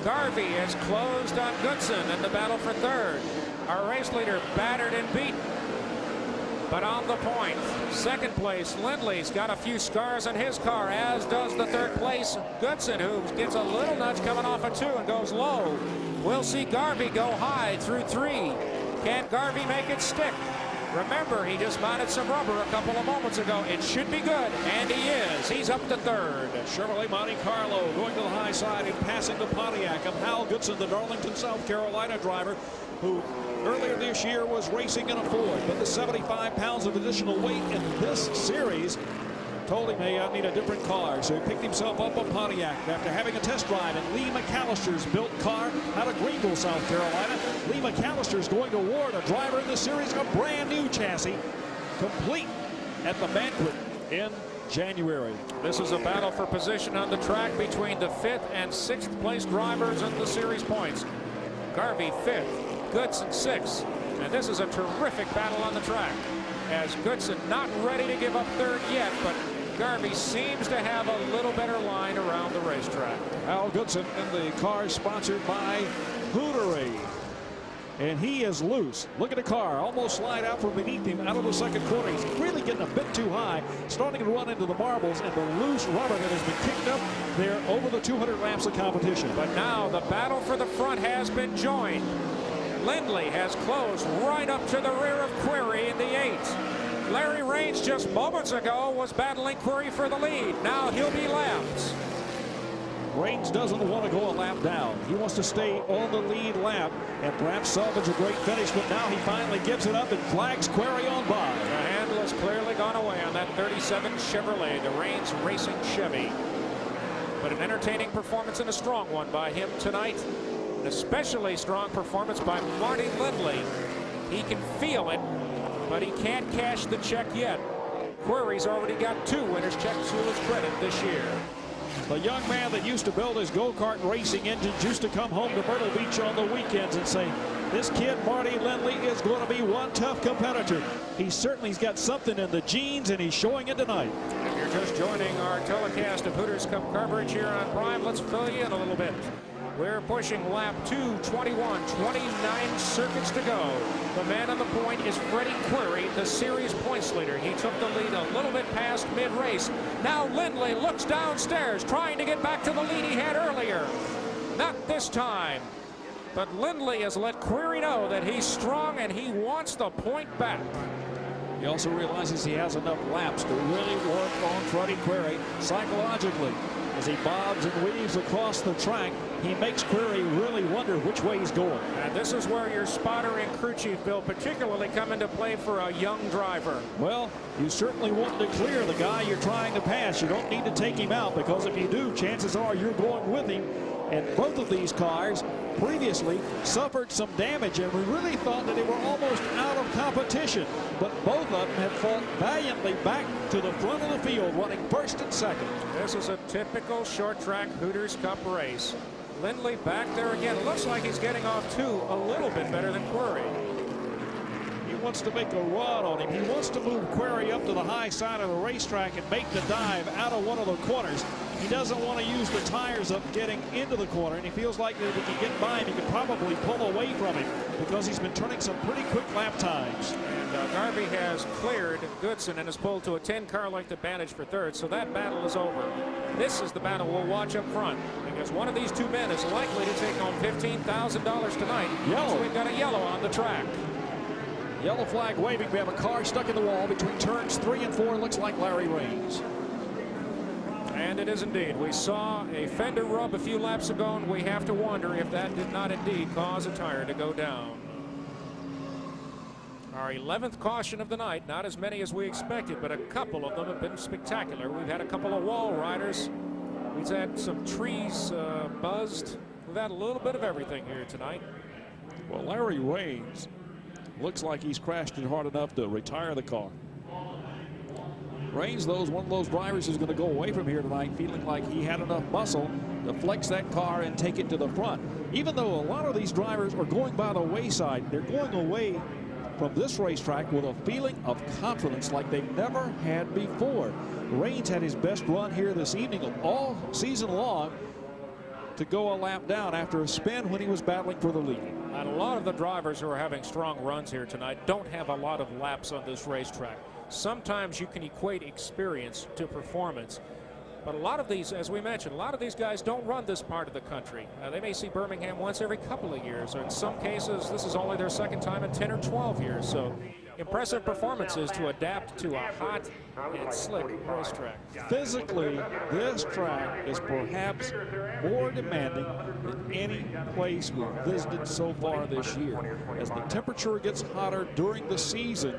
Garvey has closed on Goodson in the battle for third. Our race leader battered and beaten, but on the point. Second place, Lindley's got a few scars on his car, as does the third place Goodson, who gets a little nudge coming off a 2 and goes low. We'll see Garvey go high through 3. Can Garvey make it stick? Remember, he just mounted some rubber a couple of moments ago. It should be good, and he is. He's up to third. Chevrolet Monte Carlo going to the high side and passing the Pontiac of Hal Goodson, the Darlington, South Carolina driver, who earlier this year was racing in a Ford, but the 75 pounds of additional weight in this series told him, hey, I need a different car. So he picked himself up a Pontiac after having a test drive in Lee McAllister's built car out of Greenville, South Carolina. Lee McAllister's going to award a driver in the series a brand new chassis, complete at the banquet in January. This is a battle for position on the track between the 5th and 6th place drivers in the series points. Garvey 5th, Goodson 6th, and this is a terrific battle on the track, as Goodson not ready to give up third yet, but Garvey seems to have a little better line around the racetrack. Al Goodson in the car sponsored by Hooters, and he is loose. Look at the car almost slide out from beneath him out of the second quarter. He's really getting a bit too high, starting to run into the marbles and the loose rubber that has been kicked up there over the 200 laps of competition. But now the battle for the front has been joined. Lindley has closed right up to the rear of Query in the 8th. Larry Rains just moments ago was battling Query for the lead. Now he'll be lapped. Rains doesn't want to go a lap down. He wants to stay on the lead lap and perhaps salvage a great finish, but now he finally gives it up and flags Query on by. The handle has clearly gone away on that 37 Chevrolet, the Rains Racing Chevy. But an entertaining performance and a strong one by him tonight. An especially strong performance by Marty Lindley. He can feel it, but he can't cash the check yet. Query's already got 2 winners checks to his credit this year. The young man that used to build his go-kart racing engines used to come home to Myrtle Beach on the weekends and say, this kid, Marty Lindley, is going to be one tough competitor. He certainly's got something in the genes, and he's showing it tonight. If you're just joining our telecast of Hooters Cup coverage here on Prime, let's fill you in a little bit. We're pushing lap 221, 29 circuits to go. The man on the point is Freddie Query, the series points leader. He took the lead a little bit past mid-race. Now Lindley looks downstairs, trying to get back to the lead he had earlier. Not this time. But Lindley has let Query know that he's strong and he wants the point back. He also realizes he has enough laps to really work on Freddie Query psychologically. As he bobs and weaves across the track, he makes Query really wonder which way he's going. And this is where your spotter and crew chief, Bill, particularly come into play for a young driver. Well, you certainly want to clear the guy you're trying to pass. You don't need to take him out, because if you do, chances are you're going with him. And both of these cars previously suffered some damage, and we really thought that they were almost out of competition. But both of them have fought valiantly back to the front of the field, running first and second. This is a typical short track Hooters Cup race. Lindley back there again. It looks like he's getting off too a little bit better than Query. He wants to make a run on him. He wants to move Query up to the high side of the racetrack and make the dive out of one of the corners. He doesn't want to use the tires up getting into the corner, and he feels like that if he can get by him, he can probably pull away from him, because he's been turning some pretty quick lap times. And Garvey has cleared Goodson and has pulled to a 10-car length advantage for third, so that battle is over. This is the battle we'll watch up front, because one of these two men is likely to take home $15,000 tonight. Yellow. So we've got a yellow on the track. Yellow flag waving. We have a car stuck in the wall between turns 3 and 4. Looks like Larry Raines. And it is indeed. We saw a fender rub a few laps ago, and we have to wonder if that did not indeed cause a tire to go down. Our 11th caution of the night. Not as many as we expected, but a couple of them have been spectacular. We've had a couple of wall riders. We've had some trees buzzed. We've had a little bit of everything here tonight. Well, Larry Raines looks like he's crashed it hard enough to retire the car. Raines, though, is one of those drivers who's going to go away from here tonight feeling like he had enough muscle to flex that car and take it to the front. Even though a lot of these drivers are going by the wayside, they're going away from this racetrack with a feeling of confidence like they've never had before. Raines had his best run here this evening of all season long to go a lap down after a spin when he was battling for the lead. And a lot of the drivers who are having strong runs here tonight don't have a lot of laps on this racetrack. Sometimes you can equate experience to performance. But a lot of these, as we mentioned, a lot of these guys don't run this part of the country. They may see Birmingham once every couple of years, or in some cases, this is only their second time in 10 or 12 years. So impressive performances to adapt to a hot and slick racetrack. Physically, this track is perhaps more demanding than any place we've visited so far this year. As the temperature gets hotter during the season,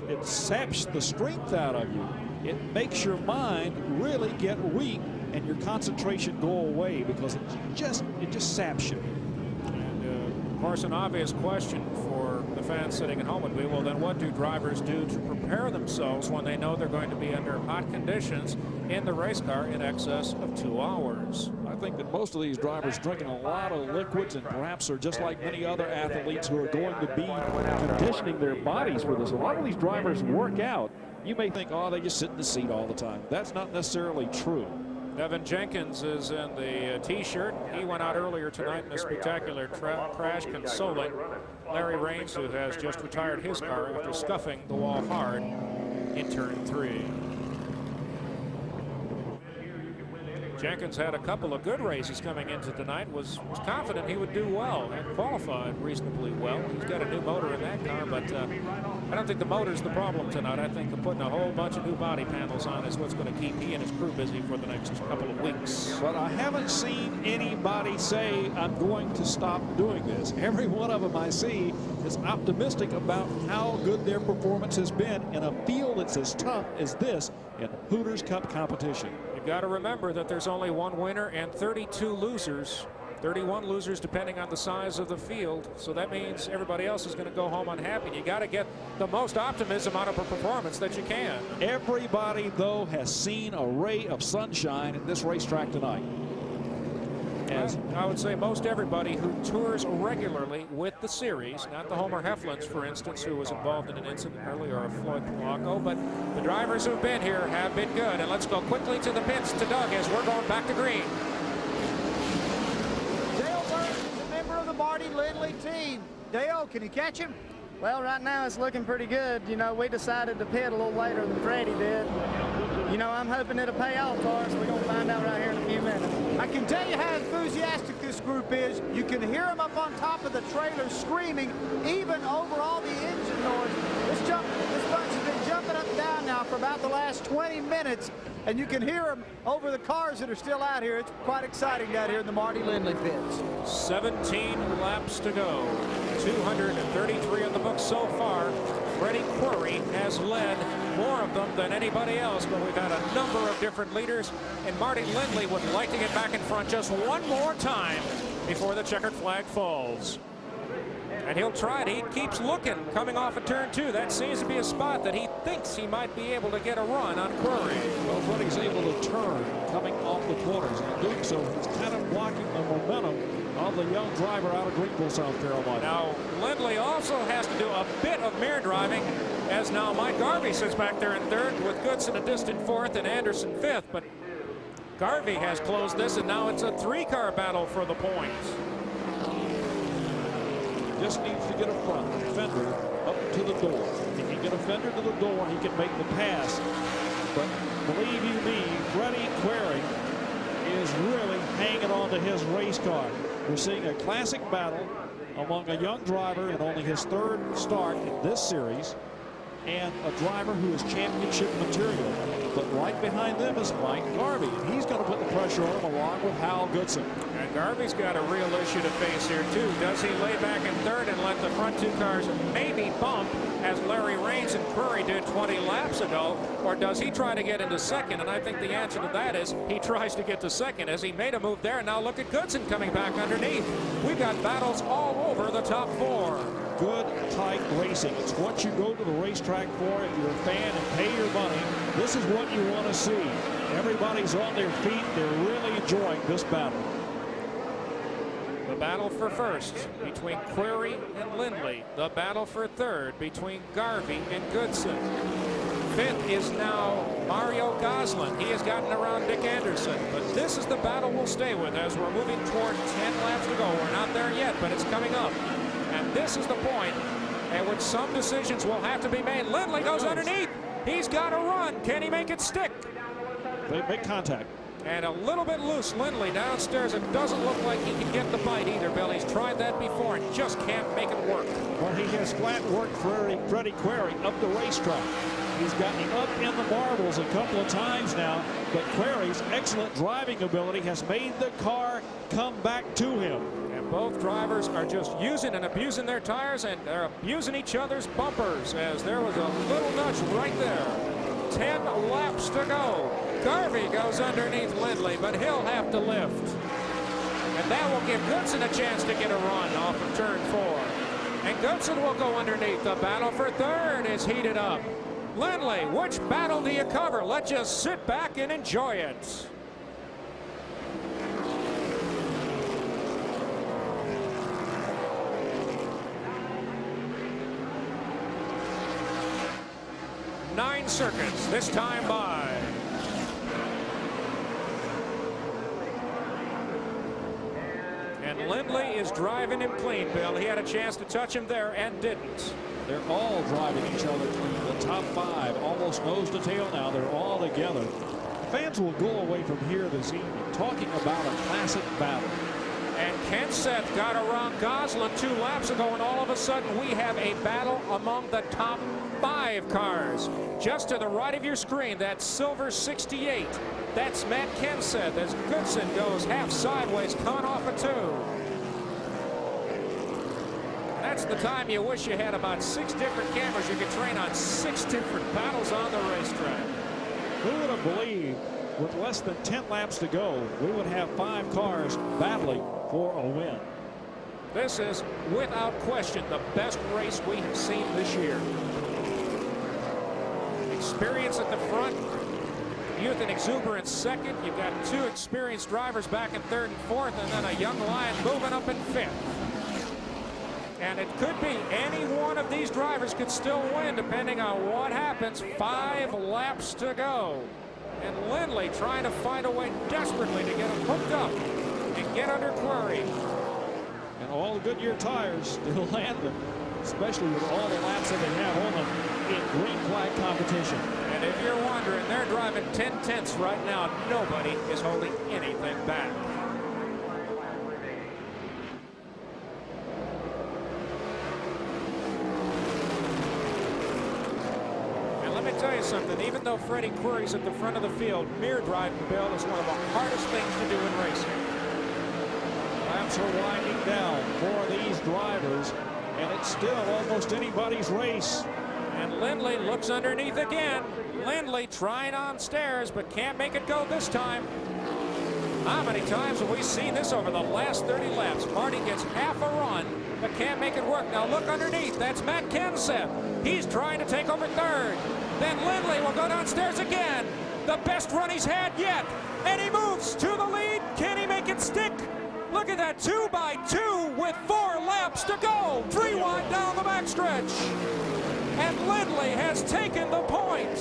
it saps the strength out of you. It makes your mind really get weak and your concentration go away, because it just saps you. And of course, an obvious question for the fans sitting at home would be, well, then what do drivers do to prepare themselves when they know they're going to be under hot conditions in the race car in excess of 2 hours? I think that most of these drivers drinking a lot of liquids, and perhaps are just like many other athletes who are going to be conditioning their bodies for this. A lot of these drivers work out. You may think, oh, they just sit in the seat all the time. That's not necessarily true. Evan Jenkins is in the T-shirt. He went out earlier tonight in a spectacular crash, consoling Larry Raines, who has just retired his car after scuffing the wall hard in turn 3. Jenkins had a couple of good races coming into tonight, was confident he would do well and qualified reasonably well. He's got a new motor in that car, but I don't think the motor's the problem tonight. I think putting a whole bunch of new body panels on is what's going to keep he and his crew busy for the next couple of weeks. But I haven't seen anybody say, I'm going to stop doing this. Every one of them I see is optimistic about how good their performance has been in a field that's as tough as this in Hooters Cup competition. You've got to remember that there's only one winner and 32 losers, 31 losers depending on the size of the field. So that means everybody else is going to go home unhappy. You got to get the most optimism out of a performance that you can. Everybody, though, has seen a ray of sunshine at this racetrack tonight. As I would say most everybody who tours regularly with the series, not the Homer Heflins, for instance, who was involved in an incident earlier, or Floyd Polanco, but the drivers who've been here have been good. And let's go quickly to the pits to Doug as we're going back to green. Dale Burns is a member of the Marty Lindley team. Dale, can you catch him? Well, right now it's looking pretty good. You know, we decided to pit a little later than Freddie did. You know, I'm hoping it'll pay off for us. We're going to find out right here in a few minutes. I can tell you how enthusiastic this group is. You can hear them up on top of the trailer screaming, even over all the engine noise. This bunch has been jumping up and down now for about the last 20 minutes, and you can hear them over the cars that are still out here. It's quite exciting out here in the Marty Lindley pits. 17 laps to go. 233 in the book so far. Freddie Query has led more of them than anybody else, but we've had a number of different leaders, and Marty Lindley would like to get back in front just one more time before the checkered flag falls. And he'll try it. He keeps looking, coming off of turn 2. That seems to be a spot that he thinks he might be able to get a run on Query. Well, Freddie's able to turn coming off the corners. In doing so, he's kind of blocking the momentum of the young driver out of Greenville, South Carolina. Now, Lindley also has to do a bit of mirror driving, as now Mike Garvey sits back there in third, with Goodson a distant fourth and Anderson fifth. But Garvey has closed this, and now it's a 3-car battle for the points. Just needs to get a front fender up to the door. If he can get a fender to the door, he can make the pass. But believe you me, Freddie Query is really hanging on to his race car. We're seeing a classic battle among a young driver in only his 3rd start in this series, and a driver who is championship material. But right behind them is Mike Garvey, and he's going to put the pressure on him along with Hal Goodson. And Garvey's got a real issue to face here too. Does he lay back in third and let the front 2 cars maybe bump, as Larry Raines and Query did 20 laps ago, or does he try to get into second? And I think the answer to that is he tries to get to second, as he made a move there. And now look at Goodson coming back underneath. We've got battles all over the top 4. Good, tight racing. It's what you go to the racetrack for if you're a fan and pay your money. This is what you want to see. Everybody's on their feet. They're really enjoying this battle. The battle for first between Query and Lindley. The battle for third between Garvey and Goodson. Fifth is now Mario Goslin. He has gotten around Dick Anderson. But this is the battle we'll stay with as we're moving toward 10 laps to go. We're not there yet, but it's coming up. And this is the point at which some decisions will have to be made. Lindley goes underneath. He's got to run. Can he make it stick? They make contact. And a little bit loose. Lindley downstairs. It doesn't look like he can get the bite either, Bill. He's tried that before and just can't make it work. Well, he has flat worked Freddie Query up the racetrack. He's gotten him up in the marbles a couple of times now, but Query's excellent driving ability has made the car come back to him. And both drivers are just using and abusing their tires, and they're abusing each other's bumpers, as there was a little nudge right there. 10 laps to go. Garvey goes underneath Lindley, but he'll have to lift. And that will give Goodson a chance to get a run off of turn 4. And Goodson will go underneath. The battle for third is heated up. Lindley, which battle do you cover? Let's just sit back and enjoy it. Nine circuits, this time by. And Lindley is driving him clean, Bill. He had a chance to touch him there and didn't. They're all driving each other clean. The top 5, almost nose to tail now. They're all together. Fans will go away from here this evening talking about a classic battle. And Kenseth got around Goslin 2 laps ago, and all of a sudden we have a battle among the top 5 cars. Just to the right of your screen, that silver 68. That's Matt Kenseth as Goodson goes half sideways, coming off a 2. That's the time you wish you had about 6 different cameras. You could train on 6 different battles on the racetrack. Who would have believed with less than 10 laps to go, we would have 5 cars battling for a win. This is, without question, the best race we have seen this year. Experience at the front, youth and exuberance second. You've got 2 experienced drivers back in third and fourth, and then a young lion moving up in fifth. And it could be any one of these drivers could still win depending on what happens. 5 laps to go. And Lindley trying to find a way desperately to get him hooked up and get under Query. And all the Goodyear tires still landing, especially with all the laps that they have on them in green flag competition. And And if you're wondering, they're driving 10/10 right now. Nobody is holding anything back. And let me tell you something, even though Freddie Query's at the front of the field, mirror driving, Bill, is one of the hardest things to do in racing. Laps are winding down for these drivers, and it's still almost anybody's race. And Lindley looks underneath again. Lindley trying on stairs, but can't make it go this time. How many times have we seen this over the last 30 laps? Marty gets half a run, but can't make it work. Now look underneath. That's Matt Kenseth. He's trying to take over third. Then Lindley will go downstairs again. The best run he's had yet. And he moves to the lead. Can he make it stick? Look at that, 2 by 2 with 4 laps to go. 3 wide down the backstretch. And Lindley has taken the point.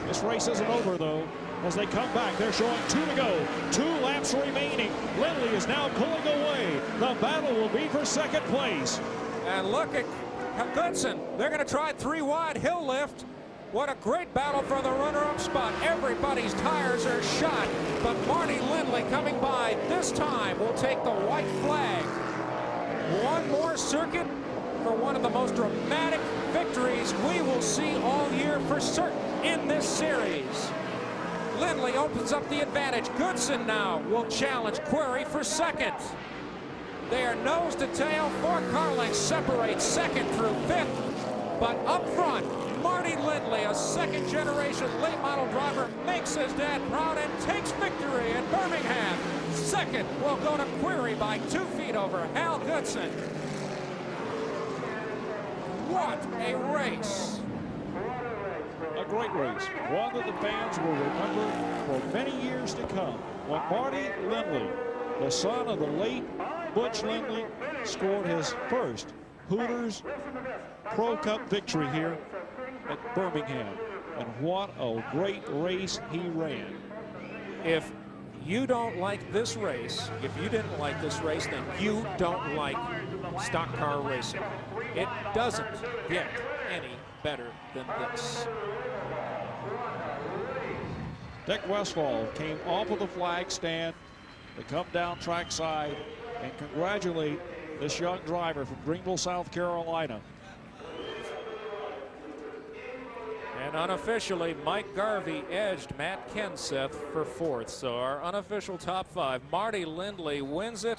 This race isn't over, though. As they come back, they're showing 2 to go. 2 laps remaining. Lindley is now pulling away. The battle will be for second place. And look at Goodson. They're going to try 3 wide hill lift. What a great battle for the runner-up spot. Everybody's tires are shot, but Marty Lindley coming by this time will take the white flag. One more circuit for one of the most dramatic victories we will see all year for certain in this series. Lindley opens up the advantage. Goodson now will challenge Query for second. They are nose to tail. 4 car lengths separate second through 5th, but up front, Marty Lindley, a second-generation late model driver, makes his dad proud and takes victory in Birmingham. Second will go to Query by 2 feet over Hal Goodson. What a race. A great race, one that the fans will remember for many years to come. When Marty Lindley, the son of the late Butch Lindley, scored his first Hooters Pro Cup victory here at Birmingham. And what a great race he ran. If you don't like this race, if you didn't like this race, then you don't like stock car racing. It doesn't get any better than this. Dick Westfall came off of the flag stand to come down trackside and congratulate this young driver from Greenville, South Carolina. And unofficially, Mike Garvey edged Matt Kenseth for 4th. So our unofficial top 5. Marty Lindley wins it.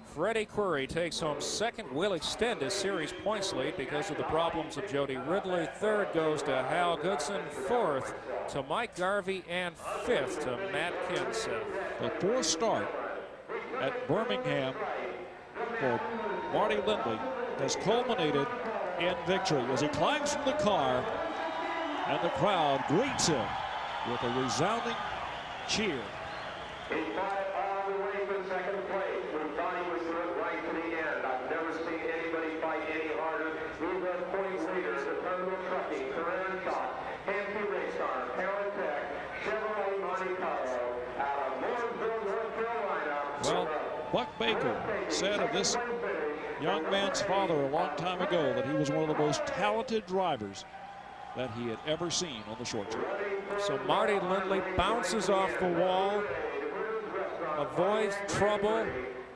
Freddie Query takes home 2nd. Will extend his series points lead because of the problems of Jody Ridley. 3rd goes to Hal Goodson. 4th to Mike Garvey. And 5th to Matt Kenseth. The 4th start at Birmingham for Marty Lindley has culminated in victory as he climbs from the car and the crowd greets him with a resounding cheer. He fought all the way to second place. We thought he would do it right to the end. I've never seen anybody fight any harder. These are point leaders, the Terminal Trucking, Ferrer & Shot, Hampton Race Car, Parent Tech, Chevrolet Monte Carlo, out of Mooresville, North Carolina. Well, Buck Baker said of this young man's father a long time ago that he was one of the most talented drivers that he had ever seen on the short track. So Marty Lindley bounces off the wall, avoids trouble,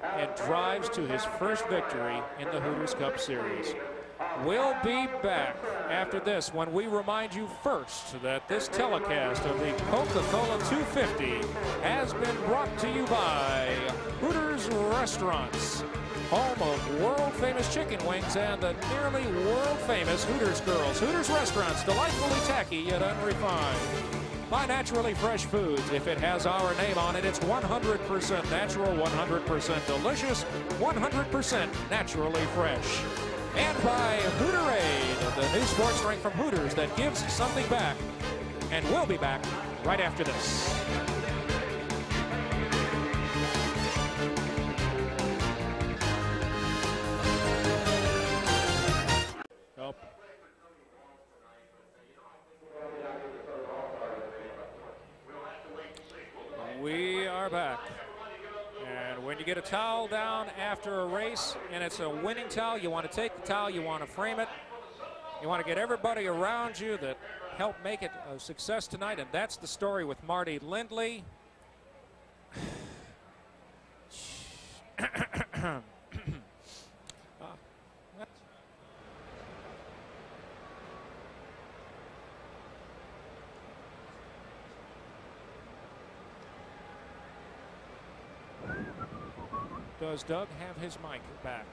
and drives to his first victory in the Hooters Cup Series. We'll be back after this when we remind you first that this telecast of the Coca-Cola 250 has been brought to you by Hooters Restaurants, home of world-famous chicken wings and the nearly world-famous Hooters girls. Hooters Restaurants, delightfully tacky yet unrefined. By Naturally Fresh Foods. If it has our name on it, it's 100% natural, 100% delicious, 100% naturally fresh. And by Hooterade, the new sports drink from Hooters that gives something back. And we'll be back right after this. Nope. We are back. And when you get a towel down after a race and it's a winning towel, you want to take the towel, you want to frame it. You want to get everybody around you that helped make it a success tonight, and that's the story with Marty Lindley. Does Doug have his mic back?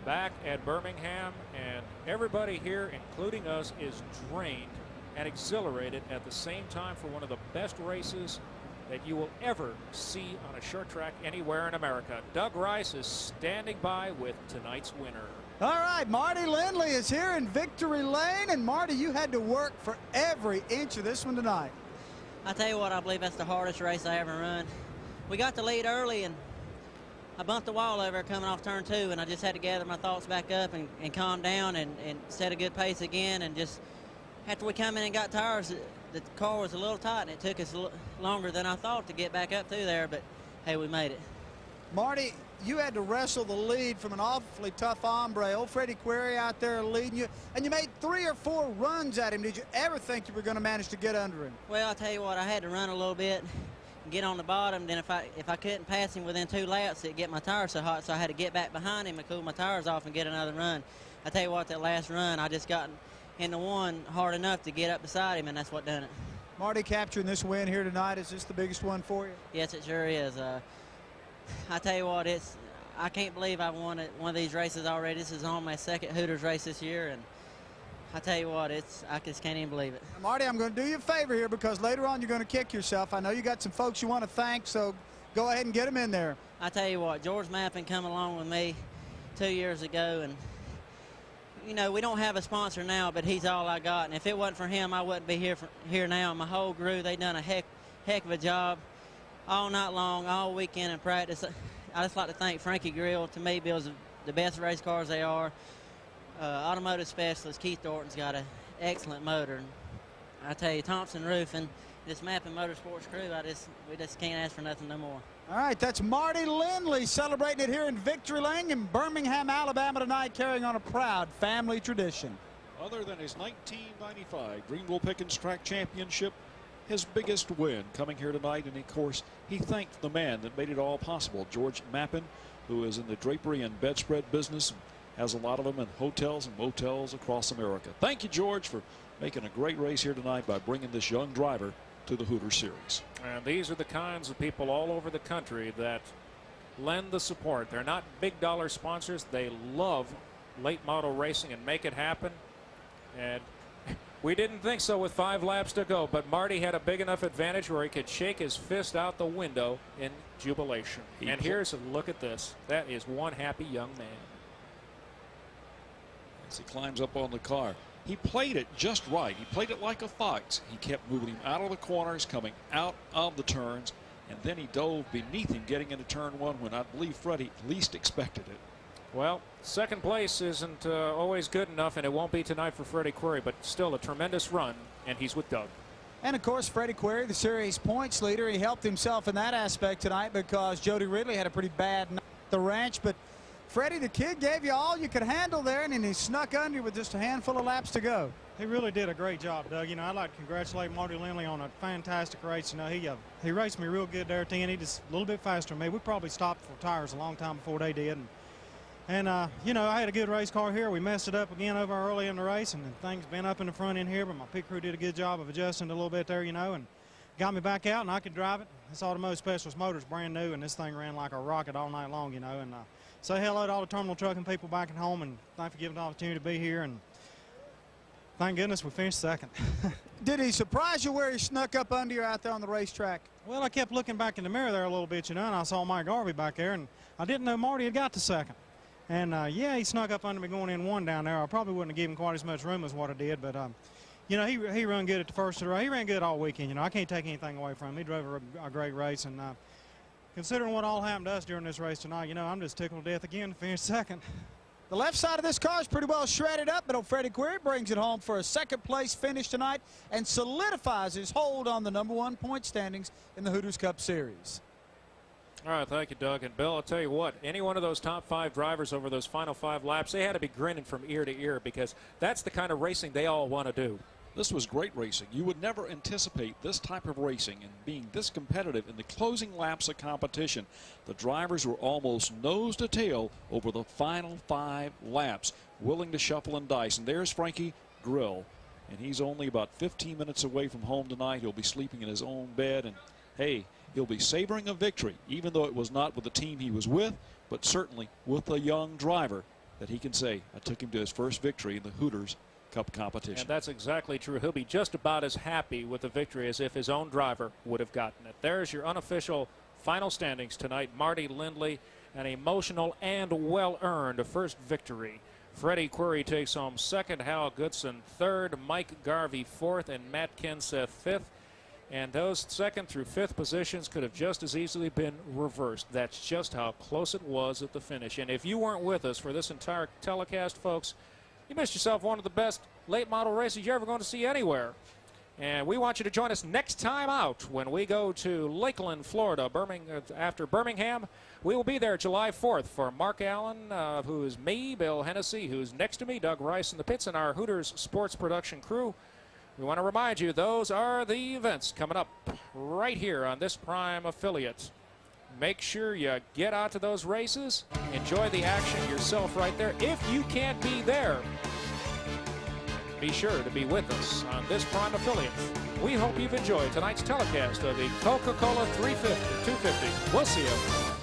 Back at Birmingham, and everybody here, including us, is drained and exhilarated at the same time for one of the best races that you will ever see on a short track anywhere in America. Doug Rice is standing by with tonight's winner. All right, Marty Lindley is here in victory lane, and Marty, you had to work for every inch of this one tonight. I tell you what, I believe that's the hardest race I ever run. We got the lead early, and I bumped the wall over coming off turn 2, and I just had to gather my thoughts back up and calm down and set a good pace again. And just after we come in and got tires, the car was a little tight, and it took us longer than I thought to get back up through there, but hey, we made it. Marty, you had to wrestle the lead from an awfully tough hombre. Old Freddie Query out there leading you, and you made 3 or 4 runs at him. Did you ever think you were going to manage to get under him? Well, I'll tell you what, I had to run a little bit, get on the bottom. Then if I couldn't pass him within 2 laps, it'd get my tires so hot, so I had to get back behind him and cool my tires off and get another run. I tell you what, that last run, I just got into one hard enough to get up beside him, and that's what done it. Marty, capturing this win here tonight, is this the biggest one for you? Yes, it sure is. I tell you what, I can't believe I've won one of these races already. This is on my 2nd Hooters race this year, and I tell you what, I just can't even believe it. Now, Marty, I'm going to do you a favor here, because later on you're going to kick yourself. I know you got some folks you want to thank, so go ahead and get them in there. I tell you what, George Mappin come along with me 2 years ago, and you know, we don't have a sponsor now, but he's all I got. And if it wasn't for him, I wouldn't be here now. My whole crew, they done a heck of a job all night long, all weekend in practice. I just like to thank Frankie Grill. To me, builds the best race cars they are. Automotive specialist Keith Thornton's got an excellent motor. And I tell you, Thompson Roofing, this Mappin Motorsports crew, we just can't ask for nothing no more. All right, that's Marty Lindley celebrating it here in Victory Lane in Birmingham, Alabama tonight, carrying on a proud family tradition. Other than his 1995 Greenville Pickens Track Championship, his biggest win coming here tonight, and of course he thanked the man that made it all possible, George Mappin, who is in the drapery and bedspread business, has a lot of them in hotels and motels across America. Thank you, George, for making a great race here tonight by bringing this young driver to the Hooters Series. And these are the kinds of people all over the country that lend the support. They're not big dollar sponsors. They love late model racing and make it happen. And we didn't think so with 5 laps to go, but Marty had a big enough advantage where he could shake his fist out the window in jubilation. And here's a look at this. That is one happy young man. As he climbs up on the car, he played it just right. He played it like a fox. He kept moving him out of the corners, coming out of the turns, and then he dove beneath him, getting into turn 1 when I believe Freddie least expected it. Well, 2nd place isn't always good enough, and it won't be tonight for Freddie Query, but still a tremendous run, and he's with Doug. And of course, Freddie Query, the series points leader, he helped himself in that aspect tonight because Jody Ridley had a pretty bad night at the ranch, but Freddie, the kid, gave you all you could handle there, and then he snuck under with just a handful of laps to go. He really did a great job, Doug. You know, I'd like to congratulate Marty Lindley on a fantastic race. You know, he raced me real good there at the end. He just a little bit faster than me. We probably stopped for tires a long time before they did. And you know, I had a good race car here. We messed it up again over early in the race, and things been up in the front end here, but my pit crew did a good job of adjusting a little bit there, you know, and got me back out, and I could drive it. This Automotive Specialist motor's brand new, and this thing ran like a rocket all night long, you know. And say hello to all the terminal trucking people back at home, and thank you for giving the opportunity to be here. And thank goodness we finished 2nd. Did he surprise you where he snuck up under you out there on the racetrack? Well, I kept looking back in the mirror there a little bit, you know, and I saw Mike Garvey back there, and I didn't know Marty had got to 2nd. And yeah, he snuck up under me going in 1 down there. I probably wouldn't have given him quite as much room as what I did, but you know, he run good at the first of the race. He ran good all weekend. You know, I can't take anything away from him. He drove a great race, and considering what all happened to us during this race tonight, you know, I'm just tickled to death again to finish 2nd. The left side of this car is pretty well shredded up, but Freddie Query brings it home for a second-place finish tonight and solidifies his hold on the #1 point standings in the Hooters Cup Series. All right, thank you, Doug. And Bill, I'll tell you what, any one of those top 5 drivers over those final 5 laps, they had to be grinning from ear to ear because that's the kind of racing they all want to do. This was great racing. You would never anticipate this type of racing and being this competitive in the closing laps of competition. The drivers were almost nose to tail over the final 5 laps, willing to shuffle and dice. And there's Frankie Grill, and he's only about 15 minutes away from home tonight. He'll be sleeping in his own bed, and hey, he'll be savoring a victory, even though it was not with the team he was with, but certainly with a young driver that he can say, I took him to his first victory in the Hooters Cup competition. And that's exactly true. He'll be just about as happy with the victory as if his own driver would have gotten it. There's your unofficial final standings tonight. Marty Lindley, an emotional and well-earned first victory. Freddie Query takes home second, Hal Goodson third, Mike Garvey fourth, and Matt Kenseth fifth. And those second through fifth positions could have just as easily been reversed. That's just how close it was at the finish. And if you weren't with us for this entire telecast, folks, you missed yourself one of the best late model races you're ever going to see anywhere. And we want you to join us next time out when we go to Lakeland, Florida, after Birmingham. We will be there July 4th for Mark Allen, who is me, Bill Hennessy, who's next to me, Doug Rice in the pits, and our Hooters sports production crew. We want to remind you, those are the events coming up right here on this Prime affiliate. Make sure you get out to those races. Enjoy the action yourself right there. If you can't be there, be sure to be with us on this Prime affiliate. We hope you've enjoyed tonight's telecast of the Coca-Cola 350. We'll see you.